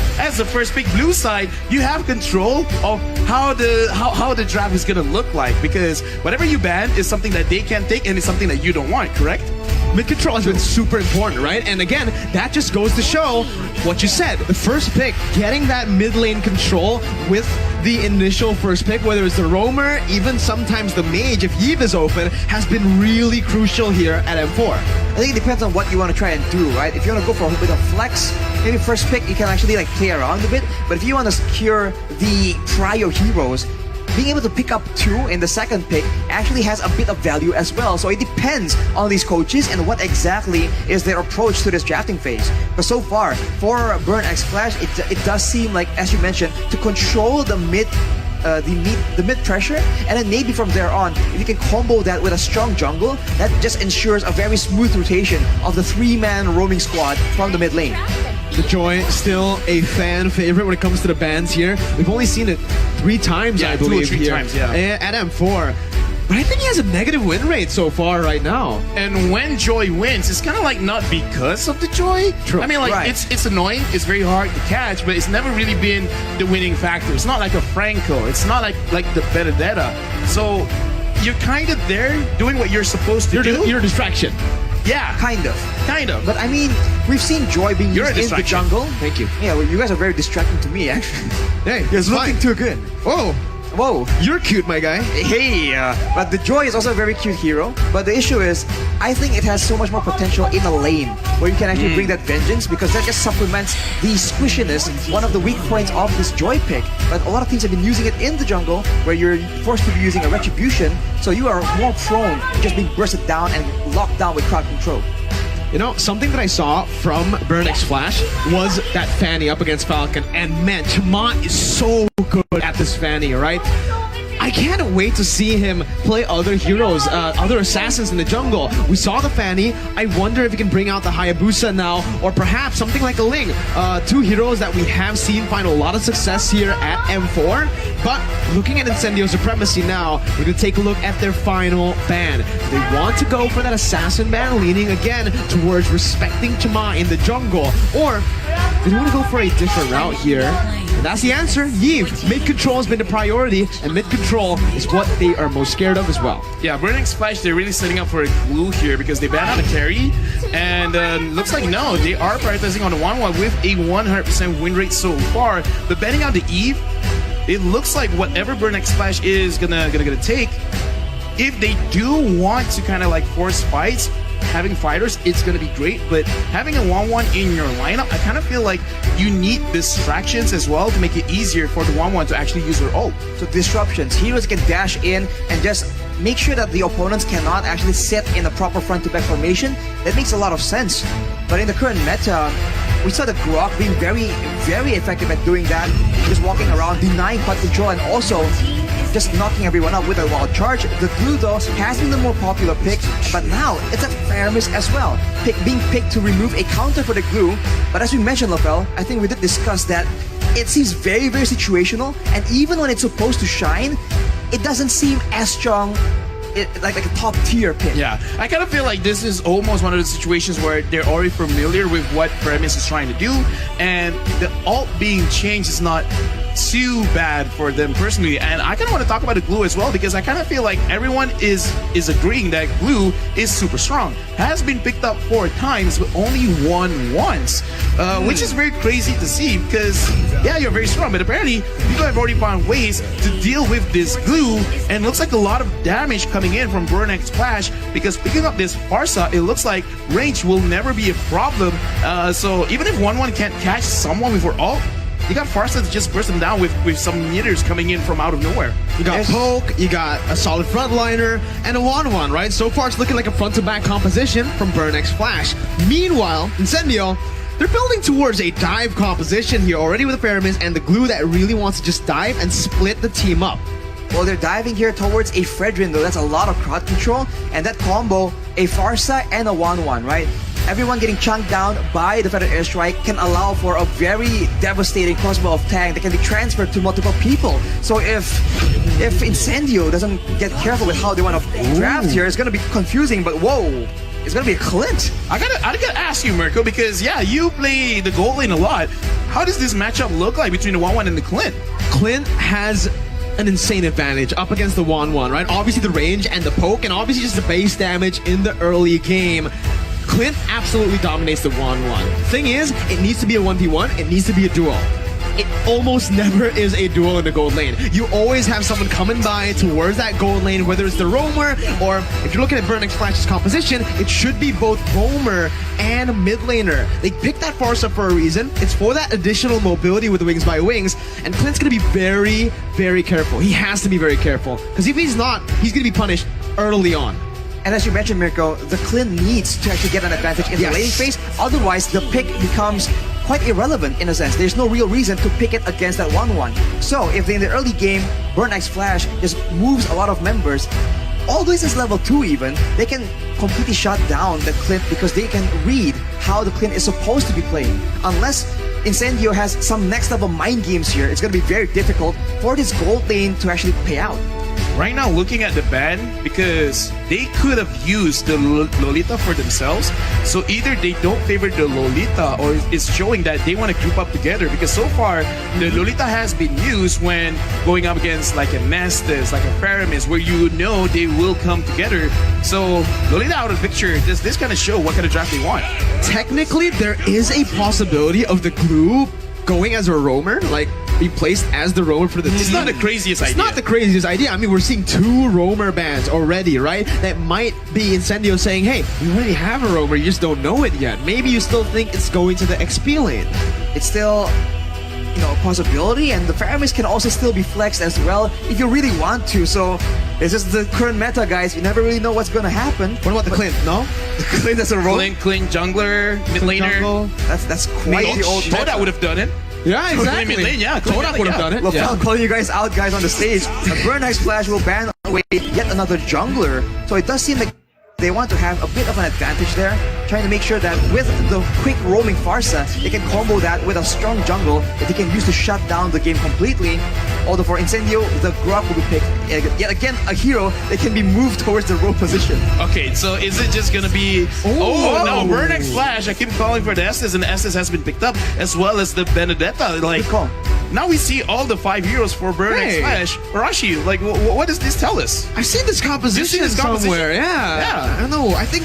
blue side, you have control of how the draft is gonna look like, because whatever you ban is something that they can take and it's something that you don't want, correct? Mid control has been super important, right? And again, that just goes to show what you said. The first pick, getting that mid lane control with the initial first pick, whether it's the roamer, even sometimes the mage, if Eve is open, has been really crucial here at M4. I think it depends on what you want to try and do, right? If you want to go for a bit of flex, maybe first pick you can actually like play around a bit. But if you want to secure the prior heroes, being able to pick up 2 in the second pick actually has a bit of value as well. So it depends on these coaches and what exactly is their approach to this drafting phase. But so far, for Burnick Splash, it does seem like, as you mentioned, to control the mid pressure, and then maybe from there on, if you can combo that with a strong jungle, that just ensures a very smooth rotation of the 3-man roaming squad from the mid lane. The Joy still a fan favorite when it comes to the bans here. We've only seen it 3 times, I believe, 2 or 3 here times, yeah. at M4. But I think he has a negative win rate so far right now. And when Joy wins, it's kind of like not because of the Joy. True. I mean, like, Right. it's annoying, it's very hard to catch, but it's never really been the winning factor. It's not like a Franco, it's not like the Benedetta. So you're kind of there doing what you're supposed to do. You're a distraction. Yeah, Kind of. But But I mean, we've seen Joy being You're a used in the distraction. jungle. Thank you. Yeah, well, you guys are very distracting to me, actually. Hey, It's looking too good. Whoa, Whoa. you're cute, my guy. Hey, but the Joy is also a very cute hero. But the issue is, I think it has so much more potential in a lane where you can actually bring that vengeance, because that just supplements the squishiness, one of the weak points of this Joy pick. But a lot of teams have been using it in the jungle where you're forced to be using a retribution, so you are more prone to just being bursted down and locked down with crowd control. You know, something that I saw from Burnick's Flash was that Fanny up against Falcon, and man, Chama is so good at this Fanny, right? I can't wait to see him play other heroes, other assassins in the jungle. We saw the Fanny. I wonder if he can bring out the Hayabusa now, or perhaps something like a Ling. 2 heroes that we have seen find a lot of success here at M4. But looking at Incendio Supremacy now, we're going to take a look at their final ban. They want to go for that assassin ban, leaning again towards respecting Chama in the jungle, or they want to go for a different route here. And that's the answer. Yves. Mid control has been the priority, and mid control is what they are most scared of as well. yeah, Burnick Splash, they're really setting up for a glue here because they banned out a carry, and looks like no, they are prioritizing on the 1-1 with a 100% win rate so far. But banning out the Eve, it looks like whatever Burnick Splash is gonna take, if they do want to kind of like force fights, having fighters, it's going to be great, but having a 1-1 in your lineup, I kind of feel like you need distractions as well to make it easier for the 1-1 to actually use their ult. So disruptions, heroes can dash in and just make sure that the opponents cannot actually sit in a proper front-to-back formation. That makes a lot of sense. But in the current meta, we saw the Grok being very, very effective at doing that, just walking around, denying cut control, and also just knocking everyone out with a wild charge. The glue though has been the more popular pick, but now it's a Faramis as well, being picked to remove a counter for the glue. But as we mentioned, Lofel, I think we did discuss that it seems very, very situational, and even when it's supposed to shine, it doesn't seem as strong. Like a top tier pick. Yeah, I kind of feel like this is almost one of the situations where they're already familiar with what Faramis is trying to do, and the alt being changed is not too bad for them personally. And I kind of want to talk about the glue as well, because I kind of feel like everyone is agreeing that glue is super strong. Has been picked up 4 times, but only won once, which is very crazy to see, because yeah, you're very strong, but apparently people have already found ways to deal with this glue, and it looks like a lot of damage coming in from Burn X Splash, because picking up this Farsa, it looks like range will never be a problem. So even if 1-1 can't catch someone before ult, you got Farsa to just burst them down with some meters coming in from out of nowhere. You got Poke, you got a solid frontliner, and a 1-1, right? So far it's looking like a front-to-back composition from Burn X Flash. Meanwhile, Incendio, they're building towards a dive composition here already with the Faramis and the glue that really wants to just dive and split the team up. Well, they're diving here towards a Fredrin though. That's a lot of crowd control, and that combo, a Farsa and a 1-1, right? Everyone getting chunked down by the Feather Airstrike can allow for a very devastating crossbow of tank that can be transferred to multiple people. So if Incendio doesn't get careful with how they want to draft here, it's going to be confusing, but whoa, it's going to be a Clint. I gotta ask you, Mirko, because yeah, you play the gold lane a lot. How does this matchup look like between the 1-1 and the Clint? Clint has an insane advantage up against the 1-1, right? Obviously the range and the poke, and obviously just the base damage in the early game. Clint absolutely dominates the 1-1. Thing is, it needs to be a 1v1, it needs to be a duel. It almost never is a duel in the gold lane. You always have someone coming by towards that gold lane, whether it's the roamer, or if you're looking at Burn X Flash's composition, it should be both roamer and mid laner. They picked that Farsa for a reason. It's for that additional mobility with the Wings by Wings, and Clint's gonna be very, very careful. He has to be very careful, because if he's not, he's gonna be punished early on. And as you mentioned, Mirko, the Clint needs to actually get an advantage in the laning phase. Otherwise, the pick becomes quite irrelevant in a sense. There's no real reason to pick it against that 1-1. So if in the early game, Burn X Flash just moves a lot of members, all this is level 2 even, they can completely shut down the Clint because they can read how the Clint is supposed to be playing. Unless Incendio has some next level mind games here, it's going to be very difficult for this gold lane to actually pay out. Right now, looking at the ban, because they could have used the Lolita for themselves, so either they don't favor the Lolita or it's showing that they want to group up together, because so far the Lolita has been used when going up against like a Nestus, like a Faramis, where you know they will come together. So Lolita out of the picture, does this kind of show what kind of draft they want? Technically, there is a possibility of the glue going as a roamer, like be placed as the roamer for the team. It's not the craziest idea. It's not the craziest idea. I mean, we're seeing 2 roamer bans already, right? That might be Incendio saying, hey, we already have a roamer, you just don't know it yet. Maybe you still think it's going to the XP lane. It's still, you know, a possibility, and the Faramis can also still be flexed as well if you really want to. So this is the current meta, guys. You never really know what's going to happen. What about the Clint? No? The Clint as a roamer? Clint jungler, mid laner. That's quite the old meta. That would have done it. Yeah, exactly. Mid lane, yeah. Todak would have done it. Lofel calling you guys out, guys, on the stage. A Burn X Flash will ban away yet another jungler. So it does seem like they want to have a bit of an advantage there, trying to make sure that with the quick roaming Farsa, they can combo that with a strong jungle that they can use to shut down the game completely. Although for Incendio, the Grok will be picked. Yet again, a hero that can be moved towards the row position. Okay, so is it just gonna be... Oh, no, Burn X Flash. I keep calling for the Estes, and the Estes has been picked up, as well as the Benedetta. Like, now we see all the 5 heroes for Burn X Flash. Arashi, like, what does this tell us? I've seen this composition somewhere. Yeah. I don't know. I think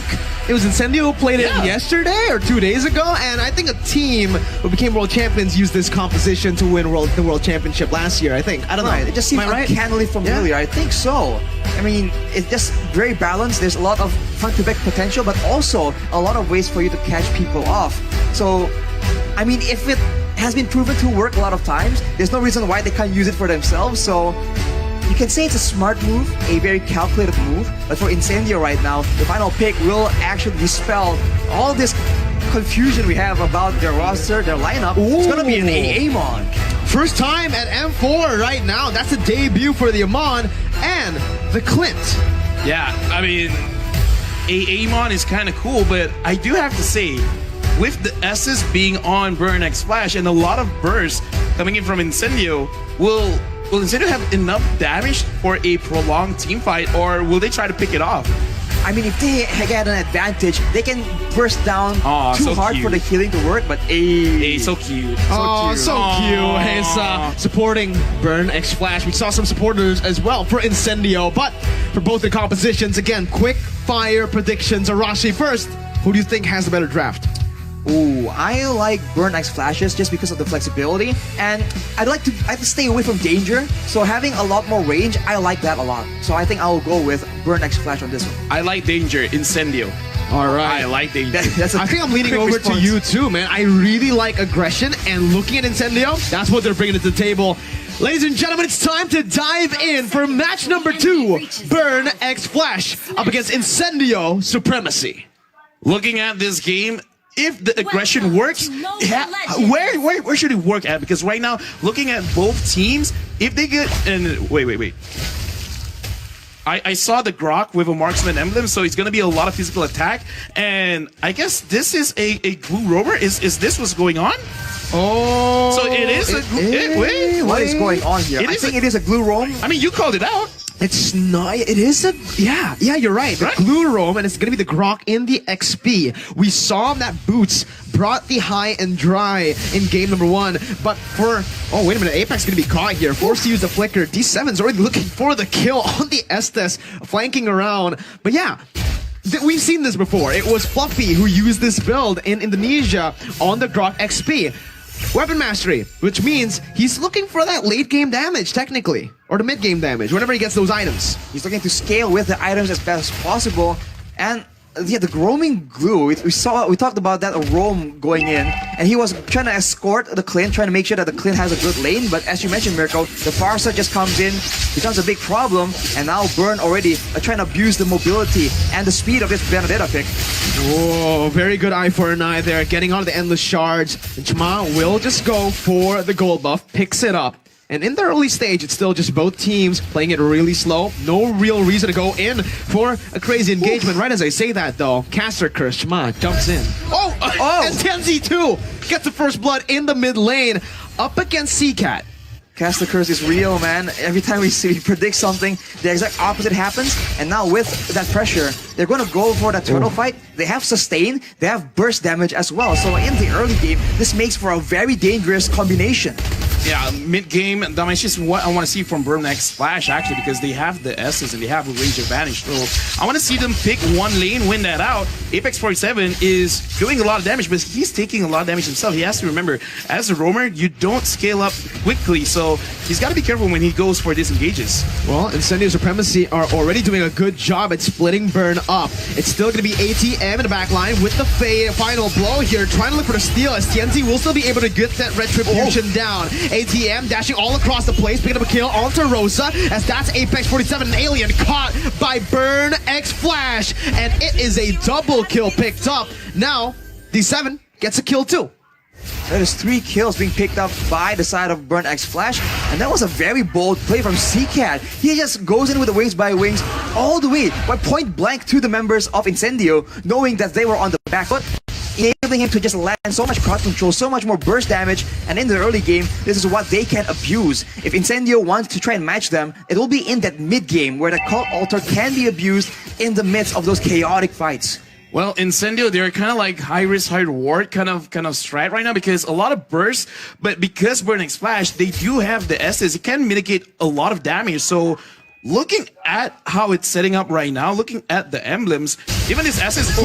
it was Incendio who played it yesterday or 2 days ago, and I think a team who became world champions used this composition to win the world championship last year. I think. I don't know. It just seems uncannily familiar. I think so. I mean, it's just very balanced. There's a lot of front-to-back potential, but also a lot of ways for you to catch people off. So, I mean, if it has been proven to work a lot of times, there's no reason why they can't use it for themselves. So you can say it's a smart move, a very calculated move, but for Incendio right now, the final pick will actually dispel all this confusion we have about their roster, their lineup. It's gonna be an AA Mon. First time at M4 right now. That's a debut for the Amon and the Clint. Yeah, I mean, Amon is kind of cool, but I do have to say, with the S's being on Burn X Flash and a lot of bursts coming in from Incendio, will Incendio have enough damage for a prolonged team fight, or will they try to pick it off? I mean, if they get an advantage, they can burst down too so hard cute. for the healing to work, but So cute. Oh, so cute. He's supporting Burn X Flash. We saw some supporters as well for Incendio, but for both the compositions, again, quick fire predictions. Arashi first. Who do you think has the better draft? Ooh, I like Burn X Flashes just because of the flexibility, and I like to stay away from danger, so having a lot more range, I like that a lot. So I think I'll go with Burn X Flash on this one. I like Danger, Incendio. All right. I like Danger. I think I'm leaning over to you too, man. I really like aggression, and looking at Incendio, that's what they're bringing to the table. Ladies and gentlemen, it's time to dive in for match number 2, Burn X Flash up against Incendio Supremacy. Looking at this game, if the aggression works, where should it work at? Because right now, looking at both teams, if they get... And wait. I saw the Grok with a marksman emblem, so it's going to be a lot of physical attack. And I guess this is a glue rover. Is this what's going on? Oh, so it is a glue... Wait, what is going on here? I think it is a glue roam. I mean, you called it out. It's not. It is a. Yeah, you're right. The glue roam, and it's going to be the Grok in the XP. We saw that Boots brought the high and dry in game number 1, but for. Oh, wait a minute. Apex is going to be caught here. Forced to use the flicker. D7's already looking for the kill on the Estes, flanking around. But yeah. We've seen this before. It was Fluffy who used this build in Indonesia on the Grok XP. Weapon mastery, which means he's looking for that late game damage, technically, or the mid game damage, whenever he gets those items. He's looking to scale with the items as best as possible, and yeah, the roaming glue. We talked about that, a roam going in, and he was trying to escort the Clint, trying to make sure that the Clint has a good lane. But as you mentioned, Mirko, the Farsa just comes in, becomes a big problem, and now Burn already trying to abuse the mobility and the speed of this Benedetta pick. Whoa, very good eye for an eye there, getting on the endless shards. And Chama will just go for the gold buff, picks it up. And in the early stage, it's still just both teams playing it really slow. No real reason to go in for a crazy engagement. Right as I say that, though, Caster Curse, Chama jumps in. And Tenzi too gets the first blood in the mid lane up against CCAT. Caster Curse is real, man. Every time we predict something, the exact opposite happens. And now with that pressure, they're going to go for that turtle fight. They have sustain, they have burst damage as well. So in the early game, this makes for a very dangerous combination. Yeah, mid-game damage is what I want to see from Burn X Flash, actually, because they have the S's and they have a range advantage. So I want to see them pick one lane, win that out. Apex 47 is doing a lot of damage, but he's taking a lot of damage himself. He has to remember, as a roamer, you don't scale up quickly, so he's got to be careful when he goes for disengages. Well, Incendio Supremacy are already doing a good job at splitting Burn up. It's still going to be ATM in the back line with the final blow here, trying to look for the steal, as TNT will still be able to get that retribution down. ATM dashing all across the place, picking up a kill onto Rosa, as that's Apex 47, an alien caught by Burn X Flash, and it is a double kill picked up. Now, D7 gets a kill too. That is 3 kills being picked up by the side of Burn X Flash, and that was a very bold play from CCAT. He just goes in with the wings by wings all the way, by point blank to the members of Incendio, knowing that they were on the back foot, enabling him to just land so much crowd control, so much more burst damage, and in the early game, this is what they can abuse. If Incendio wants to try and match them, it will be in that mid-game where the Cult Altar can be abused in the midst of those chaotic fights. Well, Incendio, they're kind of like high risk, high reward kind of strat right now, because a lot of bursts, but because Burn X Flash, they do have the S's, it can mitigate a lot of damage. So looking at how it's setting up right now, looking at the emblems, even this S's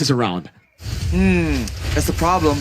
is around. That's the problem.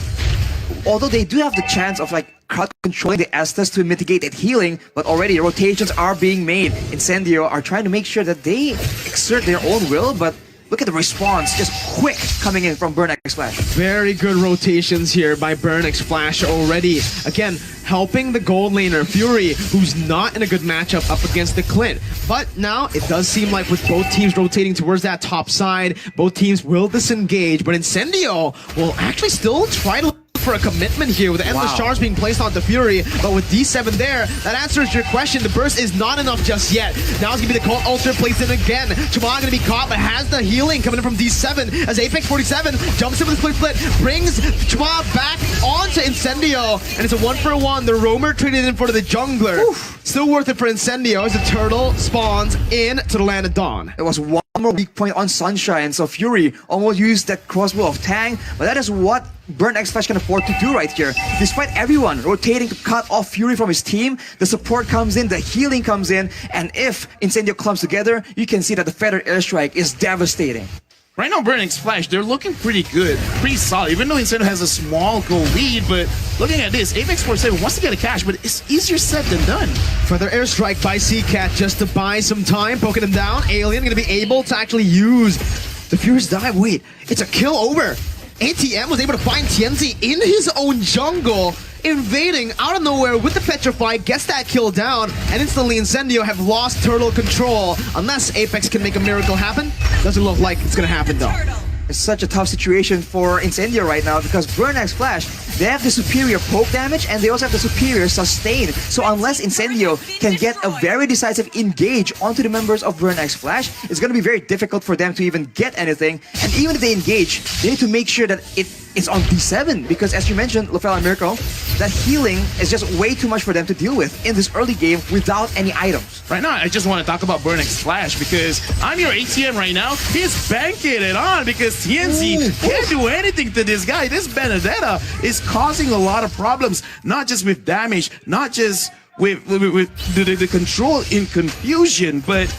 Although they do have the chance of like crowd controlling the Estes to mitigate that healing, but already rotations are being made. Incendio are trying to make sure that they exert their own will, but look at the response, just quick coming in from Burn X Flash. Very good rotations here by Burn X Flash already. Again, helping the gold laner Fury, who's not in a good matchup up against the Clint. But now it does seem like with both teams rotating towards that top side, both teams will disengage, but Incendio will actually still try to look for a commitment here with endless charge being placed onto Fury, but with D7 there, that answers your question. The burst is not enough just yet. Now it's gonna be the Cult Ultra placed in again. Chama gonna be caught, but has the healing coming in from D7 as Apex 47 jumps in with the split, brings Chama back onto Incendio, and it's a 1-for-1. The roamer traded in for the jungler. Still worth it for Incendio as the turtle spawns in to the land of Dawn. There was one more weak point on Sunshine, so Fury almost used that crossbow of Tang, but that is what Burn X Flash can afford to do right here. Despite everyone rotating to cut off Fury from his team, the support comes in, the healing comes in, and if Incendio clumps together, you can see that the Feather Airstrike is devastating. Right now, Burn X Flash, they're looking pretty good, pretty solid, even though Incendio has a small goal lead, but looking at this, Apex 47 wants to get a cash, but it's easier said than done. Feather Airstrike by Seacat just to buy some time, poking him down. Alien gonna be able to actually use the Furious Dive. Wait, it's a kill over. ATM was able to find Tianzi in his own jungle, invading out of nowhere with the Petrify, gets that kill down, and instantly Incendio have lost turtle control. Unless Apex can make a miracle happen, doesn't look like it's gonna happen though. It's such a tough situation for Incendio right now because Burn X Flash, they have the superior poke damage and they also have the superior sustain. So unless Incendio can get a very decisive engage onto the members of Burn X Flash, it's going to be very difficult for them to even get anything. And even if they engage, they need to make sure that it's on D7 because as you mentioned, Lofel and Mirko, that healing is just way too much for them to deal with in this early game without any items. Right now, I just want to talk about Burn X Flash because I'm your ATM right now. He's banking it on because TNZ can't do anything to this guy. This Benedetta is causing a lot of problems, not just with damage, not just with the control in confusion, but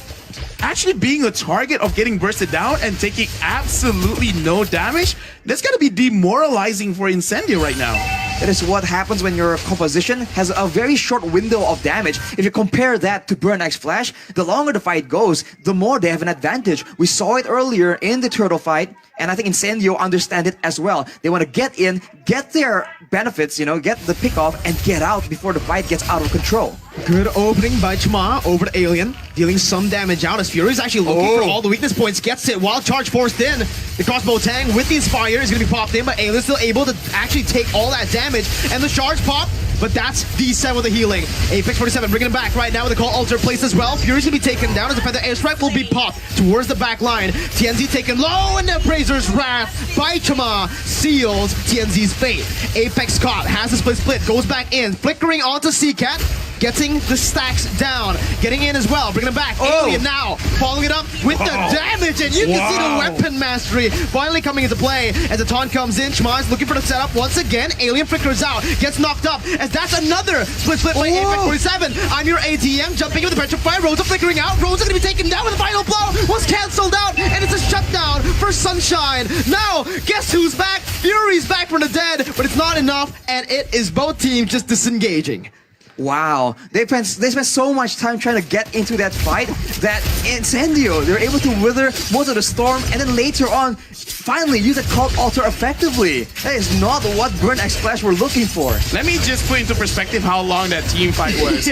actually being a target of getting bursted down and taking absolutely no damage. That's going to be demoralizing for Incendio right now. That is what happens when your composition has a very short window of damage. If you compare that to Burn X Flash, the longer the fight goes, the more they have an advantage. We saw it earlier in the turtle fight, and I think Incendio understand it as well. They want to get in, get their benefits, you know, get the pick off, and get out before the fight gets out of control. Good opening by Chama over to Alien, dealing some damage out as Fury's actually looking for all the weakness points, gets it, wild charge forced in. The crossbow Tang with the Inspire is going to be popped in, but Alien's still able to actually take all that damage, and the charge pop, but that's D7 with the healing. Apex 47 bringing him back right now with the Call Ultra placed as well. Fury's going to be taken down as the Feather Airstrike will be popped towards the back line. TNZ taken low, and the Appraiser's Wrath by Chama seals TNZ's fate. Apex caught, has the split, goes back in, flickering onto Seacat, getting the stacks down, getting in as well, bringing him back. Alien now following it up with the damage, and you can see the weapon mastery finally coming into play as the taunt comes in. Chama's looking for the setup once again. Alien flickers out, gets knocked up as that's another split by Apex 47. I'm your ATM jumping in with the Petrify. Rosa flickering out. Rosa gonna be taken down with the final blow. Was cancelled out, and it's a shutdown for Sunshine. Now, guess who's back? Fury's back from the dead, but it's not enough, and it is both teams just disengaging. Wow, they spent so much time trying to get into that fight that Incendio, they're able to wither most of the storm and then later on finally use that Cult Ultra effectively. That is not what Burn X Flash were looking for. Let me just put into perspective how long that team fight was.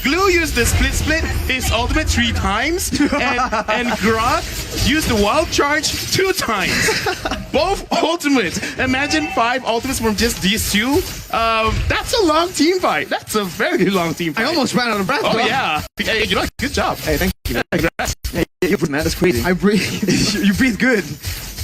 Glue used the split, his ultimate 3 times, and Grok used the wild charge 2 times. Both ultimates. Imagine 5 ultimates from just these 2. That's a long team fight. That's a very long team fight. I almost ran out of breath. Oh, yeah. Hey, you know, good job. Hey, thank you. Hey, you breathe, man. That's crazy. I breathe. You breathe good.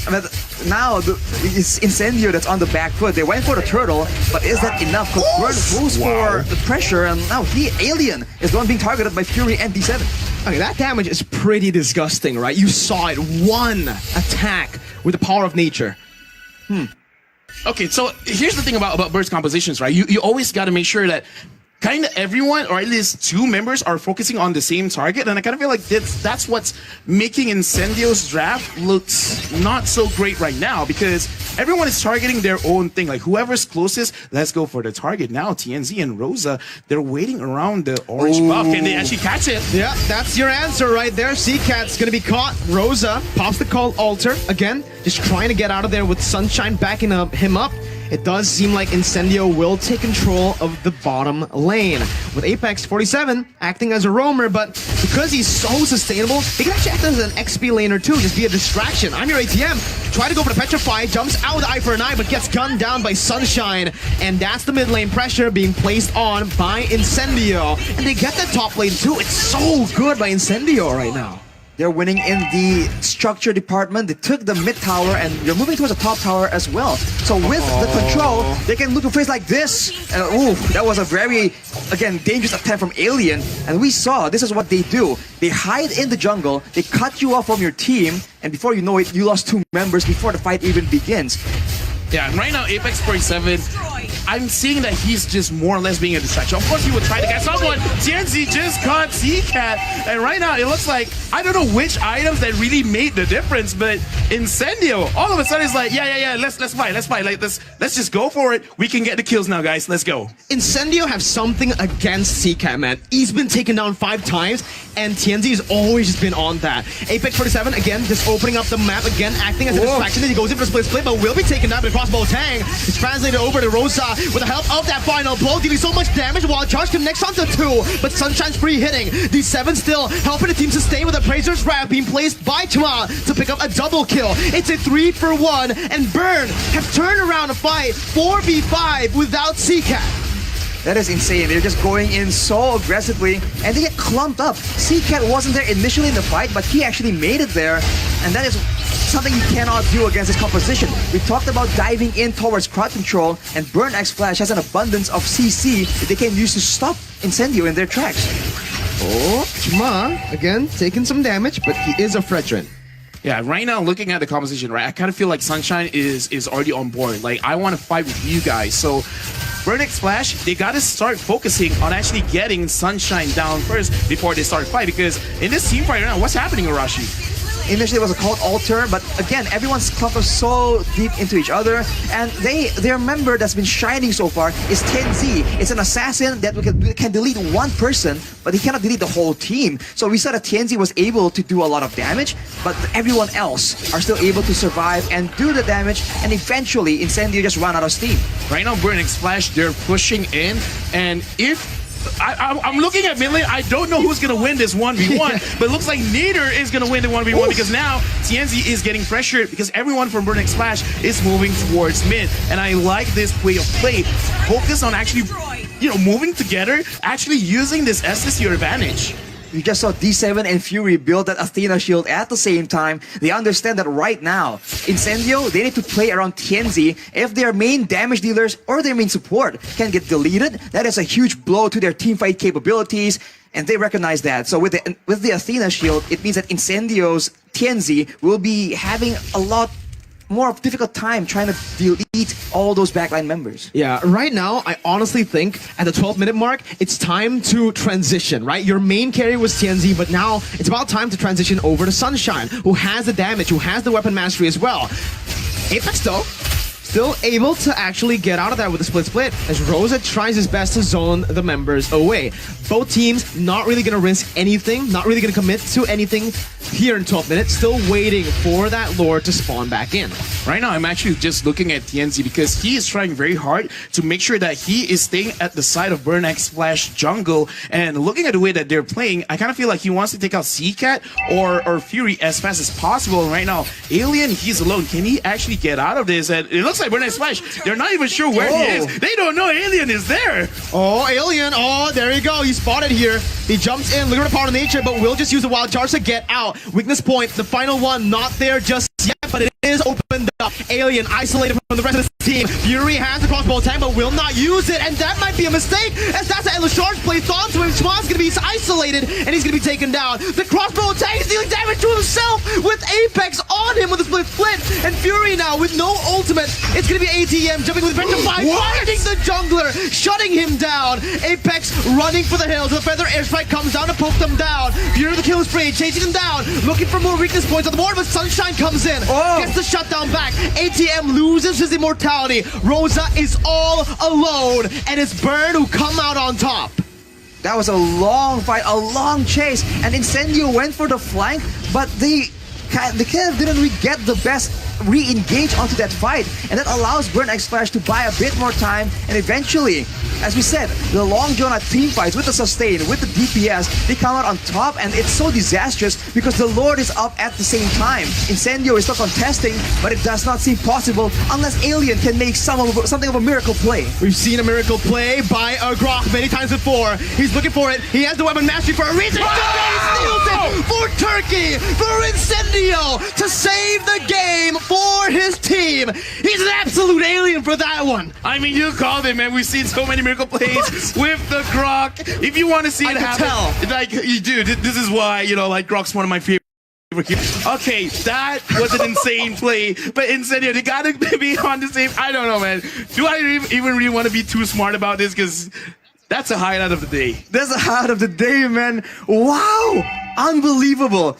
I mean, now it's Incendio that's on the back foot. They went for the turtle, but is that enough? Because Burn goes for the pressure, and now Alien is the one being targeted by Fury and D7. Okay, that damage is pretty disgusting, right? You saw it. One attack with the power of nature. Okay, so here's the thing about burst compositions, right? You always got to make sure that kind of everyone, or at least two members, are focusing on the same target, and I kind of feel like that's what's making Incendio's draft looks not so great right now, because everyone is targeting their own thing. Like, whoever's closest, let's go for the target. Now TNZ and Rosa, they're waiting around the orange buff. Can they actually catch it? Yeah, that's your answer right there. Seacat's gonna be caught. Rosa pops the call altar again, just trying to get out of there with Sunshine backing him up. It does seem like Incendio will take control of the bottom lane, with Apex 47 acting as a roamer, but because he's so sustainable, he can actually act as an XP laner too, just be a distraction. I'm your ATM, try to go for the Petrify, jumps out with the eye for an eye, but gets gunned down by Sunshine, and that's the mid lane pressure being placed on by Incendio, and they get the top lane too. It's so good by Incendio right now. They're winning in the structure department. They took the mid tower and they're moving towards the top tower as well. So with the control, they can look to face like this. And ooh, that was a very, again, dangerous attempt from Alien. And we saw this is what they do. They hide in the jungle, they cut you off from your team, and before you know it, you lost 2 members before the fight even begins. Yeah, and right now, Apex 47, I'm seeing that he's just more or less being a distraction. Of course, he would try to get someone. TNZ just caught Seacat, and right now, it looks like, I don't know which items that really made the difference, but Incendio, all of a sudden, is like, yeah, let's fight. Like, let's just go for it. We can get the kills now, guys. Let's go. Incendio have something against Seacat, man. He's been taken down 5 times, and TNZ has always just been on that. Apex 47, again, just opening up the map, again, acting as a distraction. He goes in for a split, but will be taken down by the crossbow tang. It's translated over to Rosa with the help of that final blow, dealing so much damage while charge connects onto 2, but Sunshine's free hitting. D7 still helping the team sustain with a Praesor's Wrath being placed by Tuma to pick up a double kill. It's a 3-for-1, and Burn have turned around a fight 4v5 without Seacat. That is insane. They're just going in so aggressively, and they get clumped up. Seacat wasn't there initially in the fight, but he actually made it there, and that is something you cannot do against this composition. We talked about diving in towards crowd control, and Burn X Flash has an abundance of CC that they can use to stop Incendio in their tracks. Oh, Tuma, again, taking some damage, but he is a Fredrin. Yeah, right now, looking at the composition, right, I kind of feel like Sunshine is already on board. Like, I want to fight with you guys. So, Burn X Flash, they got to start focusing on actually getting Sunshine down first before they start fight. Because in this team fight right now, what's happening, Arashi? Initially it was a called altar, but again, everyone's clumped so deep into each other, and their member that's been shining so far is 10Z. It's an assassin that can delete one person, but he cannot delete the whole team. So we saw that 10Z was able to do a lot of damage, but everyone else are still able to survive and do the damage, and eventually Incendio just ran out of steam. Right now, Burn X Flash, they're pushing in, and if I'm looking at mid lane. I don't know who's going to win this 1v1, but it looks like neither is going to win the 1v1 because now TNZ is getting pressured because everyone from Burn X Flash is moving towards mid. And I like this way of play. Focus on actually, moving together, actually using this S to your advantage. You just saw D7 and Fury build that Athena shield at the same time. They understand that right now, Incendio, they need to play around TNZ. If their main damage dealers or their main support can get deleted, that is a huge blow to their teamfight capabilities, and they recognize that. So with the Athena shield, it means that Incendio's TNZ will be having a lot more of a difficult time trying to delete all those backline members. Yeah, right now, I honestly think at the 12-minute mark, it's time to transition, right? Your main carry was TNZ, but now it's about time to transition over to Sunshine, who has the damage, who has the weapon mastery as well. Apex, though, still able to actually get out of that with a split as Rosa tries his best to zone the members away. Both teams not really going to risk anything, not really going to commit to anything here in 12 minutes, still waiting for that lore to spawn back in. Right now, I'm actually just looking at TNZ because he is trying very hard to make sure that he is staying at the side of Burn X Flash jungle, and looking at the way that they're playing, I kind of feel like he wants to take out Seacat or Fury as fast as possible. And right now, Alien, he's alone. Can he actually get out of this? And it looks like Burn X Flash, they're not even sure where he is. They don't know Alien is there. Oh, Alien. Oh, there you go. He's spotted here. He jumps in, looking at part of nature, but will just use the wild charge to get out. Weakness point, the final one, not there just yet, but it is opened up. Alien isolated from the rest of the team. Fury has the crossbow tank, but will not use it, and that might be a mistake, as that's an endless charge placed onto him. Swan's gonna be isolated, and he's gonna be taken down. The crossbow tank is dealing damage to himself with Apex on him with a split, And Fury now with no ultimate. It's gonna be ATM jumping with Petrify, finding the jungler, shutting him down. Apex running for the hills. The Feather Airstrike comes down to poke them down. Fury with the kill spree, chasing them down, looking for more weakness points on the board, but Sunshine comes in, gets the shutdown back. ATM loses his immortality. Rosa is all alone, and it's Burn who come out on top. That was a long fight, a long chase, and Incendio went for the flank, but they kind of didn't really get the best re-engage onto that fight, and that allows Burn X Flash to buy a bit more time, and eventually, as we said, the Long John team fights with the sustain, with the DPS, they come out on top, and it's so disastrous because the Lord is up at the same time. Incendio is still contesting, but it does not seem possible unless Alien can make something of a miracle play. We've seen a miracle play by Grok many times before. He's looking for it. He has the weapon mastery for a reason. He steals it for Turkey, for Incendio to save the game for his team. He's an absolute alien for that one. I mean, you called it, man. We've seen so many miracle plays with the Grok. If you want to see it happen, like you do, this is why, you know, like Grok's one of my favorite. Okay, that was an insane play, but Incendio, they gotta be on the same. I don't know, man. Do I even really want to be too smart about this? Because that's a highlight of the day. That's a highlight of the day, man. Wow, unbelievable.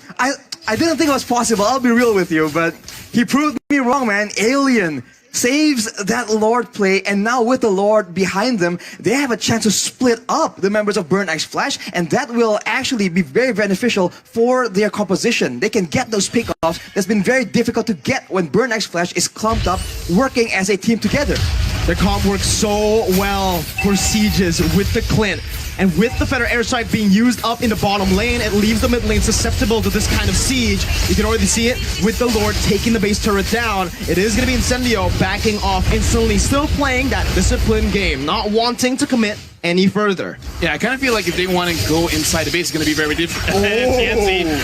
I didn't think it was possible. I'll be real with you, but he proved me wrong, man. Alien saves that Lord play, and now with the Lord behind them, they have a chance to split up the members of Burn X Flash, and that will actually be very beneficial for their composition. They can get those pickoffs that's been very difficult to get when Burn X Flash is clumped up, working as a team together. Their comp works so well for sieges with the Clint. And with the Feather Airstrike being used up in the bottom lane, it leaves the mid lane susceptible to this kind of siege. You can already see it with the Lord taking the base turret down. It is going to be Incendio backing off instantly, still playing that disciplined game, not wanting to commit any further. Yeah, I kind of feel like if they want to go inside the base, it's going to be very different.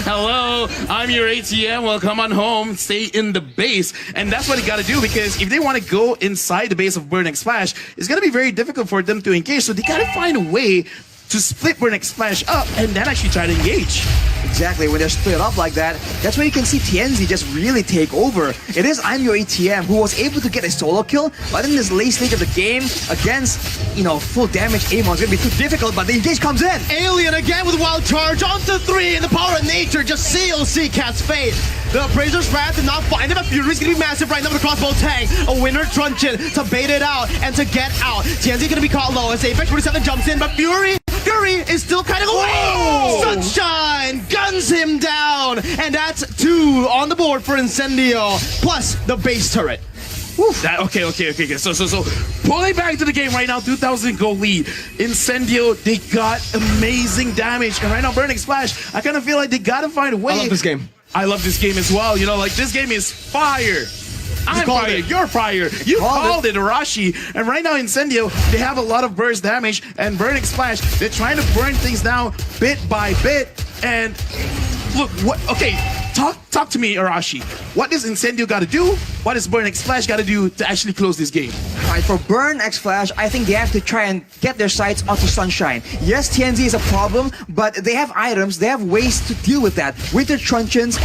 Hello, I'm your ATM. Well, come on home, stay in the base. And that's what they got to do, because if they want to go inside the base of Burn X Flash, it's going to be very difficult for them to engage. So they got to find a way to split Burn X Flash up and then actually try to engage. Exactly, when they're split up like that, that's where you can see TNZ just really take over. It is I'm Your ATM who was able to get a solo kill, but in this late stage of the game, against, you know, full damage Amon is going to be too difficult, but the engage comes in. Alien again with wild charge onto 3, and the power of nature just seals Seacat's fate. The Appraiser's Wrath did not find him, but Fury's going to be massive right now with the crossbow tank. A winner truncheon to bait it out and to get out. TNZ going to be caught low as Apex 47 jumps in, but Fury is still kind of away. Sunshine guns him down, and that's 2 on the board for Incendio, plus the base turret. Okay. So pulling back to the game right now, 2,000 goal lead. Incendio, they got amazing damage, and right now Burn X Flash, I kind of feel like they gotta find a way. I love this game. I love this game as well. You know, like this game is fire. I'm fire, you're fire. You called it, Arashi. And right now, Incendio, they have a lot of burst damage, and Burn X Flash, they're trying to burn things down bit by bit. And look, talk to me, Arashi. What does Incendio got to do? What does Burn X Flash got to do to actually close this game? Alright, for Burn X Flash, I think they have to try and get their sights onto Sunshine. Yes, TNZ is a problem, but they have items, they have ways to deal with that. Winter Truncheons,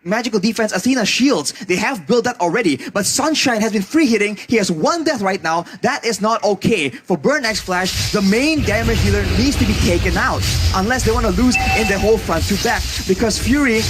Magical Defense, Athena Shields, they have built that already, but Sunshine has been free hitting. He has 1 death right now. That is not okay. For Burn X Flash, the main damage dealer needs to be taken out, unless they want to lose in the whole front to back, because Fury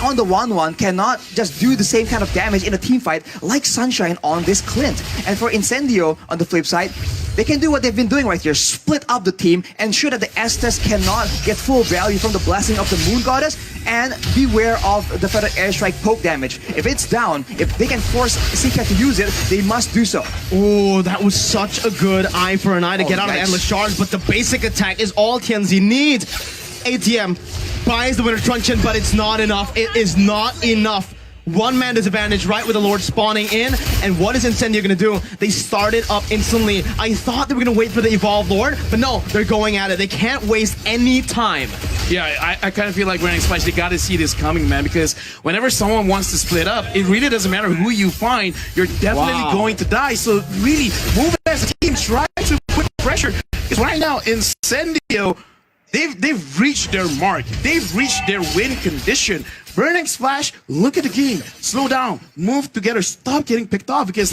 on the 1-1 cannot just do the same kind of damage in a team fight like Sunshine on this Clint. And for Incendio, on the flip side, they can do what they've been doing right here, split up the team, ensure that the Estes cannot get full value from the blessing of the Moon Goddess, and beware of the Feather Airstrike poke damage. If it's down, if they can force Seacat to use it, they must do so. Oh, that was such a good eye for an eye to get out of Endless Charge, but the basic attack is all TNZ needs. ATM buys the Winter Truncheon, but it's not enough. It is not enough. One-man disadvantage right with the Lord spawning in, and what is Incendio going to do? They started up instantly. I thought they were going to wait for the Evolved Lord, but no, they're going at it. They can't waste any time. Yeah, I kind of feel like Burn X Flash, they got to see this coming, man, because whenever someone wants to split up, it really doesn't matter who you find. You're definitely going to die. So really, move as a team, try to put pressure. Because right now, Incendio, they've reached their mark. They've reached their win condition. Burning Splash, look at the game. Slow down. Move together. Stop getting picked off because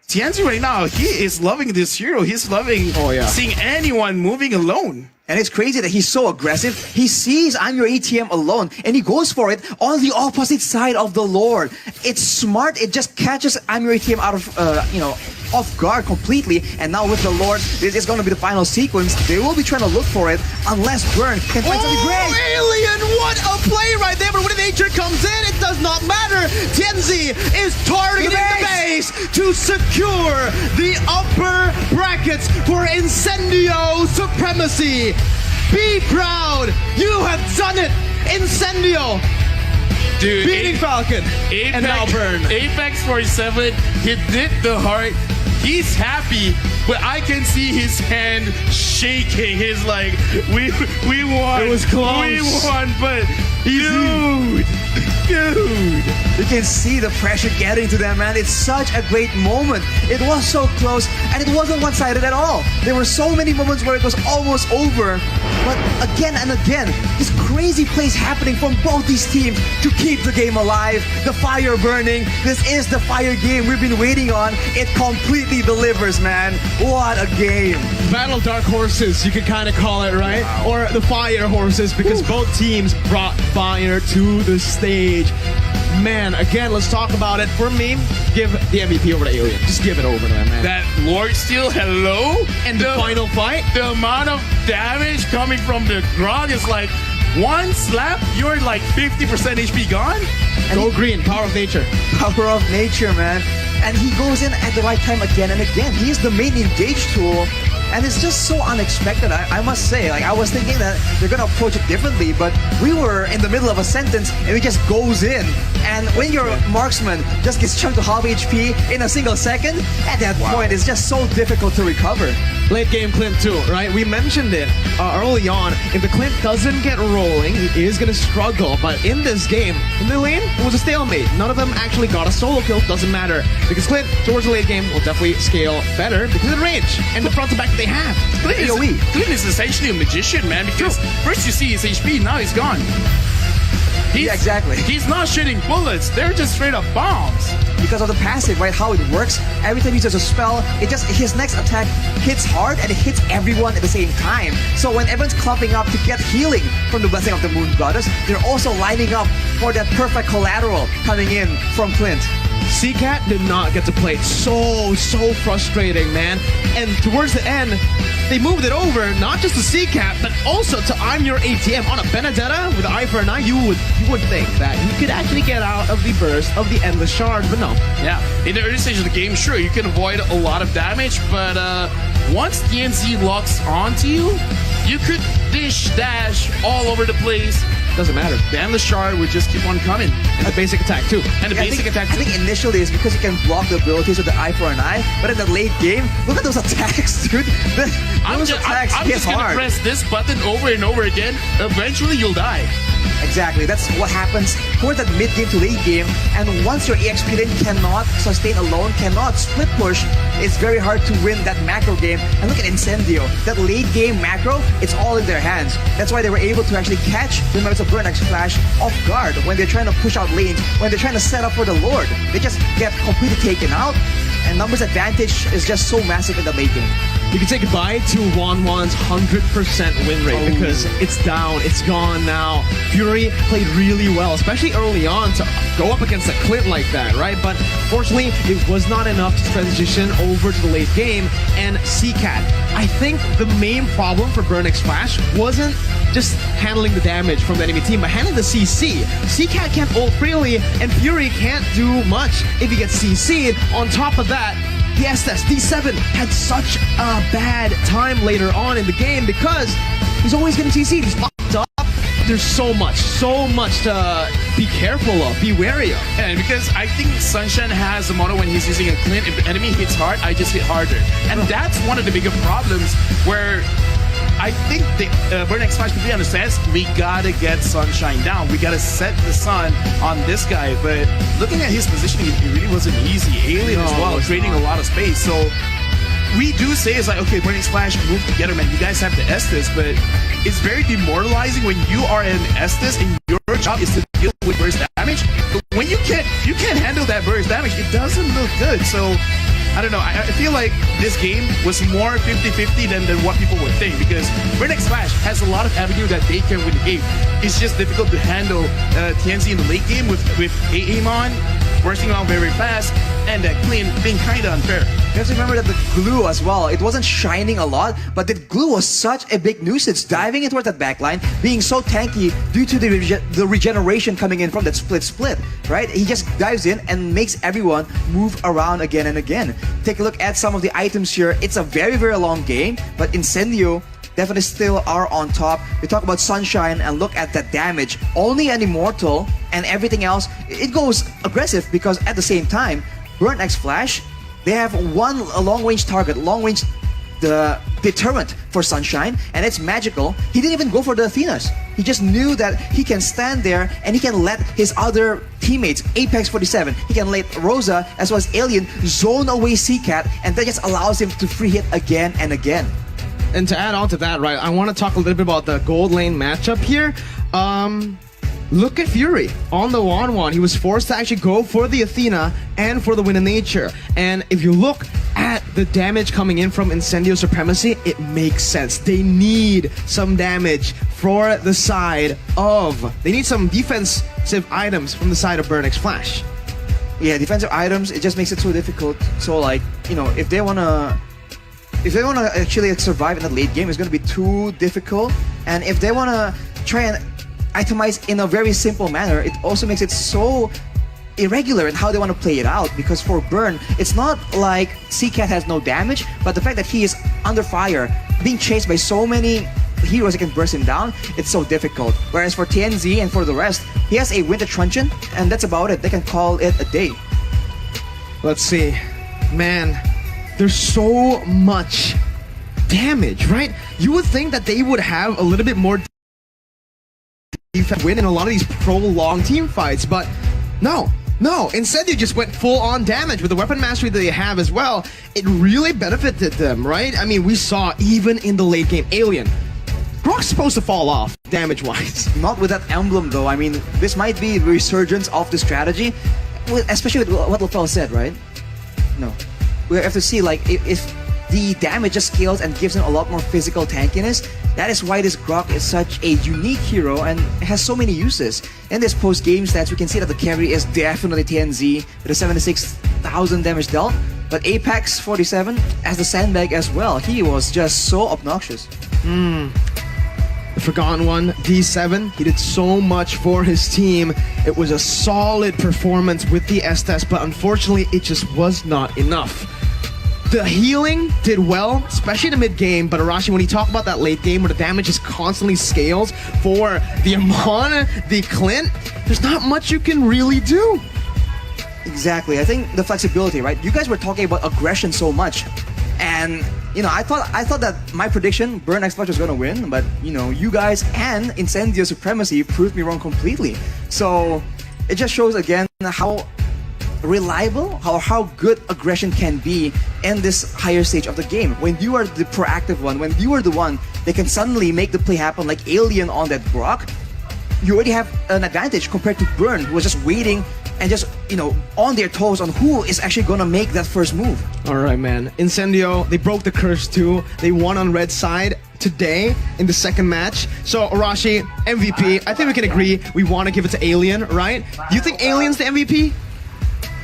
Tianzi right now, he is loving this hero. He's loving seeing anyone moving alone. And it's crazy that he's so aggressive. He sees I'm your ATM alone, and he goes for it on the opposite side of the Lord. It's smart. It just catches I'm your ATM out of, off guard completely. And now with the Lord, this is going to be the final sequence. They will be trying to look for it unless Burn can find something great. Alien, what a play right there. But when nature comes in, it does not matter. Tianzi is targeting the base to secure the upper brackets for Incendio supremacy. Be proud. You have done it. Incendio. Dude, beating Falcon. Apex, and now Burn. Apex 47, he did the heart. He's happy, but I can see his hand shaking. He's like, we won. It was close. We won, but dude. You can see the pressure getting to them, man. It's such a great moment. It was so close, and it wasn't one-sided at all. There were so many moments where it was almost over, but again and again, these crazy plays happening from both these teams to keep the game alive. The fire burning. This is the fire game we've been waiting on. It completely delivers, man. What a game. Battle Dark Horses, you could kind of call it, right? Wow. Or the Fire Horses, because both teams brought fire to the stage. Man, again, let's talk about it. For me, give the MVP over to Alien. Just give it over to him, man. That Lord Steel, hello? And the final fight? The amount of damage coming from the Grog is like, one slap, you're like 50% HP gone? Go green, power of nature. Power of nature, man. And he goes in at the right time again and again. He's the main engage tool. And it's just so unexpected, I must say. Like, I was thinking that they're going to approach it differently, but we were in the middle of a sentence and it just goes in. And when your marksman just gets chunked to half HP in a single second, at that point, it's just so difficult to recover. Late game Clint too, right? We mentioned it early on. If the Clint doesn't get rolling, he is going to struggle. But in this game, in the lane, it was a stalemate. None of them actually got a solo kill. Doesn't matter. Because Clint, towards the late game, will definitely scale better because of the range and the front to back they have. Clint is essentially a magician, man, because first you see his HP, now he's gone. Yeah, exactly. He's not shooting bullets, they're just straight up bombs. Because of the passive, right? How it works. Every time he uses a spell, his next attack hits hard and it hits everyone at the same time. So when everyone's clumping up to get healing from the blessing of the Moon Goddess, they're also lining up for that perfect collateral coming in from Clint. C-Cat did not get to play it. So frustrating, man. And towards the end, they moved it over, not just to C-Cat, but also to I'm Your ATM. On a Benedetta with an eye for an eye, you would think that he could actually get out of the burst of the Endless Shard, but no. Yeah, in the early stage of the game, sure, you can avoid a lot of damage, but once TNZ locks onto you, you could dish, dash all over the place. Doesn't matter. The Endless Shard would just keep on coming. And the basic attack too. And the basic attack too. I think initially it's because you can block the abilities with the eye for an eye, but in the late game, look at those attacks, dude. I'm just gonna press this button over and over again. Eventually you'll die. Exactly, that's what happens towards that mid-game to late game, and once your EXP lane cannot sustain alone, cannot split push, it's very hard to win that macro game. And look at Incendio, that late game macro, it's all in their hands. That's why they were able to actually catch the members of Burn X Flash off guard when they're trying to push out lanes, when they're trying to set up for the Lord. They just get completely taken out, and numbers advantage is just so massive in the late game. You can say goodbye to Wanwan's 100% win rate because it's down, it's gone now. Fury played really well, especially early on to go up against a Clint like that, right? But fortunately, it was not enough to transition over to the late game. And C-Cat, I think the main problem for Burn X Flash wasn't just handling the damage from the enemy team, but handling the CC. C-Cat can't ult freely, and Fury can't do much if he gets CC'd. On top of that, the Estes D7 had such a bad time later on in the game because he's always getting CC'd. He's fucked up. There's so much to be careful of, be wary of. And because I think Sunshine has a motto when he's using a Clint, if the enemy hits hard, I just hit harder. And that's one of the bigger problems where I think the Burn X Flash completely understands we gotta get Sunshine down. We gotta set the sun on this guy. But looking at his positioning, it really wasn't easy. Alien as well, creating a lot of space. So we do say it's like, okay, Burning Splash, move together, man. You guys have to Estus, but it's very demoralizing when you are an Estus and your job is to deal with burst damage. But when you can't handle that burst damage, it doesn't look good. So I don't know. I feel like this game was more 50-50 than what people would think, because Burning Splash has a lot of avenue that they can win the game. It's just difficult to handle TNZ in the late game with Aemon bursting around very fast and clean being kind of unfair. You have to remember that the glue as well, it wasn't shining a lot, but the glue was such a big nuisance, diving in towards that backline, being so tanky due to the regeneration coming in from that split, right? He just dives in and makes everyone move around again and again. Take a look at some of the items here. It's a very, very long game, but Incendio definitely still are on top. We talk about Sunshine and look at that damage. Only an Immortal and everything else, it goes aggressive because at the same time, Burn X Flash, they have a long-range target, long-range the deterrent for Sunshine, and it's magical. He didn't even go for the Athenas. He just knew that he can stand there and he can let his other teammates, Apex 47, he can let Rosa as well as Alien zone away Seacat, and that just allows him to free hit again and again. And to add on to that, right, I want to talk a little bit about the gold lane matchup here. Look at Fury on the 1-1. He was forced to actually go for the Athena and for the Wind of Nature. And if you look at the damage coming in from Incendio Supremacy, it makes sense. They need some damage for the side of... They need some defensive items from the side of Burn X Flash. Yeah, defensive items, it just makes it so difficult. So like, you know, if they want to actually survive in the late game, it's going to be too difficult. And if they want to try and itemize in a very simple manner, it also makes it so irregular in how they want to play it out, because for Burn, it's not like Seacat has no damage, but the fact that he is under fire, being chased by so many heroes that can burst him down, it's so difficult. Whereas for TNZ and for the rest, he has a Winter Truncheon, and that's about it. They can call it a day. Let's see. Man, there's so much damage, right? You would think that they would have a little bit more defense win in a lot of these prolonged team fights, but no. Instead, they just went full-on damage with the weapon mastery that they have as well. It really benefited them, right? I mean, we saw even in the late game, Alien, Grok's supposed to fall off damage-wise. Not with that emblem, though. I mean, this might be the resurgence of the strategy, especially with what LaFell said, right? No. We have to see, like, if the damage just scales and gives him a lot more physical tankiness. That is why this Grok is such a unique hero and has so many uses. In this post-game stats, we can see that the carry is definitely TNZ with a 76,000 damage dealt. But Apex 47 as the sandbag as well. He was just so obnoxious. The Forgotten One, D7, he did so much for his team. It was a solid performance with the Estes, but unfortunately, it just was not enough. The healing did well, especially in the mid-game, but Arashi, when you talk about that late game where the damage just constantly scales for the Amon, the Clint, there's not much you can really do. Exactly. I think the flexibility, right? You guys were talking about aggression so much, and you know, I thought that my prediction, Burn X Flash was gonna win, but you know, you guys and Incendio Supremacy proved me wrong completely. So it just shows again how reliable, how good aggression can be in this higher stage of the game. When you are the proactive one, when you are the one that can suddenly make the play happen, like Alien on that Grok, you already have an advantage compared to Burn, who was just waiting and just, you know, on their toes on who is actually gonna make that first move. Alright, man. Incendio, they broke the curse too. They won on red side today in the second match. So, Arashi, MVP, I think we can agree we want to give it to Alien, right? Do you think Alien's the MVP?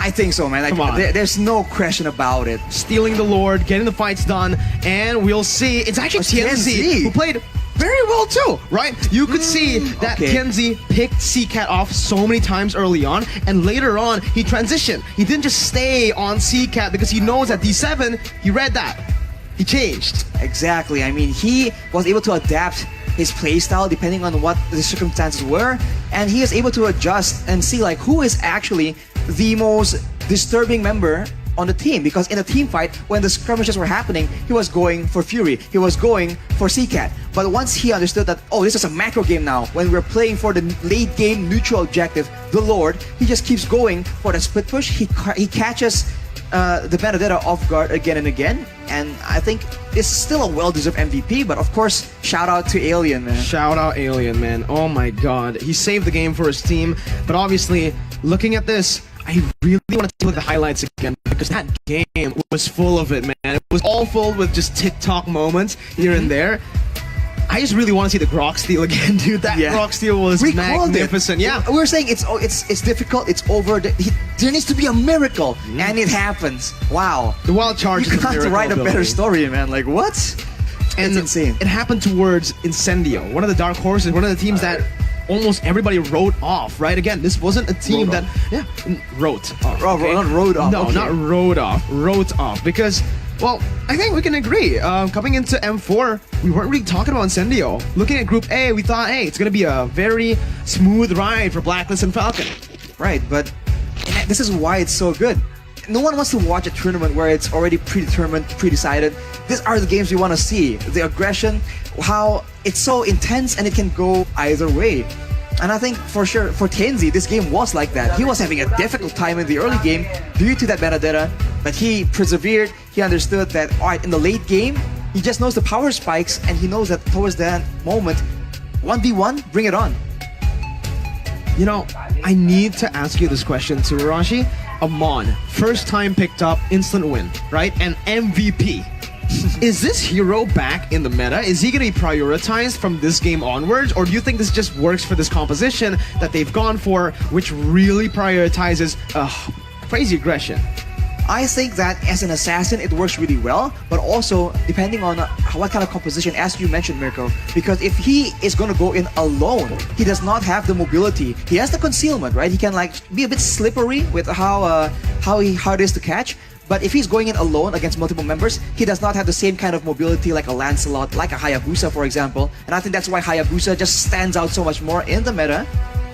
I think so, man. Like, Come on. There's no question about it. Stealing the Lord, getting the fights done, and we'll see. It's actually TNZ who played very well too, right? You could see that TNZ picked Seacat off so many times early on, and later on, he transitioned. He didn't just stay on Seacat because he knows at D7, he read that. He changed. Exactly. I mean, he was able to adapt his playstyle depending on what the circumstances were, and he is able to adjust and see like who is actually the most disturbing member on the team, because in a team fight, when the skirmishes were happening, he was going for Fury, he was going for Seacat. But once he understood that, oh, this is a macro game now, when we're playing for the late game neutral objective, the Lord, he just keeps going for the split push. He catches the Benedetta off guard again and again. And I think it's still a well-deserved MVP, but of course, shout out to Alien, man. Shout out Alien, man. Oh my god. He saved the game for his team. But obviously, looking at this, I really want to see the highlights again because that game was full of it, man. It was all full with just TikTok moments here and there. I just really want to see the Grok steal again, dude. That Grok steal was magnificent. Yeah, we were saying it's difficult. It's over. There needs to be a miracle, and it happens. Wow, the wild charge. You got to write a better story, man. Like what? And it's insane. It happened towards Incendio, one of the dark horses, one of the teams that almost everybody wrote off. Right? Again, this wasn't a team that wrote off. Not wrote off. No, not wrote off. Wrote off because. Well, I think we can agree. Coming into M4, we weren't really talking about Incendio. Looking at Group A, we thought, hey, it's going to be a very smooth ride for Blacklist and Falcon. Right, but this is why it's so good. No one wants to watch a tournament where it's already predetermined, pre-decided. These are the games we want to see. The aggression, how it's so intense and it can go either way. And I think for sure, for Tenzi, this game was like that. He was having a difficult time in the early game due to that Benedetta, but he persevered. He understood that, alright, in the late game, he just knows the power spikes, and he knows that towards that moment, 1v1, bring it on. You know, I need to ask you this question too, Rashi. Amon, first time picked up, instant win, right? And MVP. Is this hero back in the meta? Is he going to be prioritized from this game onwards? Or do you think this just works for this composition that they've gone for, which really prioritizes crazy aggression? I think that as an assassin, it works really well, but also depending on what kind of composition, as you mentioned, Mirko, because if he is going to go in alone, he does not have the mobility. He has the concealment, right? He can like be a bit slippery with how it is to catch. But if he's going in alone against multiple members, he does not have the same kind of mobility like a Lancelot, like a Hayabusa, for example. And I think that's why Hayabusa just stands out so much more in the meta.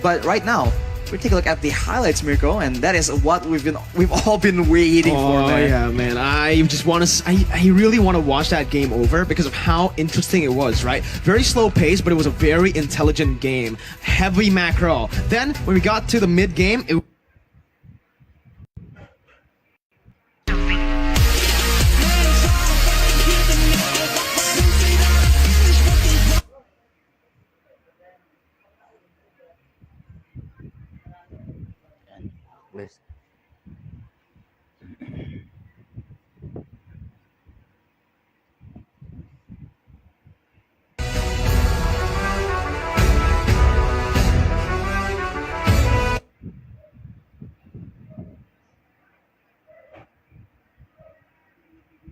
But right now, we take a look at the highlights, Mirko, and that is what we've all been waiting for, man. Oh yeah, man. I just want to. I really want to watch that game over because of how interesting it was. Right, very slow pace, but it was a very intelligent game. Heavy macro. Then when we got to the mid game, it.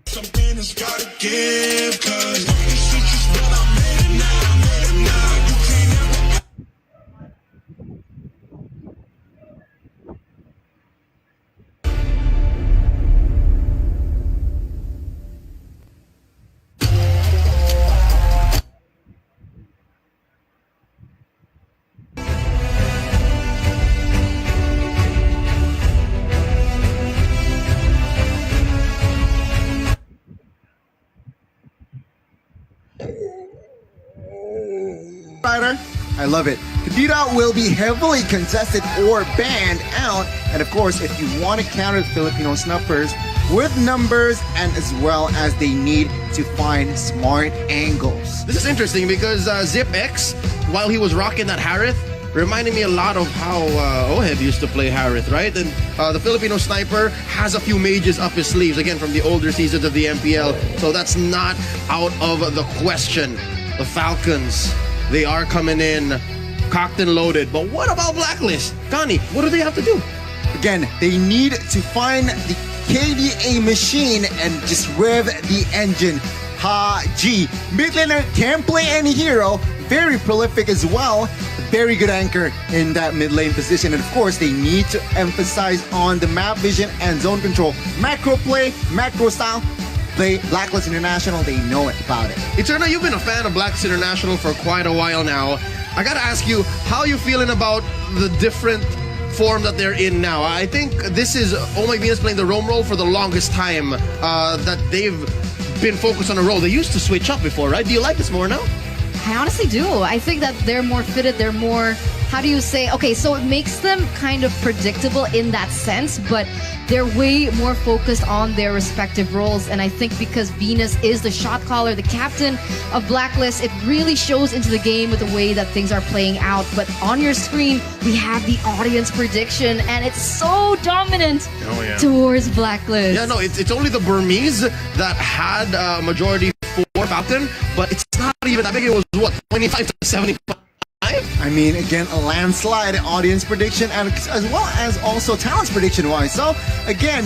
Something has gotta give, cause this shit just what I made it now, you can't ever. I love it. Kadira will be heavily contested or banned out. And of course, if you want to counter the Filipino snuffers with numbers and as well as they need to find smart angles. This is interesting because Zip X, while he was rocking that Harith, reminded me a lot of how Oheb used to play Harith, right? And the Filipino sniper has a few mages up his sleeves, again, from the older seasons of the MPL. So that's not out of the question. The Falcons, they are coming in cocked and loaded. But what about Blacklist? Connie, what do they have to do? Again, they need to find the KDA machine and just rev the engine. G. Mid laner can play any hero. Very prolific as well. Very good anchor in that mid lane position. And of course, they need to emphasize on the map vision and zone control. Macro play, macro style. Play Blacklist International, they know it about it. Eterna, you've been a fan of Blacklist International for quite a while now. I gotta ask you, how you feeling about the different form that they're in now? I think this is Oh My Venus playing the roam role for the longest time that they've been focused on a role. They used to switch up before, right? Do you like this more now? I honestly do. I think that they're more fitted, they're more how do you say, okay, so it makes them kind of predictable in that sense, but they're way more focused on their respective roles. And I think because Venus is the shot caller, the captain of Blacklist, it really shows into the game with the way that things are playing out. But on your screen, we have the audience prediction, and it's so dominant towards Blacklist. Yeah, no, it's only the Burmese that had majority for Falcon, but it's not even that big. It was, what, 25 to 75? I mean, again, a landslide audience prediction, and as well as also talents prediction wise. So, again,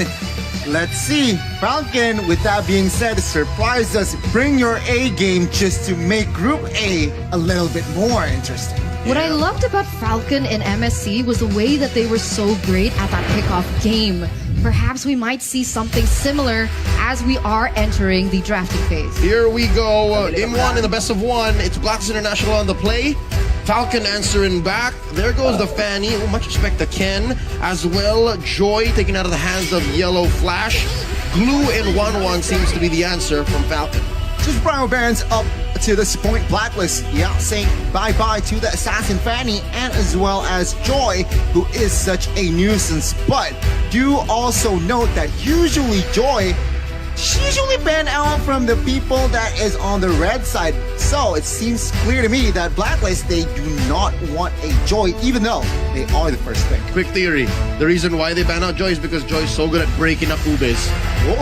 let's see. Falcon, with that being said, surprise us. Bring your A game just to make Group A a little bit more interesting. What I loved about Falcon in MSC was the way that they were so great at that kickoff game. Perhaps we might see something similar as we are entering the drafting phase. Here we go. Game 1 in the best of 1. It's Blacklist International on the play. Falcon answering back. There goes the Fanny. Oh, much respect to Ken. As well, Joy taken out of the hands of Yellow Flash. Glue and 1-1 seems to be the answer from Falcon. Just Brian Barons up to this point. Blacklist, yeah, saying bye-bye to the Assassin Fanny and as well as Joy, who is such a nuisance. But do also note that usually Joy, she's usually banned out from the people that is on the red side. So it seems clear to me that Blacklist, they do not want a Joy, even though they are the first pick. Quick theory. The reason why they ban out Joy is because Joy is so good at breaking up Ubes.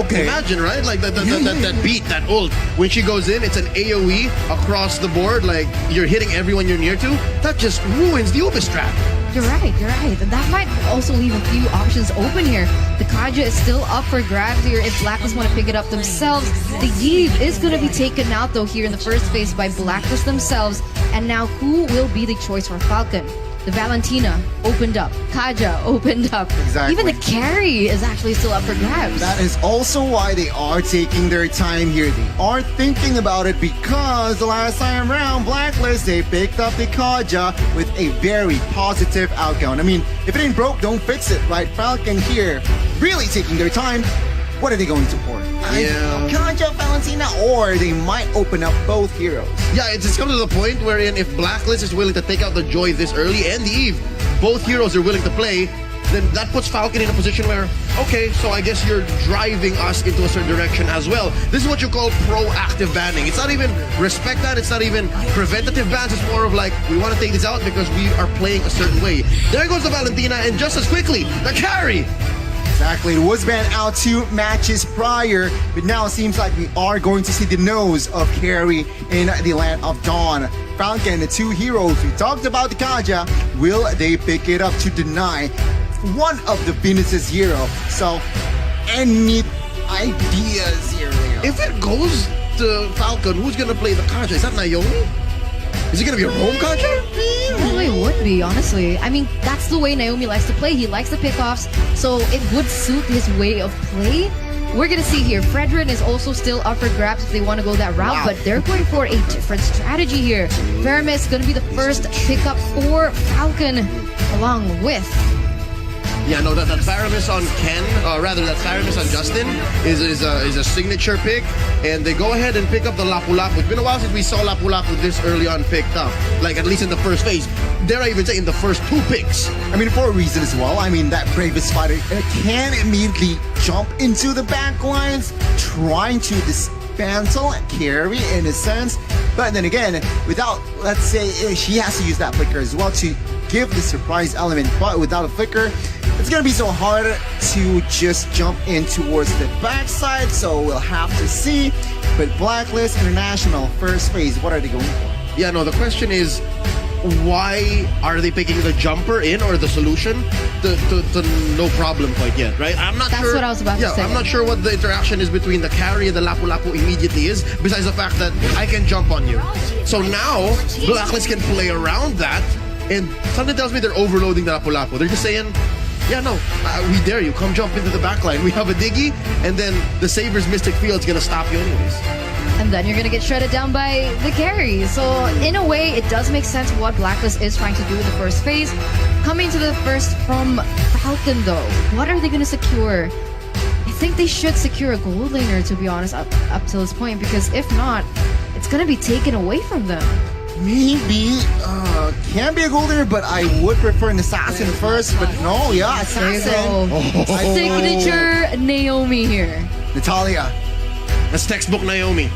Okay. Imagine, right? Like that beat, that ult. When she goes in, it's an AoE across the board. Like, you're hitting everyone you're near to. That just ruins the Ubes trap. You're right, you're right. And that might also leave a few options open here. The Kaja is still up for grabs here if Blacklist want to pick it up themselves. The Yves is going to be taken out though here in the first phase by Blacklist themselves. And now who will be the choice for Falcon? The Valentina opened up. Kaja opened up. Exactly. Even the carry is actually still up for grabs. That is also why they are taking their time here. They are thinking about it because the last time around, Blacklist, they picked up the Kaja with a very positive outcome. I mean, if it ain't broke, don't fix it, right? Falcon here really taking their time. What are they going to pour? Yeah. Kaja, Valentina, or they might open up both heroes. Yeah, it's come to the point wherein if Blacklist is willing to take out the Joy this early and the Eve, both heroes are willing to play, then that puts Falcon in a position where, okay, so I guess you're driving us into a certain direction as well. This is what you call proactive banning. It's not even respect that, it's not even preventative bans, it's more of like, we want to take this out because we are playing a certain way. There goes the Valentina, and just as quickly, the carry! Exactly, it was banned out 2 matches prior, but now it seems like we are going to see the nose of Carry in the Land of Dawn. Falcon, the 2 heroes, we talked about the Kaja, will they pick it up to deny one of the Venus's hero? So, any ideas here, Leo? If it goes to Falcon, who's going to play the Kaja? Is that Naomi? Is it going to be a roam Kaja? Well, it would be, honestly. I mean, that's the way Naomi likes to play. He likes the pickoffs, so it would suit his way of play. We're going to see here, Fredrin is also still up for grabs if they want to go that route, but they're going for a different strategy here. Veramis is going to be the first pickup for Falcon, along with... Yeah, no, that Faramis on Ken, rather that Faramis on Justin is a signature pick, and they go ahead and pick up the Lapu Lapu. It's been a while since we saw Lapu Lapu this early on picked up, like at least in the first phase. Dare I even say in the first 2 picks. I mean, for a reason as well. I mean, that bravest fighter can immediately jump into the back lines, trying to dismantle and carry in a sense. But then again, without, let's say, she has to use that flicker as well to give the surprise element. But without a flicker, it's going to be so hard to just jump in towards the backside, so we'll have to see. But Blacklist International, first phase, what are they going for? Yeah, no, the question is, why are they picking the jumper in or the solution? The no problem quite yet, right? I'm not That's sure. what I was about to say. I'm not sure what the interaction is between the carry and the Lapu Lapu immediately is, besides the fact that I can jump on you. So now, Blacklist can play around that, and something tells me they're overloading the Lapu Lapu. They're just saying, yeah, no, we dare you. Come jump into the backline. We have a Diggy, and then the Saber's Mystic Field's gonna stop you anyways. And then you're going to get shredded down by the carry. So in a way, it does make sense what Blacklist is trying to do in the first phase. Coming to the first from Falcon though, what are they going to secure? I think they should secure a gold laner, to be honest, up to this point, because if not, it's going to be taken away from them. Maybe can be a golden, but I would prefer an assassin first. But no, yeah, There you assassin. go. Signature Naomi here. Natalia. That's textbook Naomi.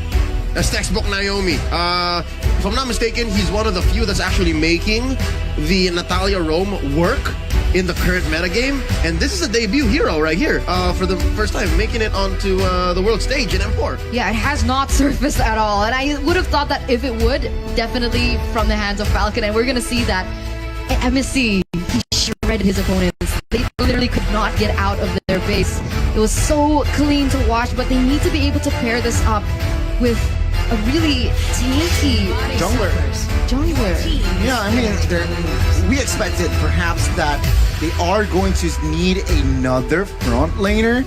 That's textbook Naomi. If I'm not mistaken, he's one of the few that's actually making the Natalia Rome work in the current metagame. And this is a debut hero right here for the first time, making it onto the world stage in M4. Yeah, it has not surfaced at all. And I would have thought that if it would, definitely from the hands of Falcon. And we're going to see that at MSC, he shredded his opponents. They literally could not get out of their base. It was so clean to watch, but they need to be able to pair this up with a really tanky Jungler. Yeah, I mean, we expected perhaps that they are going to need another frontliner,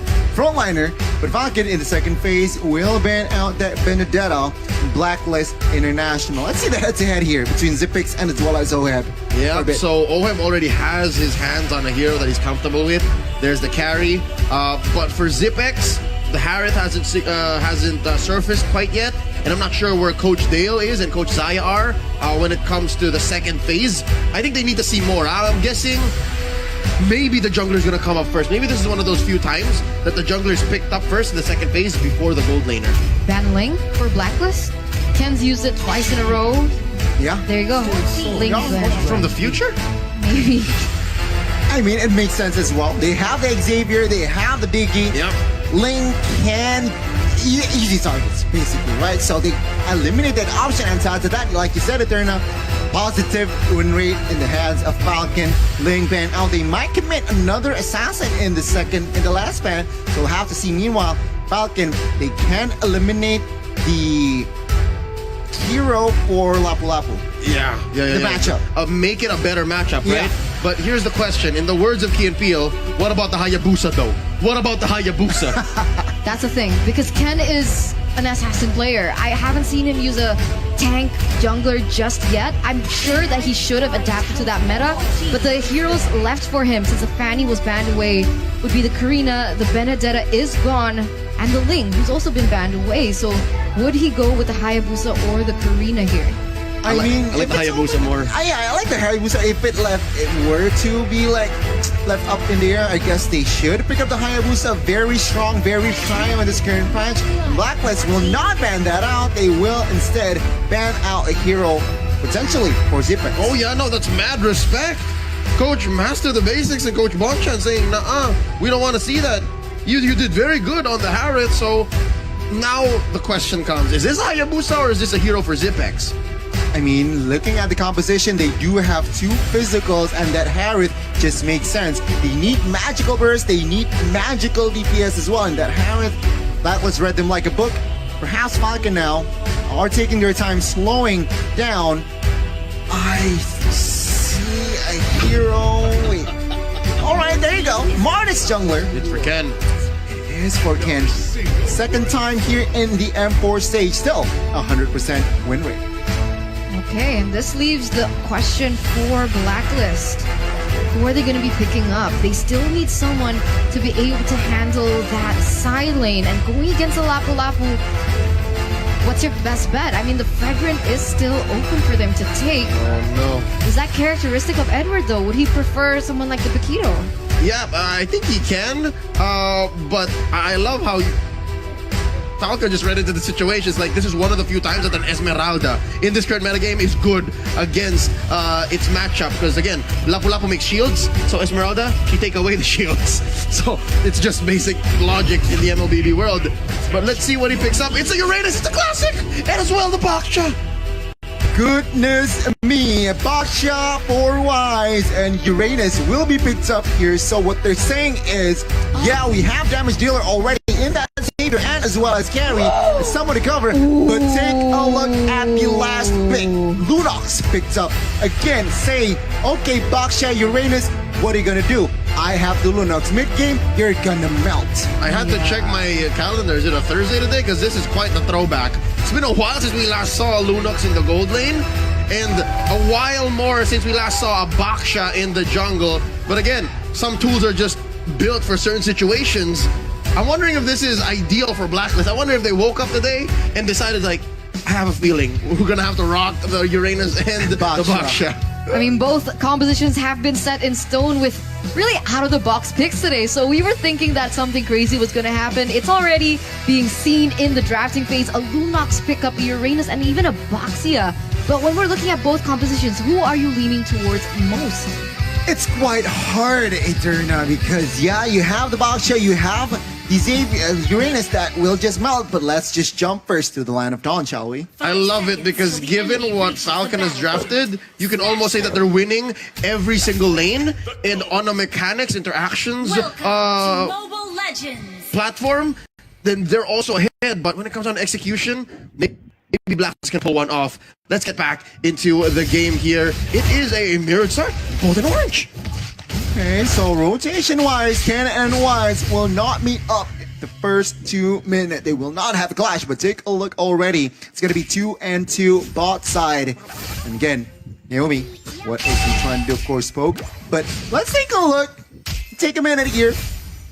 but Falcon in the second phase will ban out that Benedetta Blacklist International. Let's see the head-to-head here between Zipix and as well as Oheb. Yeah, so Oheb already has his hands on a hero that he's comfortable with. There's the carry, but for Zipex, the Harith hasn't surfaced quite yet, and I'm not sure where Coach Dale is and Coach Zaya are when it comes to the second phase. I think they need to see more. I'm guessing maybe the jungler's gonna come up first. Maybe this is one of those few times that the jungler's picked up first in the second phase before the gold laner. Ban Ling for Blacklist. Ken's used it twice in a row. Yeah. There you go. Ling's ban. From the future? Maybe. I mean, it makes sense as well. They have the Xavier, they have the Diggy. Yep. Ling can easy targets, basically, right? So they eliminate that option, and to that, like you said, Eterna, positive win rate in the hands of Falcon. Ling ban out. They might commit another assassin in the last ban, so we'll have to see. Meanwhile, Falcon, they can eliminate the hero for Lapu Lapu. Yeah. The matchup. Make it a better matchup, right? Yeah. But here's the question. In the words of Key and Peele, what about the Hayabusa, though? What about the Hayabusa? That's the thing, because Ken is an assassin player. I haven't seen him use a tank jungler just yet. I'm sure that he should have adapted to that meta, but the heroes left for him since the Fanny was banned away would be the Karina, the Benedetta is gone, and the Ling, who's also been banned away. So would he go with the Hayabusa or the Karina here? I like the Hayabusa more. I like the Hayabusa. If it were to be left up in the air, I guess they should pick up the Hayabusa. Very strong, very prime in this current patch. Blacklist will not ban that out. They will instead ban out a hero potentially for Zipex. Oh yeah, no, that's mad respect. Coach Master the Basics and Coach Bonchan saying, nah, we don't want to see that. You did very good on the Harith. So now the question comes: is this Hayabusa or is this a hero for Zipex? I mean, looking at the composition, they do have two physicals, and that Harith just makes sense. They need magical burst, they need magical DPS as well, and that Harith, Blacklist read them like a book. Perhaps Falcon now are taking their time slowing down. I see a hero. Wait. Alright, there you go. Martis jungler. It's for Ken. It is for Ken. Second time here in the M4 stage. Still 100% win rate. Okay, and this leaves the question for Blacklist. Who are they going to be picking up? They still need someone to be able to handle that side lane. And going against a Lapu Lapu, what's your best bet? I mean, the Fragrant is still open for them to take. Oh, no. Is that characteristic of Edward, though? Would he prefer someone like the Paquito? Yeah, I think he can. But I love how Falcon just read into the situation. It's like this is one of the few times that an Esmeralda in this current metagame is good against its matchup. Because again, Lapu Lapu makes shields, so Esmeralda, she take away the shields. So it's just basic logic in the MLBB world. But let's see what he picks up. It's a Uranus, it's a classic! And as well the Baksha. Goodness me, Baksha for Wise and Uranus will be picked up here. So what they're saying is, yeah, we have damage dealer already in that Xavier and as well as carry. It's someone to cover, but take a look at the last pick. Lunox picked up again, saying, okay, Baksha, Uranus, what are you gonna do? I have the Lunox mid-game, you're gonna melt. I had to check my calendar. Is it a Thursday today? Because this is quite the throwback. It's been a while since we last saw a Lunox in the gold lane, and a while more since we last saw a Baksha in the jungle. But again, some tools are just built for certain situations. I'm wondering if this is ideal for Blacklist. I wonder if they woke up today and decided, like, I have a feeling we're gonna have to rock the Uranus and the Baksha. I mean, both compositions have been set in stone with really out-of-the-box picks today. So we were thinking that something crazy was going to happen. It's already being seen in the drafting phase. A Lunox pickup, a Uranus, and even a Baxia. But when we're looking at both compositions, who are you leaning towards most? It's quite hard, Eterna, because yeah, you have the Baksha, you have the Uranus that will just melt, but let's just jump first to the Land of Dawn, shall we? I love it because given what Falcon has drafted, you can almost say that they're winning every single lane and on a mechanics, interactions, Mobile Legends. platform, then they're also ahead. But when it comes on execution, maybe Blacks can pull one off. Let's get back into the game here. It is a mirrored start, both in orange. Okay, so rotation-wise, Ken and Wise will not meet up the first 2 minutes. They will not have a clash, but take a look already. It's going to be 2-2 bot side. And again, Naomi, what is he trying to do? Of course, poke. But let's take a look. Take a minute here.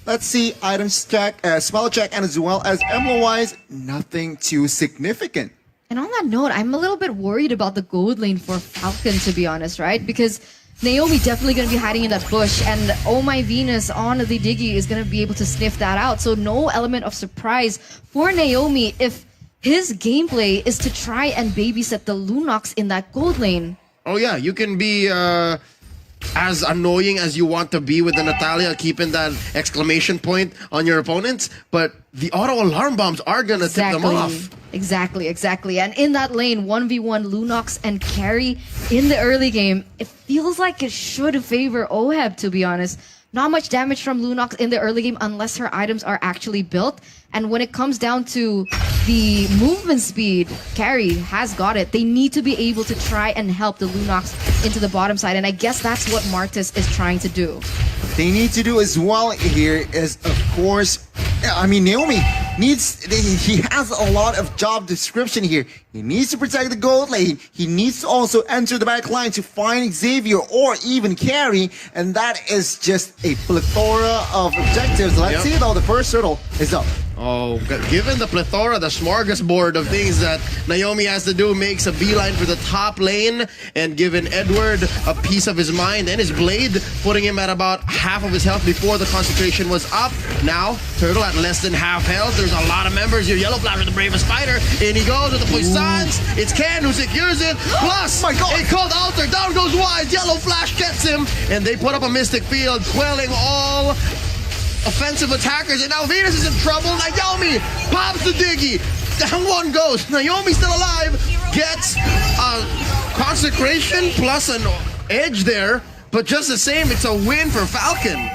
Let's see items check, spell check, and as well as emblem-wise, nothing too significant. And on that note, I'm a little bit worried about the gold lane for Falcon, to be honest, right? Because Naomi definitely going to be hiding in that bush, and Oh My Venus on the Diggy is going to be able to sniff that out. So no element of surprise for Naomi if his gameplay is to try and babysit the Lunox in that gold lane. Oh yeah, you can be as annoying as you want to be with the Natalia, keeping that exclamation point on your opponents, but the auto alarm bombs are gonna tip them off. Exactly. And in that lane, 1v1 Lunox and Carry in the early game, it feels like it should favor Oheb, to be honest. Not much damage from Lunox in the early game unless her items are actually built. And when it comes down to the movement speed, Carry has got it. They need to be able to try and help the Lunox into the bottom side. And I guess that's what Martis is trying to do. What they need to do as well here is, of course, I mean, Naomi he has a lot of job description here. He needs to protect the gold lane. He needs to also enter the back line to find Xavier or even Carry. And that is just a plethora of objectives. Let's see though, the first turtle is up. Oh, given the plethora, the smorgasbord of things that Naomi has to do, makes a beeline for the top lane, and given Edward a piece of his mind and his blade, putting him at about half of his health before the concentration was up. Now, Turtle at less than half health. There's a lot of members here. Yellow Flash with the bravest fighter. In he goes with the Poissons. It's Ken who secures it. Plus, a cold altar. Down goes Wise. Yellow Flash gets him. And they put up a Mystic Field, quelling all offensive attackers, and now Venus is in trouble. Naomi pops the Diggy. Down one goes. Naomi still alive. Gets a consecration plus an edge there, but just the same, it's a win for Falcon.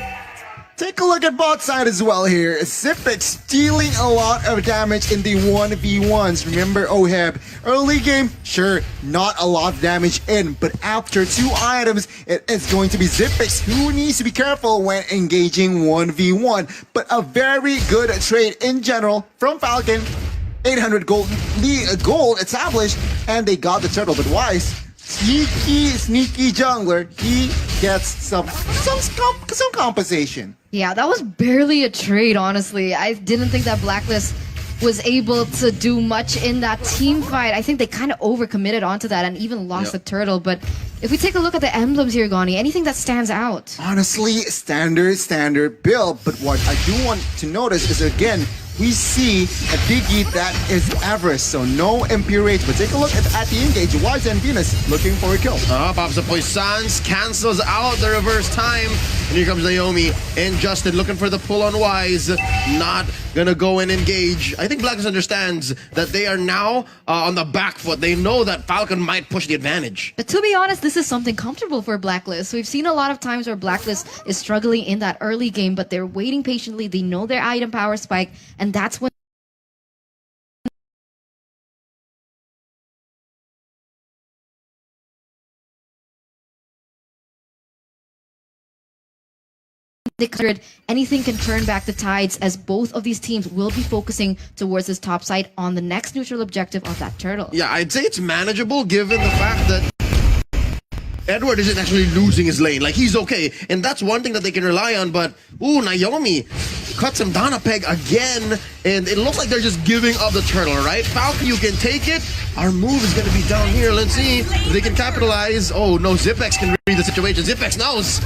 Take a look at bot side as well here. Zipex stealing a lot of damage in the 1v1s. Remember Oheb, early game, sure, not a lot of damage in, but after 2 items, it is going to be Zipex who needs to be careful when engaging 1v1. But a very good trade in general from Falcon. 800 gold established, and they got the turtle, but Wise, sneaky jungler, he gets some compensation. Yeah, that was barely a trade, honestly. I didn't think that Blacklist was able to do much in that team fight. I think they kind of overcommitted onto that and even lost the turtle. But if we take a look at the emblems here, Gani, anything that stands out? Honestly, standard build. But what I do want to notice is, again, we see a Diggy that is average, so no MPH. But take a look at the engage. Wise and Venus looking for a kill. Pops the Poissons, cancels out the reverse time. And here comes Naomi and Justin looking for the pull on Wise. Not gonna go and engage. I think Blacklist understands that they are now on the back foot. They know that Falcon might push the advantage. But to be honest, this is something comfortable for Blacklist. We've seen a lot of times where Blacklist is struggling in that early game, but they're waiting patiently. They know their item power spike, and that's when declared anything can turn back the tides, as both of these teams will be focusing towards this top side on the next neutral objective of that turtle. Yeah, I'd say it's manageable given the fact that Edward isn't actually losing his lane. Like, he's okay. And that's one thing that they can rely on. But, ooh, Naomi cuts him down a peg again, and it looks like they're just giving up the turtle, right? Falcon, you can take it. Our move is going to be down here. Let's see if they can capitalize. Oh, no, Zipex can read the situation. Zipex knows.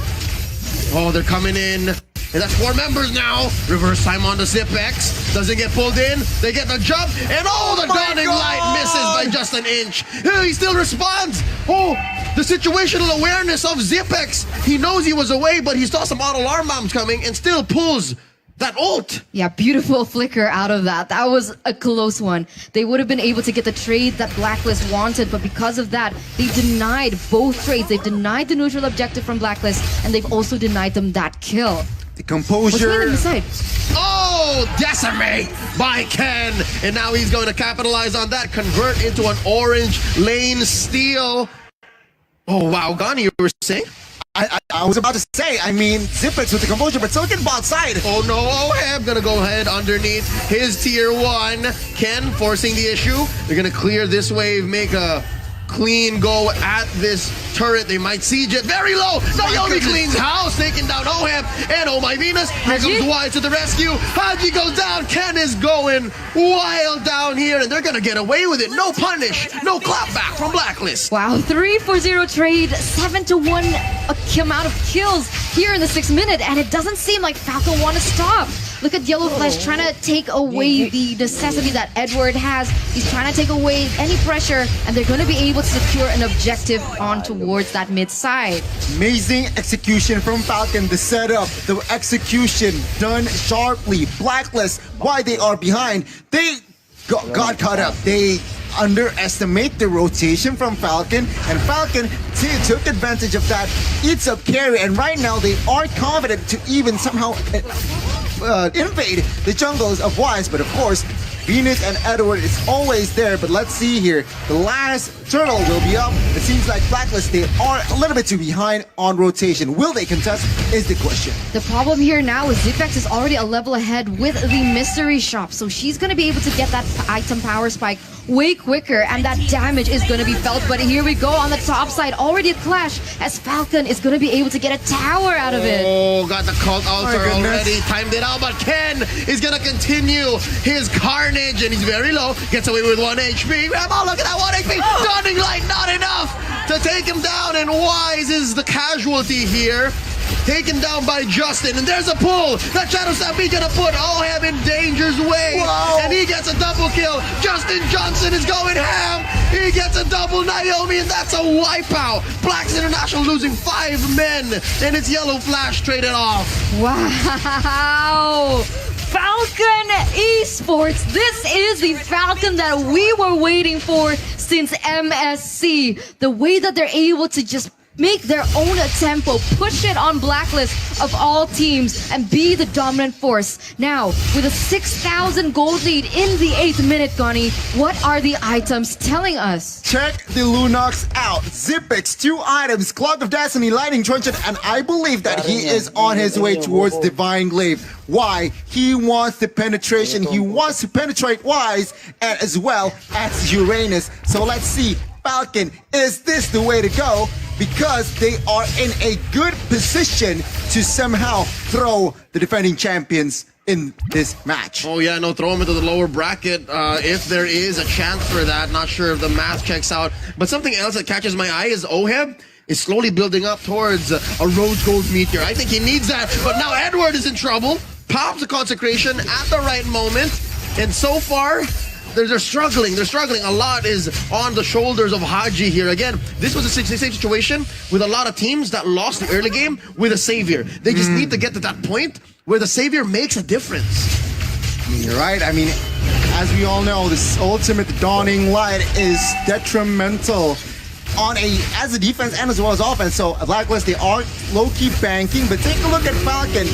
Oh, they're coming in. And that's 4 members now. Reverse time on the Zipex. Doesn't get pulled in. They get the jump. And the dawning light misses by just an inch. He still responds. Oh, the situational awareness of Zipex. He knows he was away, but he saw some auto alarm bombs coming and still pulls that ult. Yeah, beautiful flicker out of that. That was a close one. They would have been able to get the trade that Blacklist wanted, but because of that, they denied both trades. They've denied the neutral objective from Blacklist, and they've also denied them that kill. The composure. Oh, decimate by Ken. And now he's going to capitalize on that. Convert into an orange lane steal. Oh, wow. Gani, you were saying? I was about to say, I mean, Zipex with the composure, but still getting outside. Oh no, Oheb gonna go ahead underneath his tier 1. Ken forcing the issue. They're gonna clear this wave, make a clean go at this turret. They might siege it very low. Naomi cleans house, taking down Oheb. And oh my Venus, here comes Wise to the rescue. Haji goes down. Ken is going wild down here, and they're gonna get away with it. No punish, no clapback from Blacklist. Wow, 3-4-0 trade, 7-1 amount of kills here in the 6th minute, and it doesn't seem like Falcon want to stop. Look at Yellow Flash trying to take away the necessity that Edward has. He's trying to take away any pressure, and they're going to be able to secure an objective on towards that mid side. Amazing execution from Falcon. The setup, the execution done sharply. Blacklist, why they are behind, they got caught up. They underestimate the rotation from Falcon, and Falcon took advantage of that, eats up carry, and right now they are confident to even somehow invade the jungles of Wise, but of course Venus and Edward is always there. But let's see here, the last turtle will be up. It seems like Blacklist, they are a little bit too behind on rotation. Will they contest is the question. The problem here now is Zipex is already a level ahead with the mystery shop, so she's going to be able to get that item power spike way quicker, and that damage is going to be felt. But here we go on the top side, already a clash as Falcon is going to be able to get a tower out of it. Oh, got the cult altar already, timed it out, but Ken is going to continue his carnage, and he's very low, gets away with 1 HP. Oh, look at that 1 HP. Dawning light, not enough to take him down, and Wise is the casualty here. Taken down by Justin, and there's a pull. That Shadow Stampede gonna put Oheb in danger's way. Whoa. And he gets a double kill. Justin Johnson is going ham. He gets a double Naomi, and that's a wipeout. Blacks International losing 5 men, and it's Yellow Flash traded off. Wow! Falcon Esports. This is the Falcon that we were waiting for since MSC. The way that they're able to just make their own tempo, push it on Blacklist of all teams, and be the dominant force. Now, with a 6,000 gold lead in the 8th minute, Gani, what are the items telling us? Check the Lunox out. Zipex, 2 items, Clock of Destiny, Lightning Truncheon, and I believe that he is on his way towards Divine Glaive. Why? He wants the penetration. He wants to penetrate Wise, and as well as Uranus. So let's see, Falcon, is this the way to go? Because they are in a good position to somehow throw the defending champions in this match. Oh yeah, no, throw them into the lower bracket if there is a chance for that. Not sure if the math checks out. But something else that catches my eye is Oheb is slowly building up towards a rose gold meteor. I think he needs that, but now Edward is in trouble. Pops the consecration at the right moment, and so far they're struggling. They're struggling. A lot is on the shoulders of Haji here. Again, this was a same situation with a lot of teams that lost the early game with a savior. They just need to get to that point where the savior makes a difference. You're right. I mean, as we all know, this ultimate dawning light is detrimental on as a defense and as well as offense. So Blacklist, they are low-key banking, but take a look at Falcon.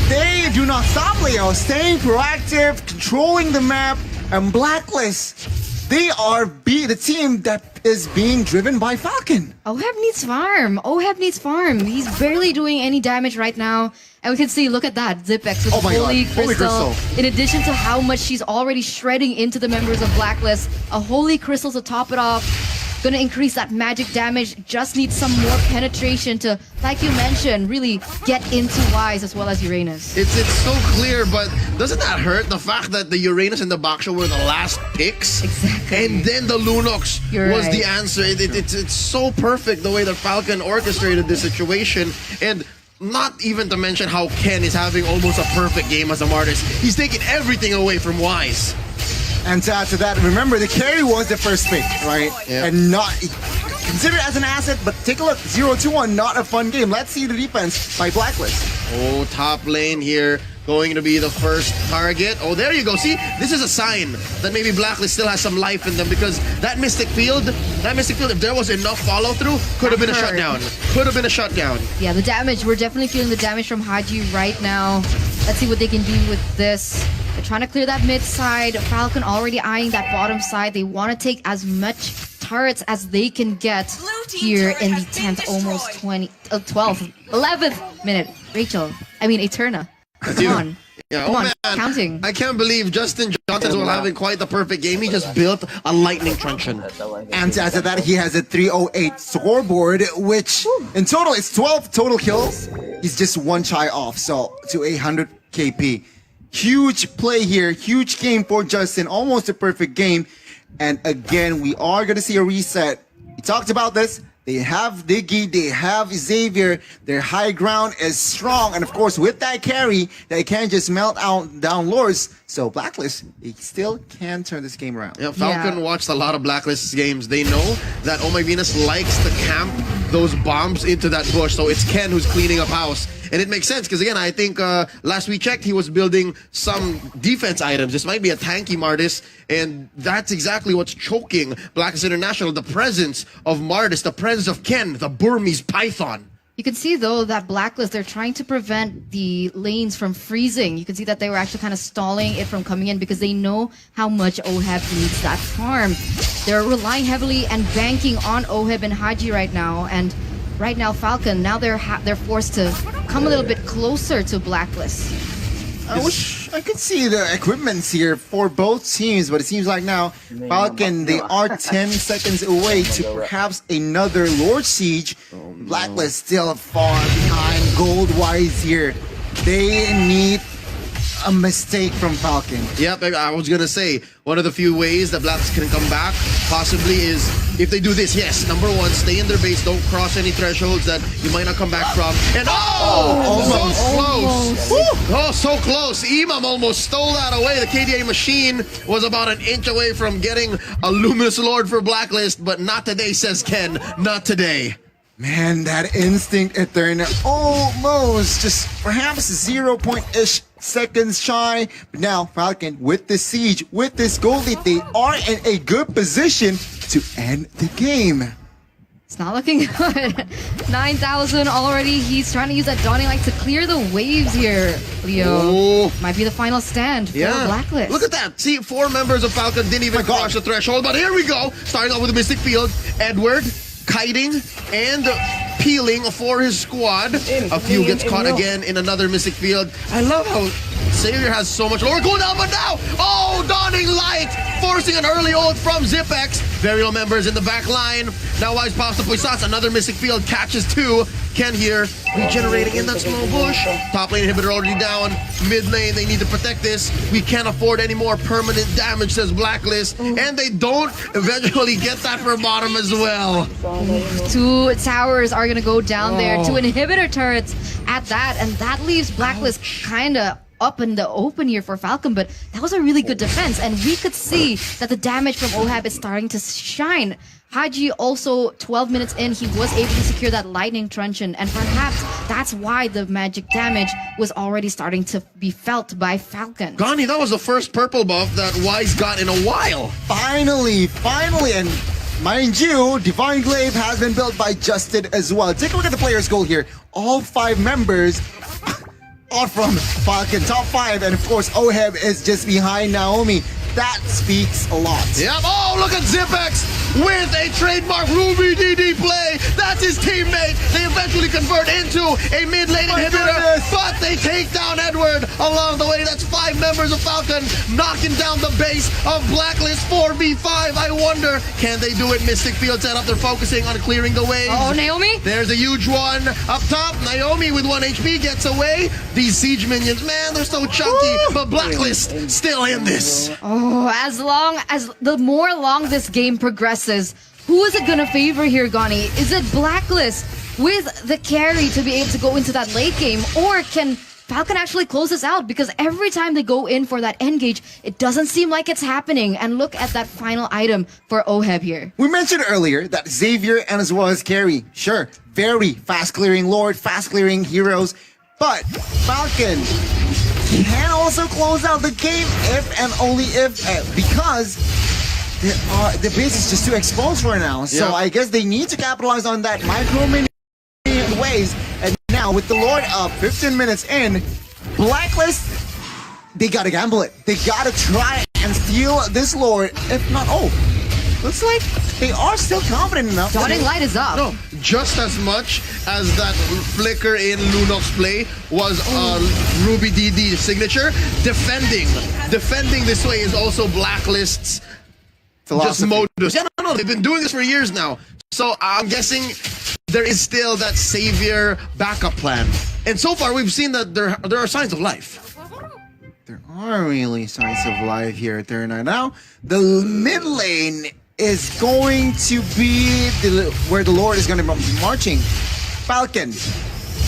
They do not stop, Leo, staying proactive, controlling the map. And Blacklist, they are the team that is being driven by Falcon. Oheb needs farm. Oheb needs farm. He's barely doing any damage right now. And we can see, look at that, Zipex with Holy Crystal. In addition to how much she's already shredding into the members of Blacklist, a Holy Crystal to top it off. gonna increase that magic damage. Just needs some more penetration to, like you mentioned, really get into Wise as well as Uranus. It's so clear, but doesn't that hurt? The fact that the Uranus and the Baksha were the last picks, exactly, and then the Lunox was right. the answer. It's so perfect the way that Falcon orchestrated this situation, and not even to mention how Ken is having almost a perfect game as a Martis. He's taking everything away from Wise. And to add to that, remember the carry was the first pick, right? Yep. And not considered as an asset, but take a look, 0-2-1, not a fun game. Let's see the defense by Blacklist. Oh, top lane here going to be the first target. Oh, there you go. See, this is a sign that maybe Blacklist still has some life in them, because that Mystic Field, if there was enough follow through, could have been a shutdown. Could have been a shutdown. Yeah, the damage, we're definitely feeling the damage from Haji right now. Let's see what they can do with this. They're trying to clear that mid side. Falcon already eyeing that bottom side. They want to take as much turrets as they can get here in the 10th, almost 12th, 11th minute. Eterna. Come on. Yeah, Come on, man. counting. I can't believe Justin Johnson's well having quite the perfect game. He just built a lightning truncheon. And to add to that, he has a 308 scoreboard, which in total is 12 total kills. He's just one shy off, so to 800 KP. Huge play here, huge game for Justin, almost a perfect game. And again, we are going to see a reset. We talked about this. They have Diggy, they have Xavier, their high ground is strong, and of course with that carry, they can't just melt out down lords. So Blacklist, they still can turn this game around. Yeah, Falcon watched a lot of Blacklist games. They know that Oh My Venus likes to camp those bombs into that bush, so it's Ken who's cleaning up house. And it makes sense, because again, I think last we checked, he was building some defense items. This might be a tanky Martis, and that's exactly what's choking Blacklist International, the presence of Martis, the presence of Ken, the Burmese Python. You can see, though, that Blacklist, they're trying to prevent the lanes from freezing. You can see that they were actually kind of stalling it from coming in because they know how much OHEB needs that farm. They're relying heavily and banking on OHEB and Haji right now. And right now, Falcon, now they're forced to come a little bit closer to Blacklist. I wish I could see the equipments here for both teams, but it seems like now Falcon, they are 10 seconds away to perhaps another Lord Siege. Blacklist still far behind gold-wise here. They need a mistake from Falcon. Yep, I was gonna say, one of the few ways that Blacklist can come back possibly is if they do this. Yes, number one, stay in their base, don't cross any thresholds that you might not come back from. And so close! Oh, so close. Imam almost stole that away. The KDA machine was about an inch away from getting a Luminous Lord for Blacklist, but not today, says Ken. Not today. Man, that instinct Eterna almost just perhaps 0.ish seconds shy. But now Falcon with the siege, with this gold lead, they are in a good position to end the game. It's not looking good. 9,000 already. He's trying to use that Dawning Light to clear the waves here, Leo. Might be the final stand for Blacklist. Look at that. See, 4 members of Falcon didn't even cross the threshold, but here we go. Starting off with the Mystic Field. Edward kiting and peeling for his squad. A few gets caught again in another Mystic Field. I love how Xavier has so much lower cooldown, but now, Dawning Light, forcing an early ult from Zipex. Very low members in the back line. Now Wise pops the Puissance, another Mystic Field, catches 2. Ken here, regenerating in that small bush. Top lane inhibitor already down. Mid lane, they need to protect this. We can't afford any more permanent damage, says Blacklist. And they don't eventually get that for bottom as well. 2 towers are going to go down there. 2 inhibitor turrets at that. And that leaves Blacklist kind of up in the open here for Falcon, but that was a really good defense, and we could see that the damage from OHAB is starting to shine. Haji also, 12 minutes in, he was able to secure that lightning truncheon, and perhaps that's why the magic damage was already starting to be felt by Falcon. Gani, that was the first purple buff that Wise got in a while. Finally, and mind you, Divine Glaive has been built by Justin as well. Take a look at the player's goal here. All 5 members are from Falcon, top 5, and of course OHEB is just behind Naomi. That speaks a lot. Yep. Oh, look at Zipex with a trademark Ruby DD play. That's his teammate. They eventually convert into a mid lane inhibitor, but they take down Edward along the way. That's 5 members members of Falcon knocking down the base of Blacklist 4v5. I wonder, can they do it? Mystic Field setup. They're focusing on clearing the waves. Oh, Naomi? There's a huge one up top. Naomi with 1 HP gets away. These siege minions, man, they're so chunky. But Blacklist still in this. Oh, as the more long this game progresses, who is it gonna favor here, Gani? Is it Blacklist with the carry to be able to go into that late game, or can Falcon actually close this out? Because every time they go in for that engage, it doesn't seem like it's happening. And look at that final item for Oheb here. We mentioned earlier that Xavier and as well as Carry, sure, very fast clearing Lord, fast clearing heroes, but Falcon can also close out the game if and only if, because the base is just too exposed right now. So I guess they need to capitalize on that micro mini waves. And now with the Lord up 15 minutes in, Blacklist, they gotta gamble it. They gotta try and steal this Lord. If not, looks like they are still confident enough. Dotting light is up. No, just as much as that flicker in Lunok's play was Ruby DD's signature, defending this way is also Blacklist's just modus. Yeah, no, they've been doing this for years now. So I'm guessing there is still that savior backup plan. And so far, we've seen that there are signs of life. There are really signs of life here at Turner. Now, the mid lane is going to be where the Lord is going to be marching. Falcon.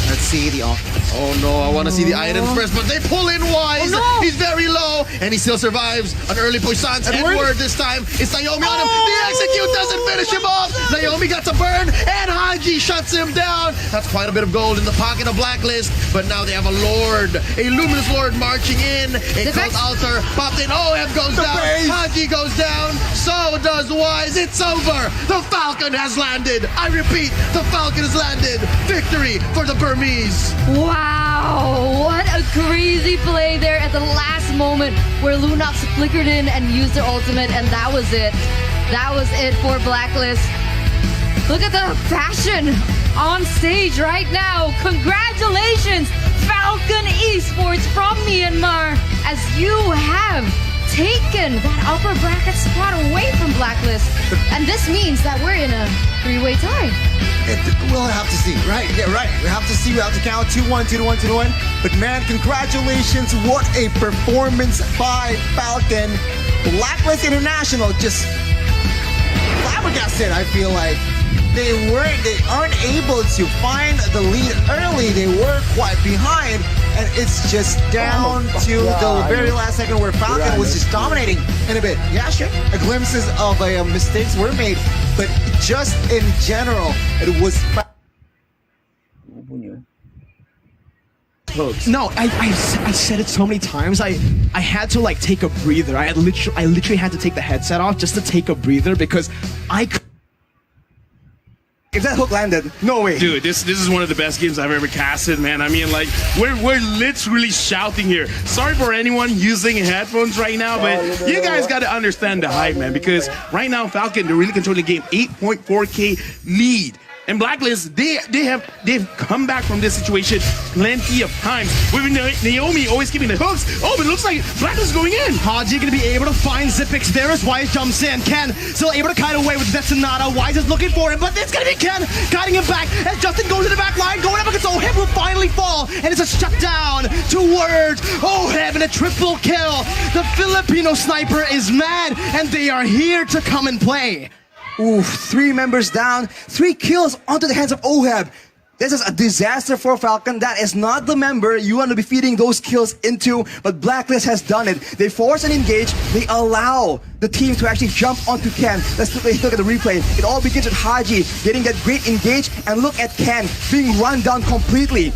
Let's see the off. Oh no, I want to see the items first, but they pull in Wise. Oh, no. He's very low, and he still survives an early puissance. Edward this time. It's Naomi on him. The execute doesn't finish him off. Naomi got to burn, and Haji shuts him down. That's quite a bit of gold in the pocket of Blacklist, but now they have a Lord, a Luminous Lord marching in. A Cult Altar popped in. Oheb goes down. Haji goes down. So does Wise. It's over. The Falcon has landed. I repeat, the Falcon has landed. Victory for the Burmese. Wow, what a crazy play there at the last moment where Lunox flickered in and used their ultimate, and that was it. That was it for Blacklist. Look at the passion on stage right now. Congratulations, Falcon Esports from Myanmar, as you have taken that upper bracket spot away from Blacklist. And this means that we're in a three-way tie. We'll have to see, right? Yeah, right. We have to see. We have to count 2-1, 2-1, 2-1. But man, congratulations. What a performance by Falcon. Blacklist International just flabbergasted, I feel like. They aren't able to find the lead early. They were quite behind, and it's just down to the very last second where Falcon was just dominating in a bit. Yeah, sure. Glimpses of mistakes were made, but just in general, it was. No, I said it so many times. I had to like take a breather. I literally had to take the headset off just to take a breather because I. If that hook landed, no way. Dude, this is one of the best games I've ever casted, man. I mean, like, we're literally shouting here. Sorry for anyone using headphones right now, but you guys got to understand the hype, man, because right now, Falcon, they're really controlling the game. 8.4K lead. And Blacklist, they've come back from this situation plenty of times. With Naomi always keeping the hooks. Oh, but it looks like Blacklist is going in. Haji gonna be able to find Zipix there as Wise jumps in. Ken still able to kite away with Vetsunata. Wise is looking for him, but it's gonna be Ken kiting him back as Justin goes to the back line. Going up against Oheb will finally fall, and it's a shutdown towards Oheb and a triple kill. The Filipino sniper is mad, and they are here to come and play. Oof, 3 members down, 3 kills onto the hands of Oheb. This is a disaster for Falcon. That is not the member you want to be feeding those kills into, but Blacklist has done it. They force and engage. They allow the team to actually jump onto Ken. Let's look at the replay. It all begins with Haji getting that great engage, and look at Ken being run down completely.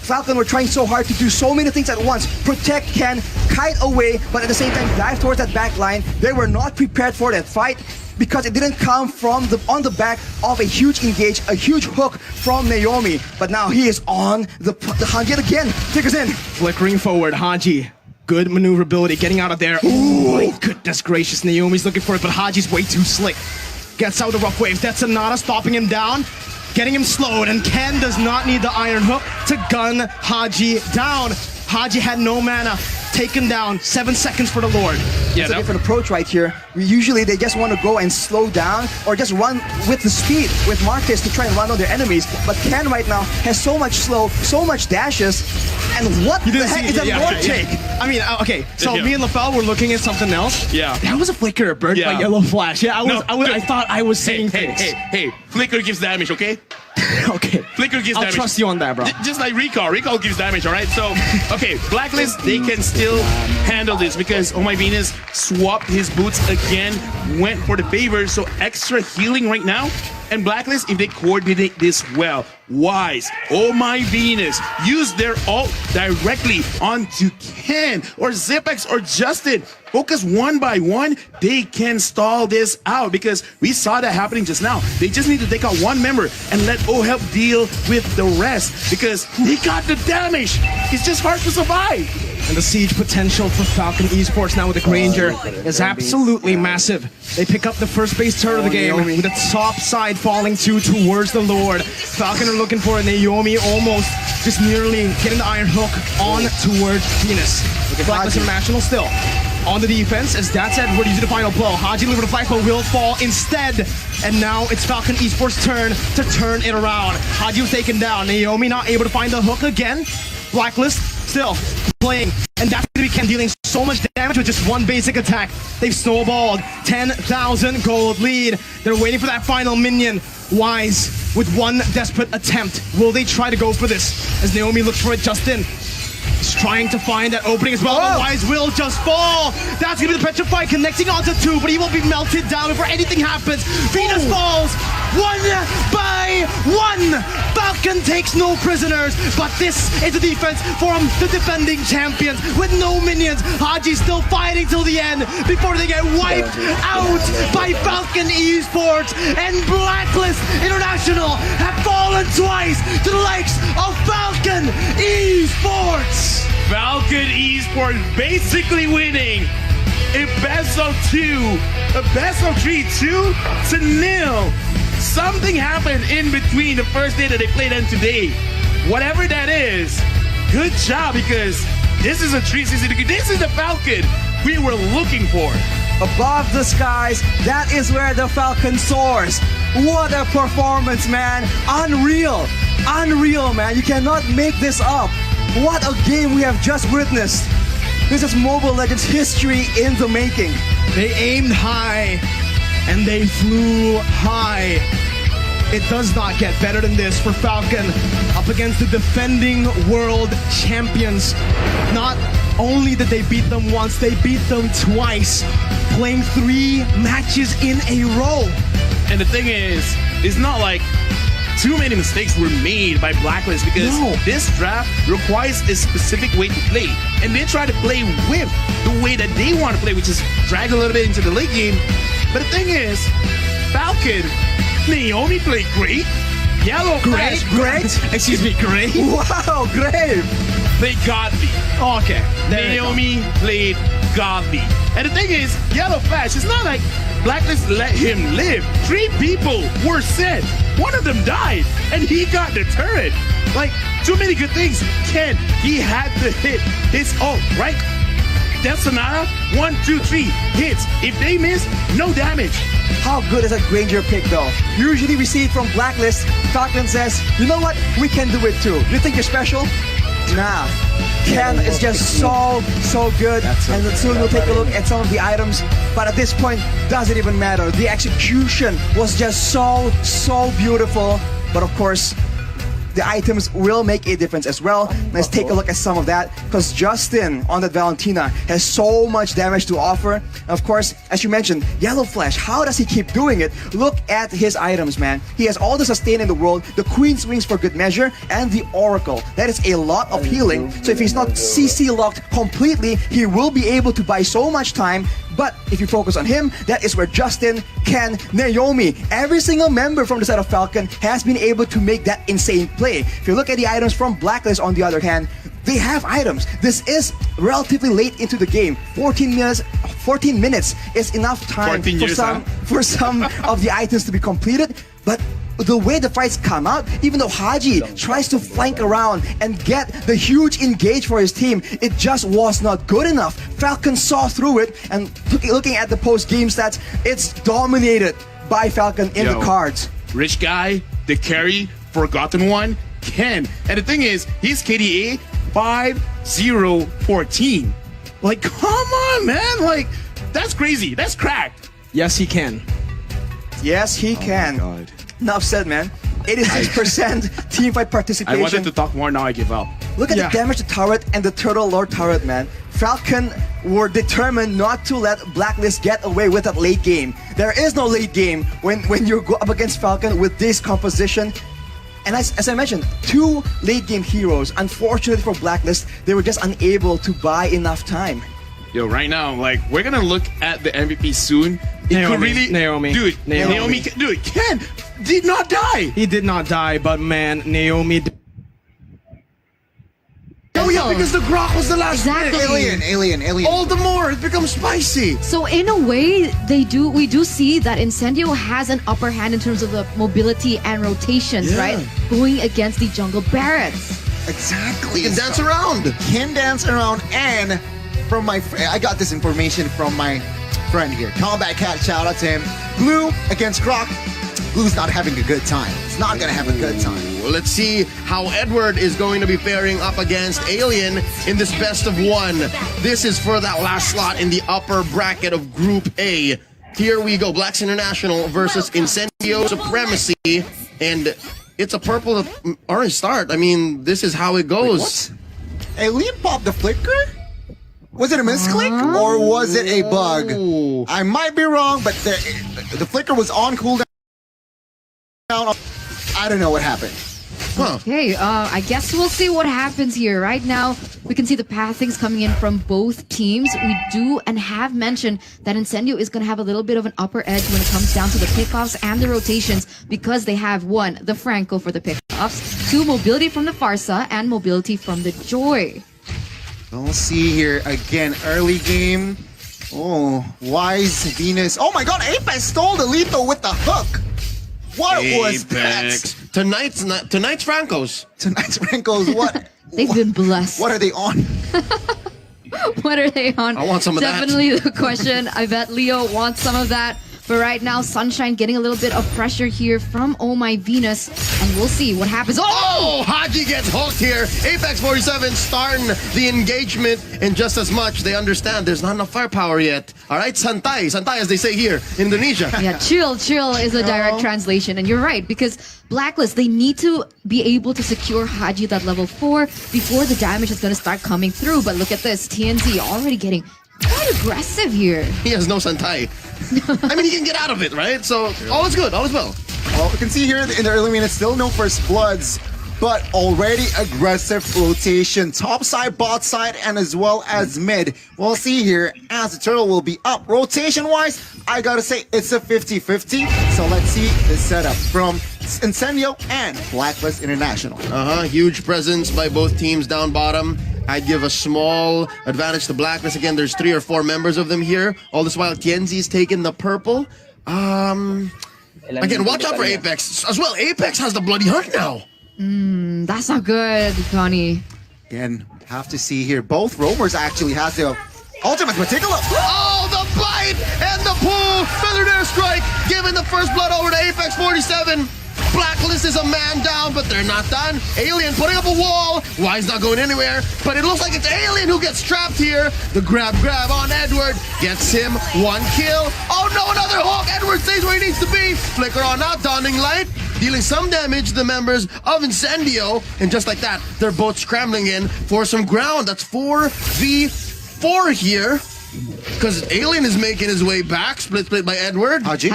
Falcon were trying so hard to do so many things at once. Protect Ken, kite away, but at the same time dive towards that back line. They were not prepared for that fight because it didn't come from on the back of a huge engage, a huge hook from Naomi. But now he is on the hunt yet again. Figures in. Flickering forward, Haji. Good maneuverability, getting out of there. Ooh, goodness gracious, Naomi's looking for it, but Haji's way too slick. Gets out the rough waves. That's Sonata stopping him down, getting him slowed, and Ken does not need the iron hook to gun Haji down. Haji had no mana taken down. 7 seconds for the Lord. It's a different approach right here. Usually they just want to go and slow down or just run with the speed with Marcus to try and run on their enemies. But Ken right now has so much slow, so much dashes. And what the heck is that Lord take? I mean, okay, so me and LaFell were looking at something else. Yeah. That was a flicker burnt by Yellow Flash. Yeah, I thought I was seeing things. Hey, flicker gives damage, okay? Okay. Flicker gives damage. I'll trust you on that, bro. Just like Recall. Recall gives damage, alright? So, okay, Blacklist, they can still handle this because Oh My Venus swapped his boots again, went for the favor, so extra healing right now. And Blacklist, if they coordinate this well, Wise, Oh My Venus, use their ult directly onto Ken or Zipex or Justin. Focus one by one, they can stall this out because we saw that happening just now. They just need to take out one member and let OHELP deal with the rest because he got the damage. It's just hard to survive. And the siege potential for Falcon Esports now with the Granger is absolutely massive. They pick up the first base turret of the game with the top side falling towards the Lord. Falcon are looking for a Naomi almost just nearly getting the Iron Hook on towards Venus. Blacklist International still on the defense as that's Edward using the final blow. Haji with a flag but will fall instead. And now it's Falcon Esports' turn to turn it around. Haji was taken down. Naomi not able to find the hook again. Blacklist still playing, and that's going to be Ken dealing so much damage with just one basic attack. They've snowballed 10,000 gold lead. They're waiting for that final minion. Wise with one desperate attempt. Will they try to go for this as Naomi looks for it? Justin is trying to find that opening as well. But Wise will just fall. That's going to be the Petrify connecting onto two, but he will be melted down before anything happens. Venus falls one by one. Falcon takes no prisoners, but this is the defense from the defending champions with no minions. Haji still fighting till the end before they get wiped out by Falcon Esports, and Blacklist International have fallen twice to the likes of Falcon Esports. Falcon Esports basically winning a best of 2, a best of 3, 2-0. Something happened in between the first day that they played and today. Whatever that is, good job because this is a 360 degree. This is the Falcon we were looking for. Above the skies, that is where the Falcon soars. What a performance, man. Unreal. Unreal, man. You cannot make this up. What a game we have just witnessed. This is Mobile Legends history in the making. They aimed high and they flew high. It does not get better than this for Falcon up against the defending world champions. Not only did they beat them once, they beat them twice, playing 3 matches in a row. And the thing is, it's not like too many mistakes were made by Blacklist because this draft requires a specific way to play. And they try to play with the way that they want to play, which is drag a little bit into the late game. But the thing is, Falcon, Naomi played great. Yellow Flash, great? Excuse me, great? Wow, great. Played godly. Oh, okay. Naomi played godly. And the thing is, Yellow Flash, it's not like Blacklist let him live. 3 people were sent. One of them died, and he got the turret. Like, too many good things. Ken, he had to hit his ult, right? Death Sonata, 1, 2, 3 hits. If they miss, no damage. How good is that Granger pick, though? Usually we see it from Blacklist. Falcon says, you know what? We can do it too. You think you're special? Nah. Ken is just so good. And then soon we'll take a look at some of the items. But at this point, doesn't even matter. The execution was just so beautiful. But of course, the items will make a difference as well. Let's take a look at some of that, because Justin on that Valentina has so much damage to offer. And of course, as you mentioned, Yellow Flash, how does he keep doing it? Look at his items, man. He has all the sustain in the world, the Queen's Wings for good measure, and the Oracle. That is a lot of healing. So if he's not CC locked completely, he will be able to buy so much time. But if you focus on him, that is where Justin, Ken, Naomi, every single member from the side of Falcon has been able to make that insane play. If you look at the items from Blacklist, on the other hand, they have items. This is relatively late into the game. 14 minutes is enough time for some of the items to be completed. But the way the fights come out, even though Haji tries to flank around and get the huge engage for his team, it just was not good enough. Falcon saw through it, and looking at the post-game stats, it's dominated by Falcon in the cards. Rich guy, the carry, forgotten one, Ken. And the thing is, he's KDA 5-0-14. Like, come on, man. Like, that's crazy. That's cracked. Yes, he can. Yes, he can. God. Enough said, man. 86% team fight participation. I wanted to talk more, now I give up. Look at the damage to turret and the Turtle Lord turret, man. Falcon were determined not to let Blacklist get away with that late game. There is no late game when you go up against Falcon with this composition. And as I mentioned, 2 late game heroes. Unfortunately for Blacklist, they were just unable to buy enough time. Yo, right now, like, we're gonna look at the MVP soon. It could really, Naomi. dude, Naomi, dude, Ken did not die. He did not die, but man, Naomi. Oh yeah, because the Grok was the last Exactly. pick. Alien. All the more, it becomes spicy. So in a way, we do see that Incendio has an upper hand in terms of the mobility and rotations, right? Going against the jungle barracks. Exactly. He can dance around. Can dance around, and from my I got this information from my friend here. Combat Cat, shout out to him. Blue against Croc. Blue's not having a good time. It's not gonna have a good time. Well, let's see how Edward is going to be pairing up against Alien in this best of 1. This is for that last slot in the upper bracket of Group A. Here we go. Blacks International versus Incendio Supremacy. And it's a purple to orange start. I mean, this is how it goes. Wait, Alien popped the flicker? Was it a misclick or was it a bug? I might be wrong, but the flicker was on cooldown. I don't know what happened. Okay, I guess we'll see what happens here. Right now, we can see the pathings coming in from both teams. We do and have mentioned that Incendio is going to have a little bit of an upper edge when it comes down to the pickoffs and the rotations because they have 1, the Franco for the pickoffs, 2, mobility from the Farsa, and mobility from the Joy. We'll see here again. Early game. Oh, Wise Venus. Oh my god, Apex stole the lethal with the hook. What was that? Tonight's Francos. Tonight's Francos, what? They've been blessed. What are they on? What are they on? I want some of that. Definitely the question. I bet Leo wants some of that. But right now, Sunshine getting a little bit of pressure here from Oh My Venus. And we'll see what happens. Oh, Haji gets hooked here. Apex 47 starting the engagement. And just as much, they understand there's not enough firepower yet. All right, Santay as they say here in Indonesia. Yeah, chill is a direct translation. And you're right, because Blacklist, they need to be able to secure Haji that level 4 before the damage is going to start coming through. But look at this, TNZ already getting quite aggressive here. He has no Santai. I mean, he can get out of it, right? So, all is good, all is well. Well, we can see here in the early minutes, still no first bloods, but already aggressive rotation. Top side, bot side, and as well as mid. We'll see here as the turtle will be up. Rotation-wise, I gotta say, it's a 50-50. So let's see the setup from Incendio and Blacklist International. Huge presence by both teams down bottom. I'd give a small advantage to Blacklist. Again, there's 3 or 4 members of them here. All this while, Tienzi's taking the purple. Again, watch out for Apex as well. Apex has the bloody hunt now. That's not good, Connie. Again, have to see here. Both roamers actually has the ultimate, but take a look. Oh, the bite and the pull. Feathered airstrike, giving the first blood over to Apex 47. Blacklist is a man down, but they're not done. Alien putting up a wall. Wise not going anywhere, but it looks like it's Alien who gets trapped here. The grab on Edward gets him 1 kill. Oh no, another hook. Edward stays where he needs to be. Flicker on out, Dawning Light, dealing some damage to the members of Incendio. And just like that, they're both scrambling in for some ground. That's 4v4 here. Because Alien is making his way back. Split by Edward. Haji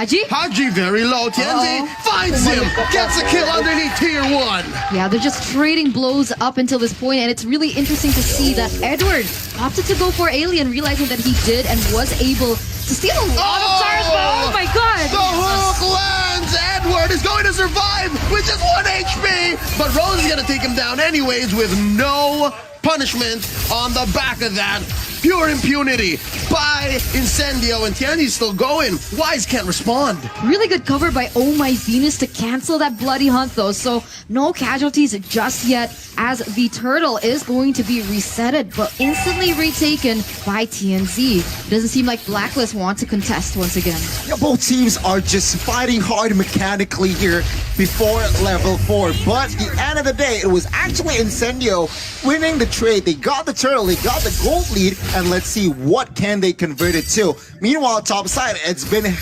very low. Tienzi finds him. Gets a kill underneath tier 1. Yeah, they're just trading blows up until this point, and it's really interesting to see that Edward opted to go for Alien, realizing that he did and was able to steal a lot of tires. Oh my god! The hook lands. Edward is going to survive with just 1 HP. But Rose is going to take him down anyways with no punishment on the back of that. pure impunity by Incendio, and Tianji's still going. Wise can't respond. Really good cover by Oh My Venus to cancel that bloody hunt though. So no casualties just yet, as the turtle is going to be resetted but instantly retaken by TNZ. Doesn't seem like Blacklist want to contest once again. Yeah, both teams are just fighting hard mechanically here before level 4. But at the end of the day, it was actually Incendio winning the trade. They got the turtle, they got the gold lead, and let's see what can they convert it to. Meanwhile, top side, it's been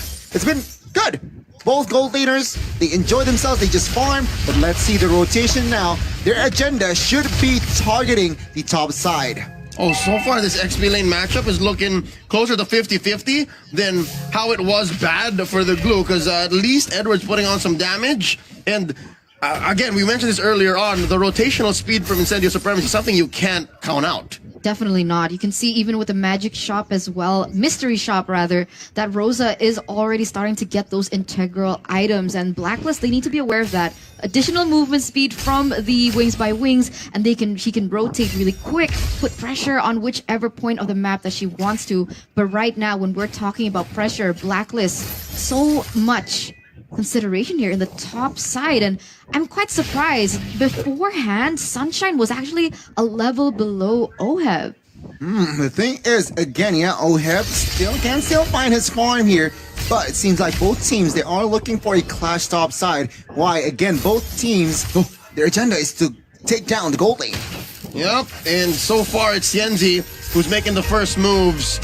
good. Both gold leaders, they enjoy themselves, they just farm, but let's see the rotation now. Their agenda should be targeting the top side. Oh, so far this XP lane matchup is looking closer to 50-50 than how it was bad for the Glue, because at least Edward's putting on some damage. And again, we mentioned this earlier on, the rotational speed from Incendio Supremacy is something you can't count out. Definitely not. You can see even with the magic shop as well, mystery shop rather, that Rosa is already starting to get those integral items, and Blacklist, they need to be aware of that. Additional movement speed from the Wings by Wings, and she can rotate really quick, put pressure on whichever point of the map that she wants to. But right now, when we're talking about pressure, Blacklist, so much consideration here in the top side, and I'm quite surprised. Beforehand, Sunshine was actually a level below Oheb. The thing is, again, yeah, Oheb can still find his farm here, but it seems like both teams, they are looking for a clash top side. Why? Again, both teams, their agenda is to take down the gold lane. Yep, and so far it's Tianzi who's making the first moves,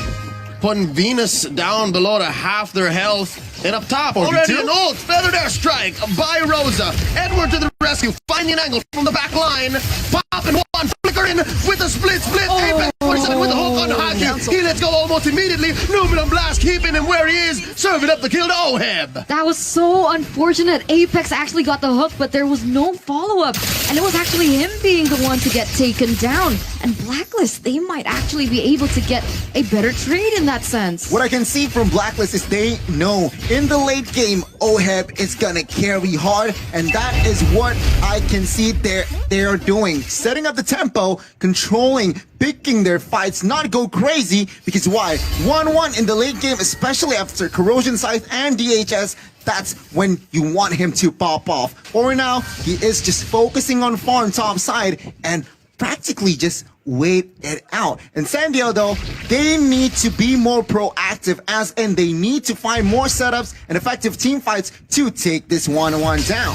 putting Venus down below to half their health. And up top, already an ult, feathered airstrike by Rosa. Edward to the rescue, finding an angle from the back line. Pop and one, flicker in with a split. Apex 47 with the hook on Haki. He lets go almost immediately. Numinum Blast keeping him where he is, serving up the kill to Oheb. That was so unfortunate. Apex actually got the hook, but there was no follow-up. And it was actually him being the one to get taken down. And Blacklist, they might actually be able to get a better trade in that sense. What I can see from Blacklist is they know in the late game, Oheb is gonna carry hard, and that is what I can see they are doing. Setting up the tempo, controlling, picking their fights, not go crazy, because why? 1-1 in the late game, especially after Corrosion Scythe and DHS, that's when you want him to pop off. For now, he is just focusing on farm top side and practically just wait it out. Incendio though, they need to be more proactive, as in they need to find more setups and effective team fights to take this 1-1 down.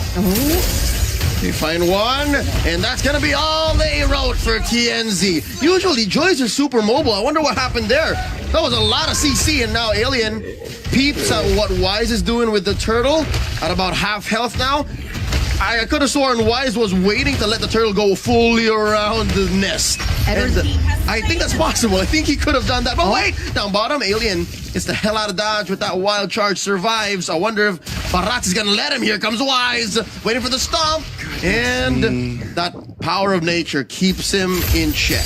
They find one, and that's gonna be all they wrote for TNZ. Usually Joyce are super mobile. I wonder what happened there. That was a lot of CC, and now Alien peeps at what Wise is doing with the turtle at about half health now. I could have sworn Wise was waiting to let the turtle go fully around the nest. And I think that's possible. I think he could have done that. But wait, down bottom, Alien gets the hell out of dodge with that wild charge, survives. I wonder if Barat is going to let him. Here comes Wise, waiting for the stomp. And that power of nature keeps him in check.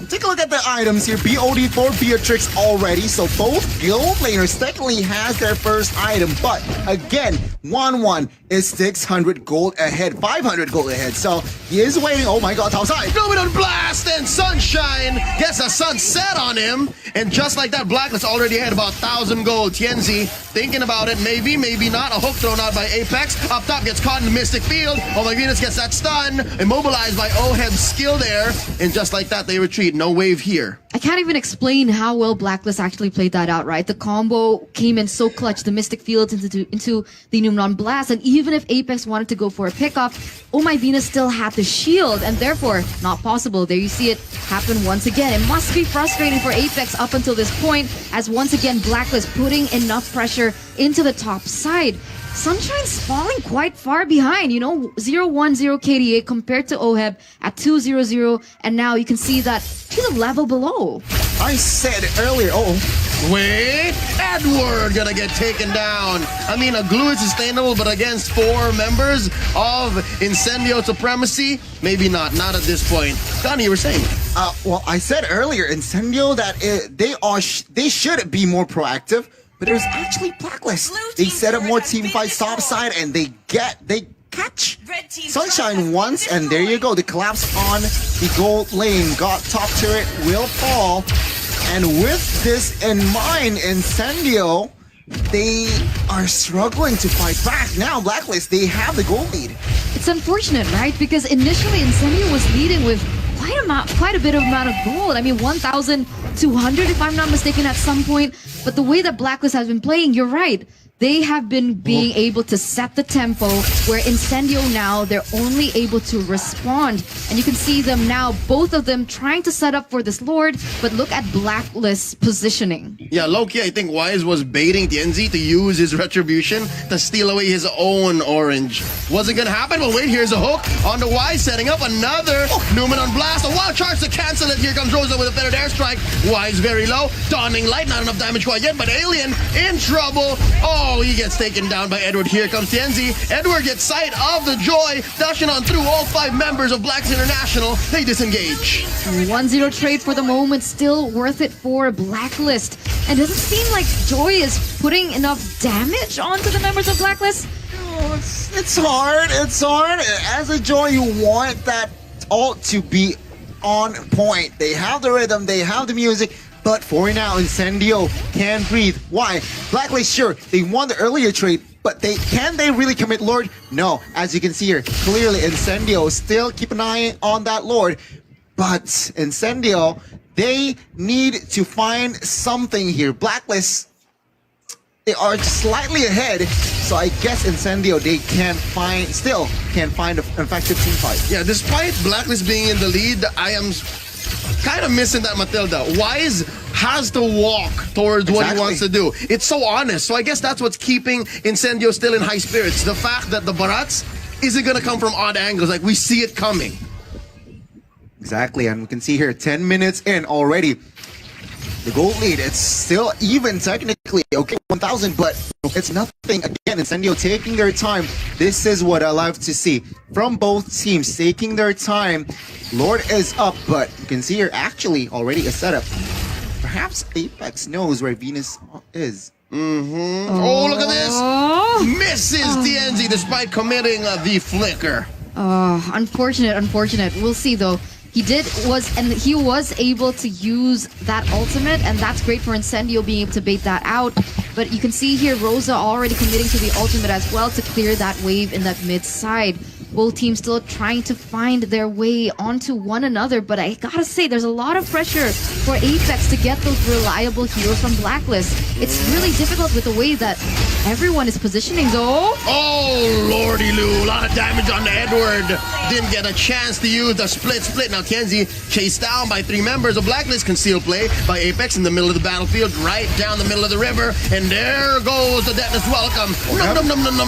Take a look at the items here. BOD for Beatrix already, so both gold laners technically has their first item, but again, 1-1 is 600 gold ahead, 500 gold ahead, so he is waiting. Oh my god, outside. Numinum Blast, and Sunshine gets a sunset on him, and just like that, Blacklist already had about 1,000 gold. Tianzi thinking about it, maybe not. A hook thrown out by Apex. Up top gets caught in the Mystic Field. Oh my Venus gets that stun, immobilized by Oheb's skill there, and just like that, they retreat. No wave here. I can't even explain how well Blacklist actually played that out, right? The combo came in so clutch, the Mystic Fields into the Numenon Blast, and even if Apex wanted to go for a pickoff, Oh My Venus still had the shield, and therefore, not possible. There you see it happen once again. It must be frustrating for Apex up until this point, as once again, Blacklist putting enough pressure into the top side. Sunshine's falling quite far behind, you know, 0-1-0 KDA compared to Oheb at 2-0-0, and now you can see that she's a level below. I said earlier, wait, Edward gonna get taken down. I mean, a glue is sustainable, but against 4 members of Incendio Supremacy, maybe not at this point. Donnie, you were saying? Well, I said earlier, Incendio, that they should be more proactive. But it was actually Blacklist. They set up more team fights top side, and they catch Sunshine once, and there you go. The collapse on the gold lane. Got top turret, will fall. And with this in mind, Incendio, they are struggling to fight back. Now, Blacklist, they have the goal lead. It's unfortunate, right? Because initially Incendio was leading with quite a bit of amount of gold. I mean, 1,200 if I'm not mistaken at some point. But the way that Blacklist has been playing, you're right. They have been being able to set the tempo where Incendio now, they're only able to respond. And you can see them now, both of them trying to set up for this Lord, but look at Blacklist's positioning. Yeah, Loki, I think Wise was baiting Tienzi to use his retribution to steal away his own orange. Wasn't gonna happen, but wait, here's a hook on the Wise, setting up another Newman on blast. A wild charge to cancel it. Here comes Rosa with a feathered airstrike. Wise very low. Dawning Light, not enough damage quite yet, but Alien in trouble. Oh, he gets taken down by Edward. Here comes Tienzi. Edward gets sight of the Joy, dashing on through all 5 members of Blacks International. They disengage. 1-0 trade for the moment, still worth it for Blacklist. And does it seem like Joy is putting enough damage onto the members of Blacklist? It's hard. It's hard. As a Joy, you want that ult to be on point. They have the rhythm. They have the music. But for now, Incendio can breathe. Why? Blacklist, sure, they won the earlier trade, but can they really commit Lord? No. As you can see here, clearly Incendio still keep an eye on that Lord. But Incendio, they need to find something here. Blacklist, they are slightly ahead, so I guess Incendio, they still can find an effective team fight. Yeah, despite Blacklist being in the lead, I am kind of missing that Matilda. Wise has to walk towards what he wants to do. It's so honest. So I guess that's what's keeping Incendio still in high spirits. The fact that the Barats isn't going to come from odd angles. Like, we see it coming. Exactly, and we can see here, 10 minutes in already. The goal lead, it's still even technically. Okay, 1,000, but it's nothing. Again, Incendio taking their time. This is what I love to see. From both teams, taking their time. Lord is up, but you can see here, actually, already a setup. Perhaps Apex knows where Venus is. Oh, look at this! Misses Tienzi despite committing the flicker. Oh, unfortunate. We'll see though. He was able to use that ultimate, and that's great for Incendio being able to bait that out. But you can see here Rosa already committing to the ultimate as well to clear that wave in that mid side. Both teams still trying to find their way onto one another, but I gotta say, there's a lot of pressure for Apex to get those reliable heroes from Blacklist. It's really difficult with the way that everyone is positioning though. Oh, lordy Lou, a lot of damage on Edward. Didn't get a chance to use the split. Now Tienzi chased down by 3 members of Blacklist. Concealed play by Apex in the middle of the battlefield, right down the middle of the river. And there goes the Detonus welcome.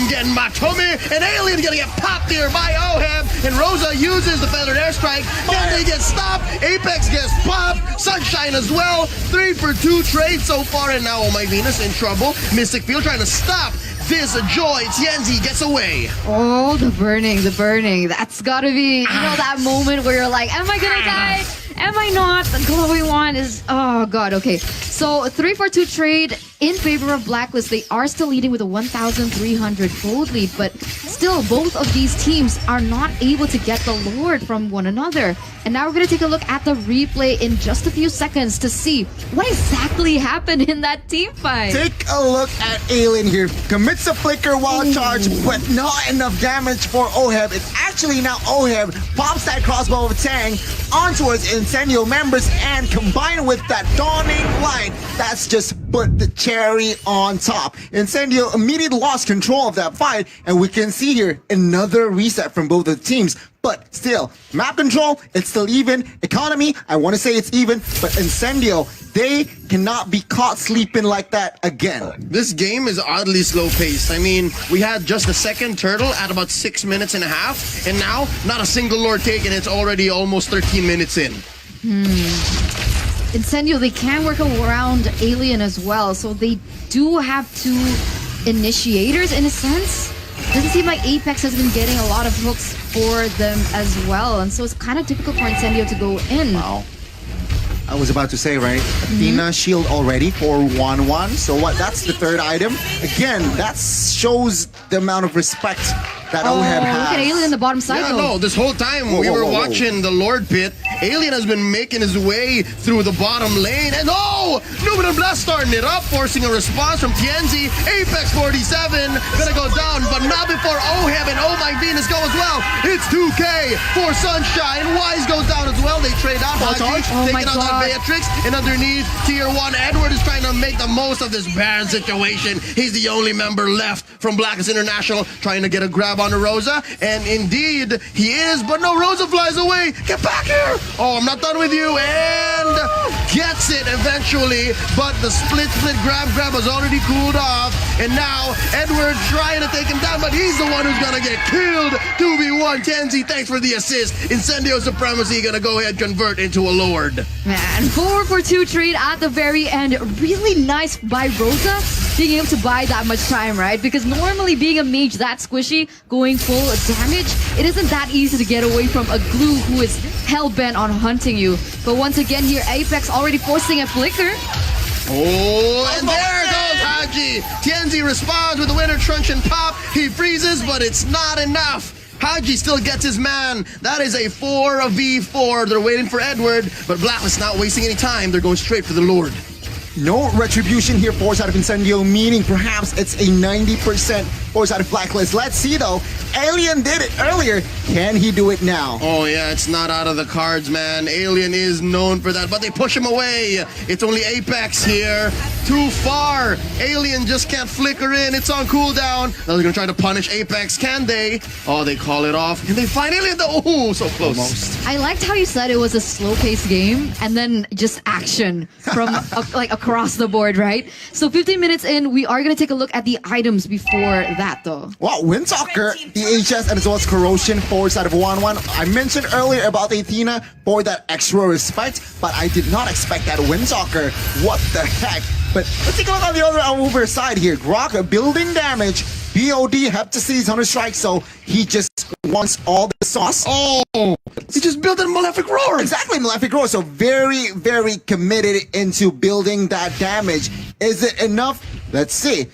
Getting my tummy. And Alien gonna get popped here by Oheb. And Rosa uses the feathered airstrike. Then they get stopped. Apex gets popped. Sunshine as well. 3 for 2 trades so far. And now Oh My Venus in trouble. Mystic Field trying to stop this Joy. Tienzi gets away. Oh, the burning. That's gotta be, that moment where you're like, am I gonna die? Am I not? The glowing one is, oh god, okay. So 3-4-2 trade in favor of Blacklist. They are still leading with a 1,300 gold lead, but still both of these teams are not able to get the Lord from one another. And now we're going to take a look at the replay in just a few seconds to see what exactly happened in that team fight. Take a look at Alien here. Commits a flicker wild charge, but not enough damage for Oheb. It's actually now Oheb pops that crossbow of Tang onto his Incendio members, and combined with that Dawning Light, that's just put the cherry on top. Incendio immediately lost control of that fight, and we can see here another reset from both the teams. But still, map control, it's still even. Economy, I want to say it's even, but Incendio, they cannot be caught sleeping like that again. This game is oddly slow-paced. I mean, we had just the second turtle at about 6 minutes and a half, and now, not a single Lord taken. It's already almost 13 minutes in. Incendio, they can work around Alien as well, so they do have 2 initiators in a sense. Doesn't seem like Apex has been getting a lot of hooks for them as well, and so it's kind of difficult for Incendio to go in. Wow. I was about to say, right? Athena shield already for 1-1. So what? That's the 3rd item. Again, that shows the amount of respect that Oheb has. Look at Alien in the bottom side, Yeah, though. no, this whole time we were watching the Lord pit, Alien has been making his way through the bottom lane. And oh! Numinal Blast starting it up, forcing a response from Tienzi. Apex 47 gonna go down, but not before Oheb and Oh My Venus go as well. It's 2K for Sunshine. Wise goes down as well. They trade out. Haji taking out that Beatrix. And underneath, Tier 1 Edward is trying to make the most of this bad situation. He's the only member left from Blacklist International, trying to get a grab on the Rosa. And indeed, he is, but no, Rosa flies away. Get back here! Oh, I'm not done with you. And gets it eventually, but the split grab has already cooled off. And now, Edward trying to take him down, but he's the one who's gonna get killed. 2v1. Tenzi, thanks for the assist. Incendio Supremacy gonna go ahead and convert into a Lord. Man, 4-for-2 trade at the very end. Really nice by Rosa being able to buy that much time, right? Because normally being a mage that squishy, going full damage, it isn't that easy to get away from a glue who is hell-bent on hunting you. But once again here, Apex already forcing a flicker. Oh, and there goes Haji. Tienzi responds with the winner truncheon pop. He freezes, but it's not enough. Haji still gets his man. That is a 4v4. They're waiting for Edward, but Blacklist not wasting any time. They're going straight for the Lord. No retribution here, force out of Incendio, meaning perhaps it's a 90% force out of Blacklist. Let's see though. Alien did it earlier. Can he do it now? Oh yeah, it's not out of the cards, man. Alien is known for that, but they push him away. It's only Apex here. Too far. Alien just can't flicker in. It's on cooldown. Now they're gonna try to punish Apex. Can they? Oh, they call it off. And they find Alien. Oh, so close. Almost. I liked how you said it was a slow-paced game and then just action from like across the board, right? So 15 minutes in, we are gonna take a look at the items before that, though. Wow, Windstalker, the HS, and as well as Corrosion, force out of 1-1. I mentioned earlier about Athena for that extra respect, but I did not expect that Windstalker. What the heck? But let's take a look on the other side here. Grok building damage. BOD Heptases on a strike, so he just wants all the sauce. Oh, he just built a Malefic Roar. Exactly, Malefic Roar. So very, very committed into building that damage. Is it enough? Let's see.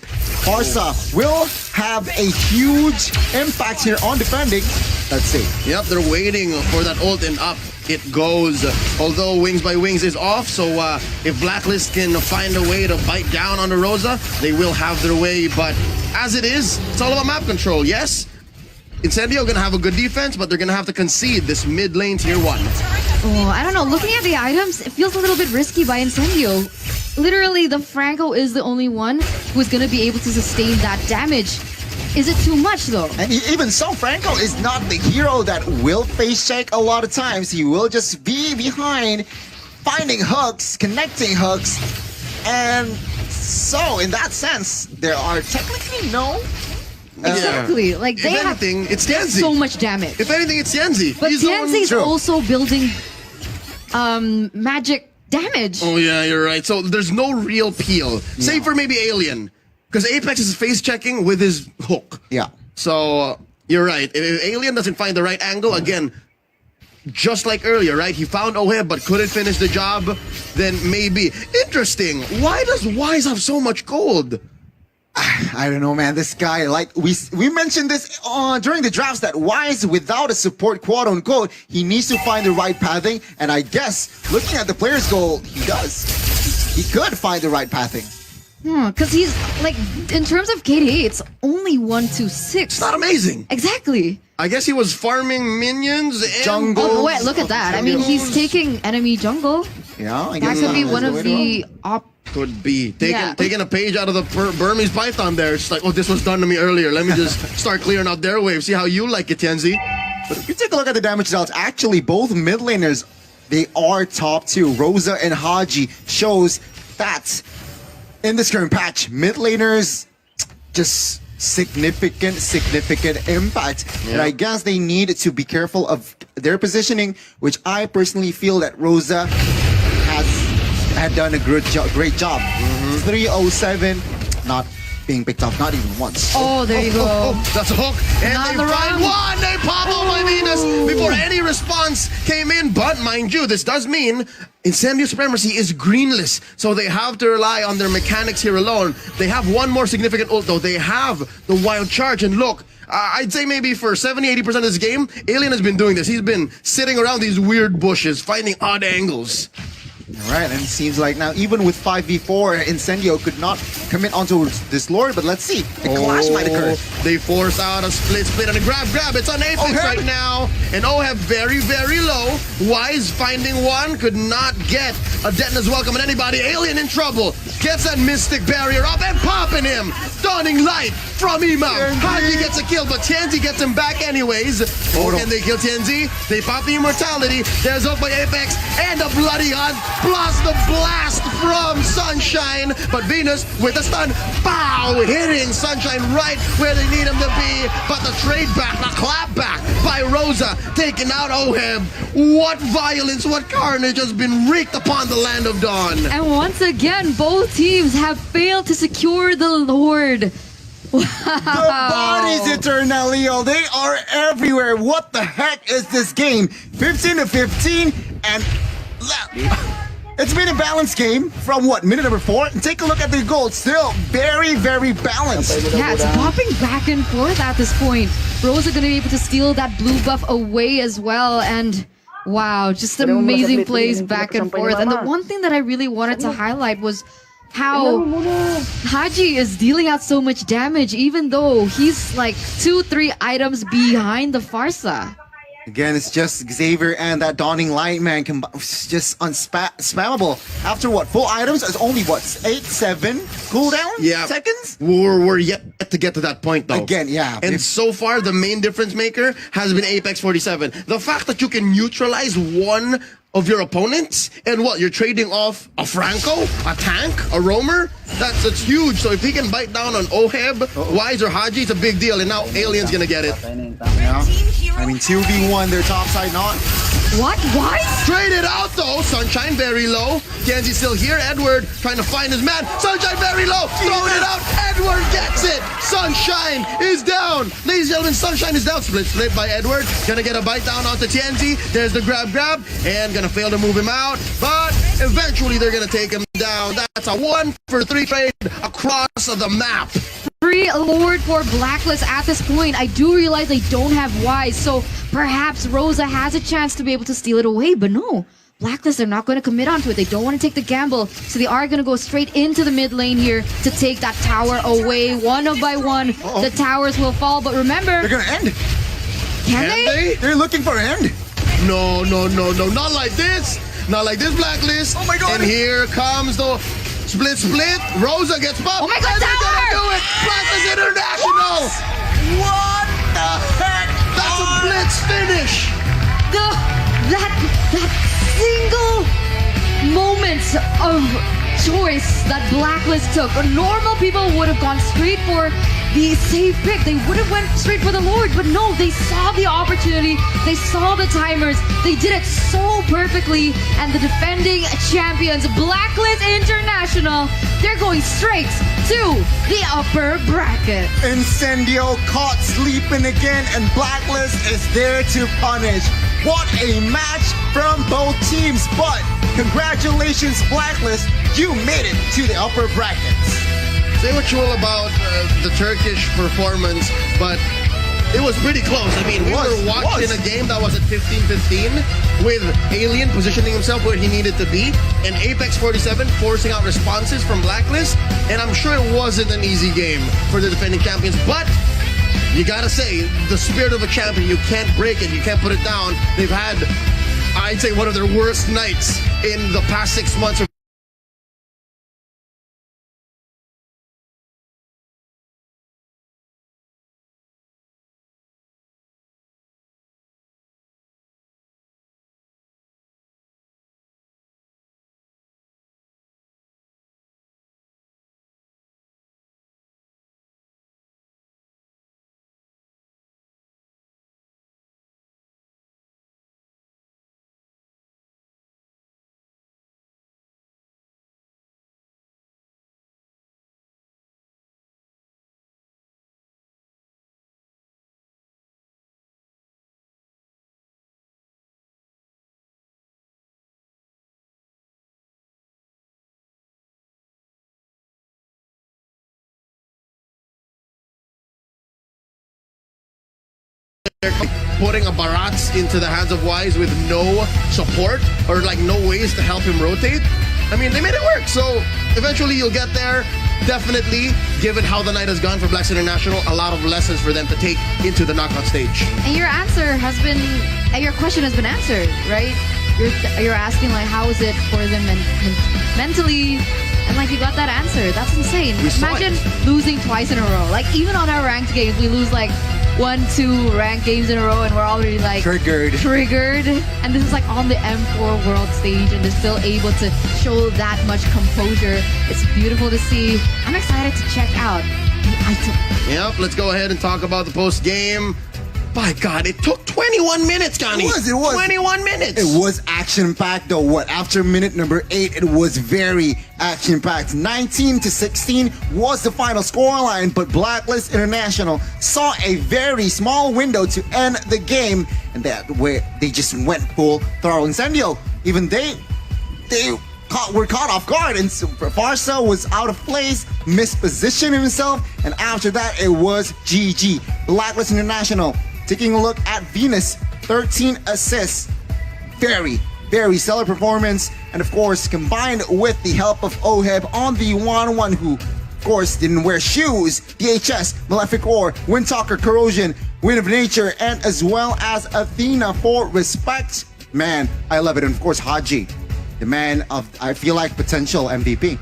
Barca will have a huge impact here on defending. Let's see. Yep, they're waiting for that ult, and up it goes. Although Wings by Wings is off, so if Blacklist can find a way to bite down on the Rosa, they will have their way. But as it is, it's all about map control, yes? Incendio gonna have a good defense, but they're gonna have to concede this mid lane tier 1. Oh, I don't know. Looking at the items, it feels a little bit risky by Incendio. Literally, the Franco is the only one who's gonna be able to sustain that damage. Is it too much though? And even so, Franco is not the hero that will face check a lot of times. He will just be behind, finding hooks, connecting hooks. And so, in that sense, there are technically no... Exactly. Like they if anything, have it's Tienzi. so much damage. If anything, it's Tienzi. But Tienzi is also building magic damage. Oh yeah, you're right. So there's no real peel. Save for maybe Alien. Because Apex is face checking with his hook. Yeah. So you're right. If Alien doesn't find the right angle, again, just like earlier, right? He found Oheb but couldn't finish the job, then maybe. Interesting. Why does Wise have so much gold? I don't know, man. This guy, like we mentioned this during the drafts, that Wise, without a support, quote unquote, he needs to find the right pathing. And I guess looking at the player's goal, he does. He could find the right pathing. Because he's like, in terms of KDA, it's only 1-6. It's not amazing. Exactly. I guess he was farming minions and jungle. Oh wait, look at that. I mean, he's taking enemy jungle. Yeah, I that guess could be one of the Could be. Taking a page out of the Burmese Python there. It's like, oh, this was done to me earlier. Let me just start clearing out their wave. See how you like it, Tienzi. But if you take a look at the damage results, actually, both mid laners, they are top 2. Rosa and Haji shows that in this current patch, mid laners just significant impact. Yeah. And I guess they need to be careful of their positioning, which I personally feel that Rosa had done a great job. 307, not being picked off, not even once. Oh, there you go. That's a hook. And Not they the find run. one. They pop out by Venus before any response came in. But mind you, this does mean Incendio Supremacy is greenless. So they have to rely on their mechanics here alone. They have one more significant ult though. They have the wild charge. And look, I'd say maybe for 70-80% of this game, Alien has been doing this. He's been sitting around these weird bushes, finding odd angles. All right, and it seems like now even with 5v4, Incendio could not commit onto this Lord, but let's see. The clash might occur. They force out a split and a grab. It's on Apex right now. And Oheb very, very low. Wise finding one, could not get a Detna's welcome on anybody. Alien in trouble. Gets that Mystic Barrier up and popping him. Dawning Light from Imam. Haji gets a kill, but Tianzi gets him back anyways. Oh, can they kill Tianzi? They pop the Immortality. There's hope by Apex and a bloody hunt. Plus the blast from Sunshine. But Venus with a stun. Pow! Hitting Sunshine right where they need him to be. But the trade back, the clap back by Rosa. Taking out Oheb. What violence, what carnage has been wreaked upon the land of Dawn. And once again, both teams have failed to secure the Lord. Wow. The bodies, Eternalio, they are everywhere. What the heck is this game? 15-15, and it's been a balanced game from what, minute number 4? Take a look at the goal. Still very, very balanced. Yeah, it's popping back and forth at this point. Rosa gonna be able to steal that blue buff away as well, and wow, just amazing plays back and forth. And the one thing that I really wanted to highlight was how Haji is dealing out so much damage, even though he's like 2-3 items behind the Farsa. Again, it's just Xavier and that Dawning Light, man, just spammable. After what, full items? It's only what, 8-7 cooldown seconds? We're yet to get to that point though. Again, yeah. And so far, the main difference maker has been Apex 47. The fact that you can neutralize one of your opponents, and what, you're trading off a Franco, a tank, a roamer? That's huge. So if he can bite down on Oheb, Wise, or Haji, it's a big deal. And now Alien's gonna get it. Yeah. I mean, 2v1, their top side not. What? Why? Traded out though. Sunshine very low. Kenzie still here. Edward trying to find his man. Sunshine very low. Throwing it out. Edward gets it. Sunshine is down. Ladies and gentlemen, Sunshine is down. Split by Edward. Gonna get a bite down onto Tienzi. There's the grab. And gonna fail to move him out. But eventually they're gonna take him down. That's a 1-for-3 trade across the map. Free Lord for Blacklist at this point. I do realize they don't have Wise, so perhaps Rosa has a chance to be able to steal it away, but no. Blacklist, they're not going to commit onto it. They don't want to take the gamble, so they are going to go straight into the mid lane here to take that tower away. One by one, the towers will fall, but remember... They're going to end. Can they? They're looking for an end. No. Not like this. Not like this, Blacklist. Oh my god. And here comes the... Split. Rosa gets popped. Oh my god, and they're tower! gonna do it. Blacklist International. What the heck? That's a blitz finish. That single moment of choice that Blacklist took. Normal people would have gone straight for the safe pick. They would have went straight for the Lord, but no, they saw the opportunity. They saw the timers. They did it so perfectly. And the defending champions, Blacklist International, they're going straight to the upper bracket. Incendio caught sleeping again, and Blacklist is there to punish. What a match from both teams, but congratulations, Blacklist, you made it to the upper brackets. Say what you will about the Turkish performance, but it was pretty close. I mean, we were watching a game that was at 15-15 with Alien positioning himself where he needed to be, and Apex 47 forcing out responses from Blacklist, and I'm sure it wasn't an easy game for the defending champions, but you gotta say, the spirit of a champion, you can't break it, you can't put it down. They've had, I'd say, one of their worst nights in the past 6 months or they're putting a Barats into the hands of Wise with no support or like no ways to help him rotate. I mean, they made it work. So eventually you'll get there. Definitely, given how the night has gone for Blacks International, a lot of lessons for them to take into the knockout stage. And your question has been answered, right? You're asking like, how is it for them mentally? And like, you got that answer. That's insane. Imagine losing twice in a row. Like, even on our ranked games, we lose like 1-2 ranked games in a row and we're already like triggered. And this is like on the M4 world stage and they're still able to show that much composure. It's beautiful to see. I'm excited to check out the item. Yep, let's go ahead and talk about the post game. My God, it took 21 minutes, Connie. It was. 21 minutes. It was action-packed, though. After minute number 8, it was very action-packed. 19-16 was the final scoreline, but Blacklist International saw a very small window to end the game, and that where they just went full throttle. Incendio, even they were caught off guard, and Farsa was out of place, mispositioned himself, and after that, it was GG. Blacklist International. Taking a look at Venus, 13 assists. Very, very stellar performance. And of course, combined with the help of Oheb on the 1-1, who, of course, didn't wear shoes. DHS, Malefic Ore, Windtalker, Corrosion, Wind of Nature, and as well as Athena for respect. Man, I love it. And of course, Haji, the man of, I feel like, potential MVP.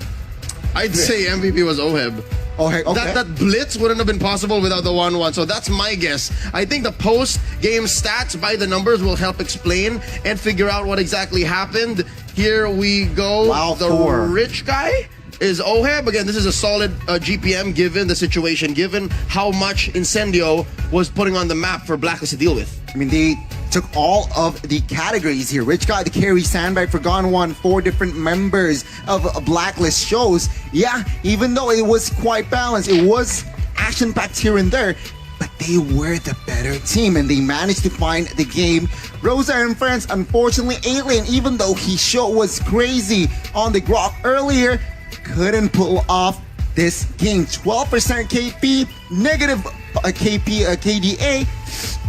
I'd say MVP was Oheb. Okay. That blitz wouldn't have been possible without the 1-1, so that's my guess. I think the post-game stats by the numbers will help explain and figure out what exactly happened. Here we go. Wow, the rich guy is Oheb. Again, this is a solid GPM given the situation, given how much Incendio was putting on the map for Blacklist to deal with. I mean, they took all of the categories here. Rich got the carry sandbag for Gone One, 4 different members of Blacklist shows. Yeah, even though it was quite balanced, it was action-packed here and there, but they were the better team and they managed to find the game. Rosa and friends, unfortunately, Alien, even though his show was crazy on the Grok earlier, couldn't pull off this game. 12% KP, negative KDA,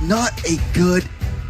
not a good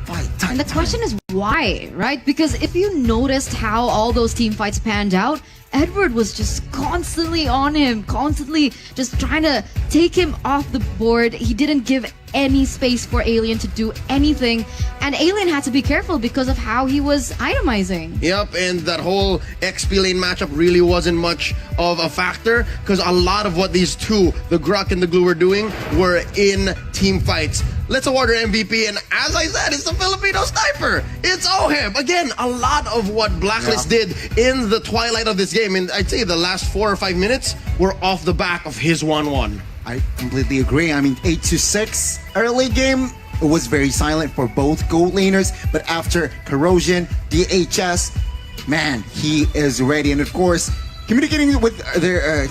fight. And the question is why, right? Because if you noticed how all those team fights panned out, Edward was just constantly on him, constantly just trying to take him off the board. He didn't give any space for Alien to do anything, and Alien had to be careful because of how he was itemizing. Yep, and that whole XP lane matchup really wasn't much of a factor because a lot of what these two, the Grok and the Glue, were doing were in team fights. Let's award our MVP, and as I said, it's the Filipino sniper. It's Oheb. Again, a lot of what Blacklist did in the twilight of this game, and I'd say the last 4 or 5 minutes were off the back of his 1-1. I completely agree. I mean, 8-6 early game, it was very silent for both gold laners, but after Corrosion, DHS, man, he is ready. And of course, communicating with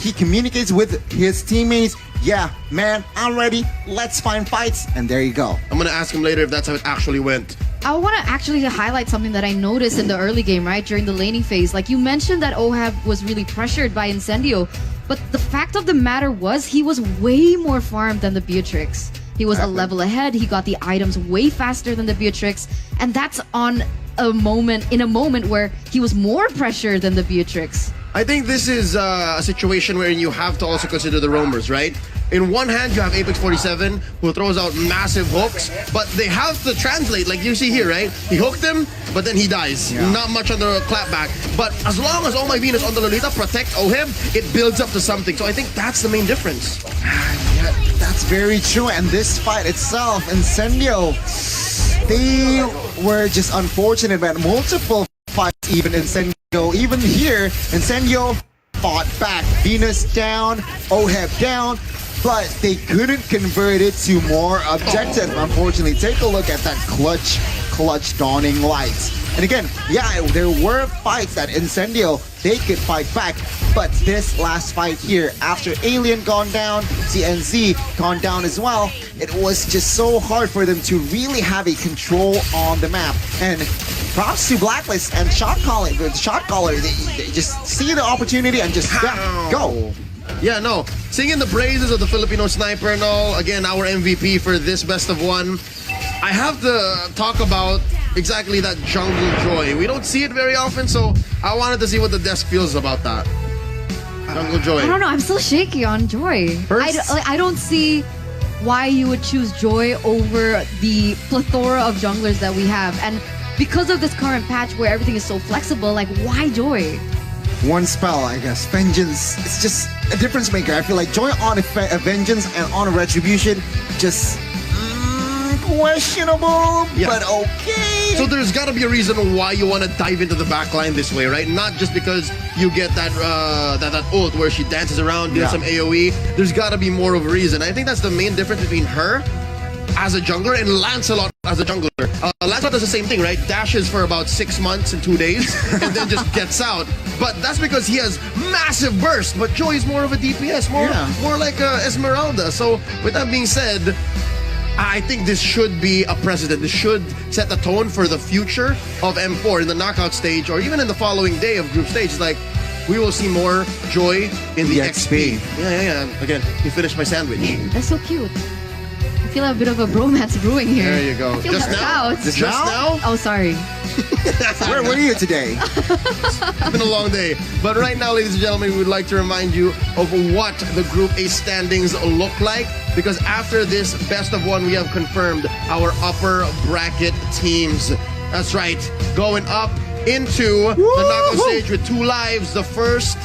he communicates with his teammates. Yeah, man, I'm ready. Let's find fights. And there you go. I'm gonna ask him later if that's how it actually went. I want to actually highlight something that I noticed in the early game, right? During the laning phase. Like you mentioned that Oheb was really pressured by Incendio, but the fact of the matter was he was way more farmed than the Beatrix. He was a level ahead. He got the items way faster than the Beatrix. And that's in a moment where he was more pressured than the Beatrix. I think this is a situation where you have to also consider the roamers, right? In one hand, you have Apex 47, who throws out massive hooks, but they have to translate, like you see here, right? He hooked him, but then he dies. Yeah. Not much on the clapback. But as long as all my Venus on the Lolita protect Oheb, it builds up to something. So I think that's the main difference. Yeah, that's very true. And this fight itself, Incendio, they were just unfortunate about multiple fights, even Incendio. Even here, Incendio fought back. Venus down, Oheb down, but they couldn't convert it to more objective, unfortunately. Take a look at that clutch dawning lights. And again, yeah, there were fights that Incendio, they could fight back, but this last fight here, after Alien gone down, CNZ gone down as well, it was just so hard for them to really have a control on the map. And props to Blacklist and Shot Caller, they just see the opportunity and just go. Yeah, no. Singing the praises of the Filipino sniper and all. Again, our MVP for this best of one. I have to talk about exactly that jungle joy. We don't see it very often, so I wanted to see what the desk feels about that. Jungle joy. I don't know. I'm still shaky on Joy. I don't see why you would choose Joy over the plethora of junglers that we have. And because of this current patch where everything is so flexible, like, why Joy? One spell, I guess. Vengeance. It's just a difference maker. I feel like Joy on a Vengeance and on a Retribution, just questionable, but okay. So there's got to be a reason why you want to dive into the backline this way, right? Not just because you get that that ult where she dances around, doing some AoE. There's got to be more of a reason. I think that's the main difference between her as a jungler and Lancelot as a jungler. Lancelot does the same thing, right? Dashes for about 6 months and 2 days and then just gets out. But that's because he has massive burst. But Joy is more of a DPS, more like Esmeralda. So with that being said, I think this should be a precedent. This should set the tone for the future of M4 in the knockout stage or even in the following day of group stage. It's like, we will see more Joy in the XP. Yeah. Again, you finished my sandwich. That's so cute. I feel a bit of a bromance brewing here. There you go. I feel left out. Just now? Oh, sorry. Where were you today? It's been a long day. But right now, ladies and gentlemen, we would like to remind you of what the Group A standings look like. Because after this best of one, we have confirmed our upper bracket teams. That's right. Going up into the knockout stage with 2 lives. The first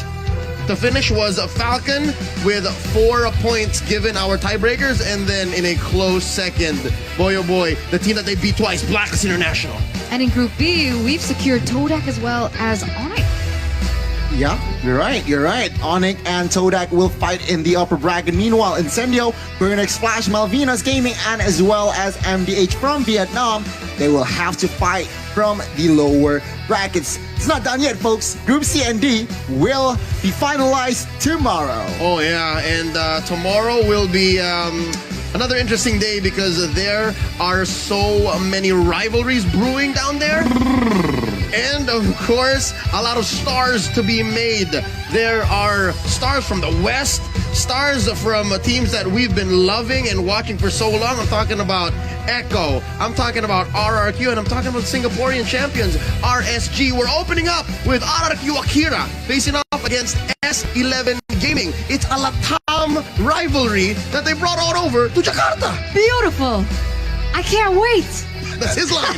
to finish was Falcon with 4 points given our tiebreakers. And then in a close second, boy oh boy, the team that they beat twice, Blacklist International. And in Group B, we've secured Todak as well as Onyx. Yeah, you're right. Onyx and Todak will fight in the upper bracket. Meanwhile, Incendio, Burnex Flash, Malvinas Gaming, and as well as MDH from Vietnam, they will have to fight from the lower brackets. It's not done yet, folks. Group C and D will be finalized tomorrow. Oh, yeah. And tomorrow will be another interesting day because there are so many rivalries brewing down there. And, of course, a lot of stars to be made. There are stars from the West, stars from teams that we've been loving and watching for so long. I'm talking about Echo, I'm talking about RRQ, and I'm talking about Singaporean champions, RSG. We're opening up with RRQ Akira facing off against S11 Gaming. It's a Latam rivalry that they brought all over to Jakarta. Beautiful. I can't wait. That's his line.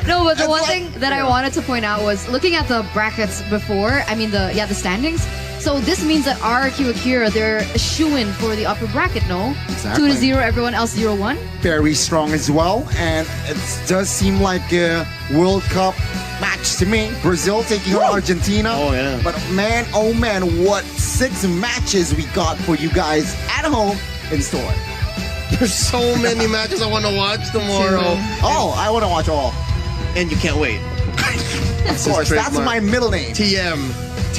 No, but the one thing that I wanted to point out was looking at the brackets before, I mean the standings. So this means that RRQ Akira, they're a shoo-in for the upper bracket, no? Exactly. 2-0, everyone else 0-1. Very strong as well, and it does seem like a World Cup match to me. Brazil taking on Argentina. Oh yeah. But man, oh man, what 6 matches we got for you guys at home in store. There's so many matches I want to watch tomorrow. Oh, I want to watch all. And you can't wait. Of course, that's my middle name. TM.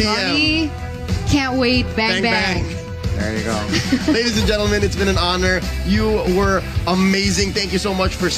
Ronnie, can't wait. Bang, bang. There you go. Ladies and gentlemen, it's been an honor. You were amazing. Thank you so much for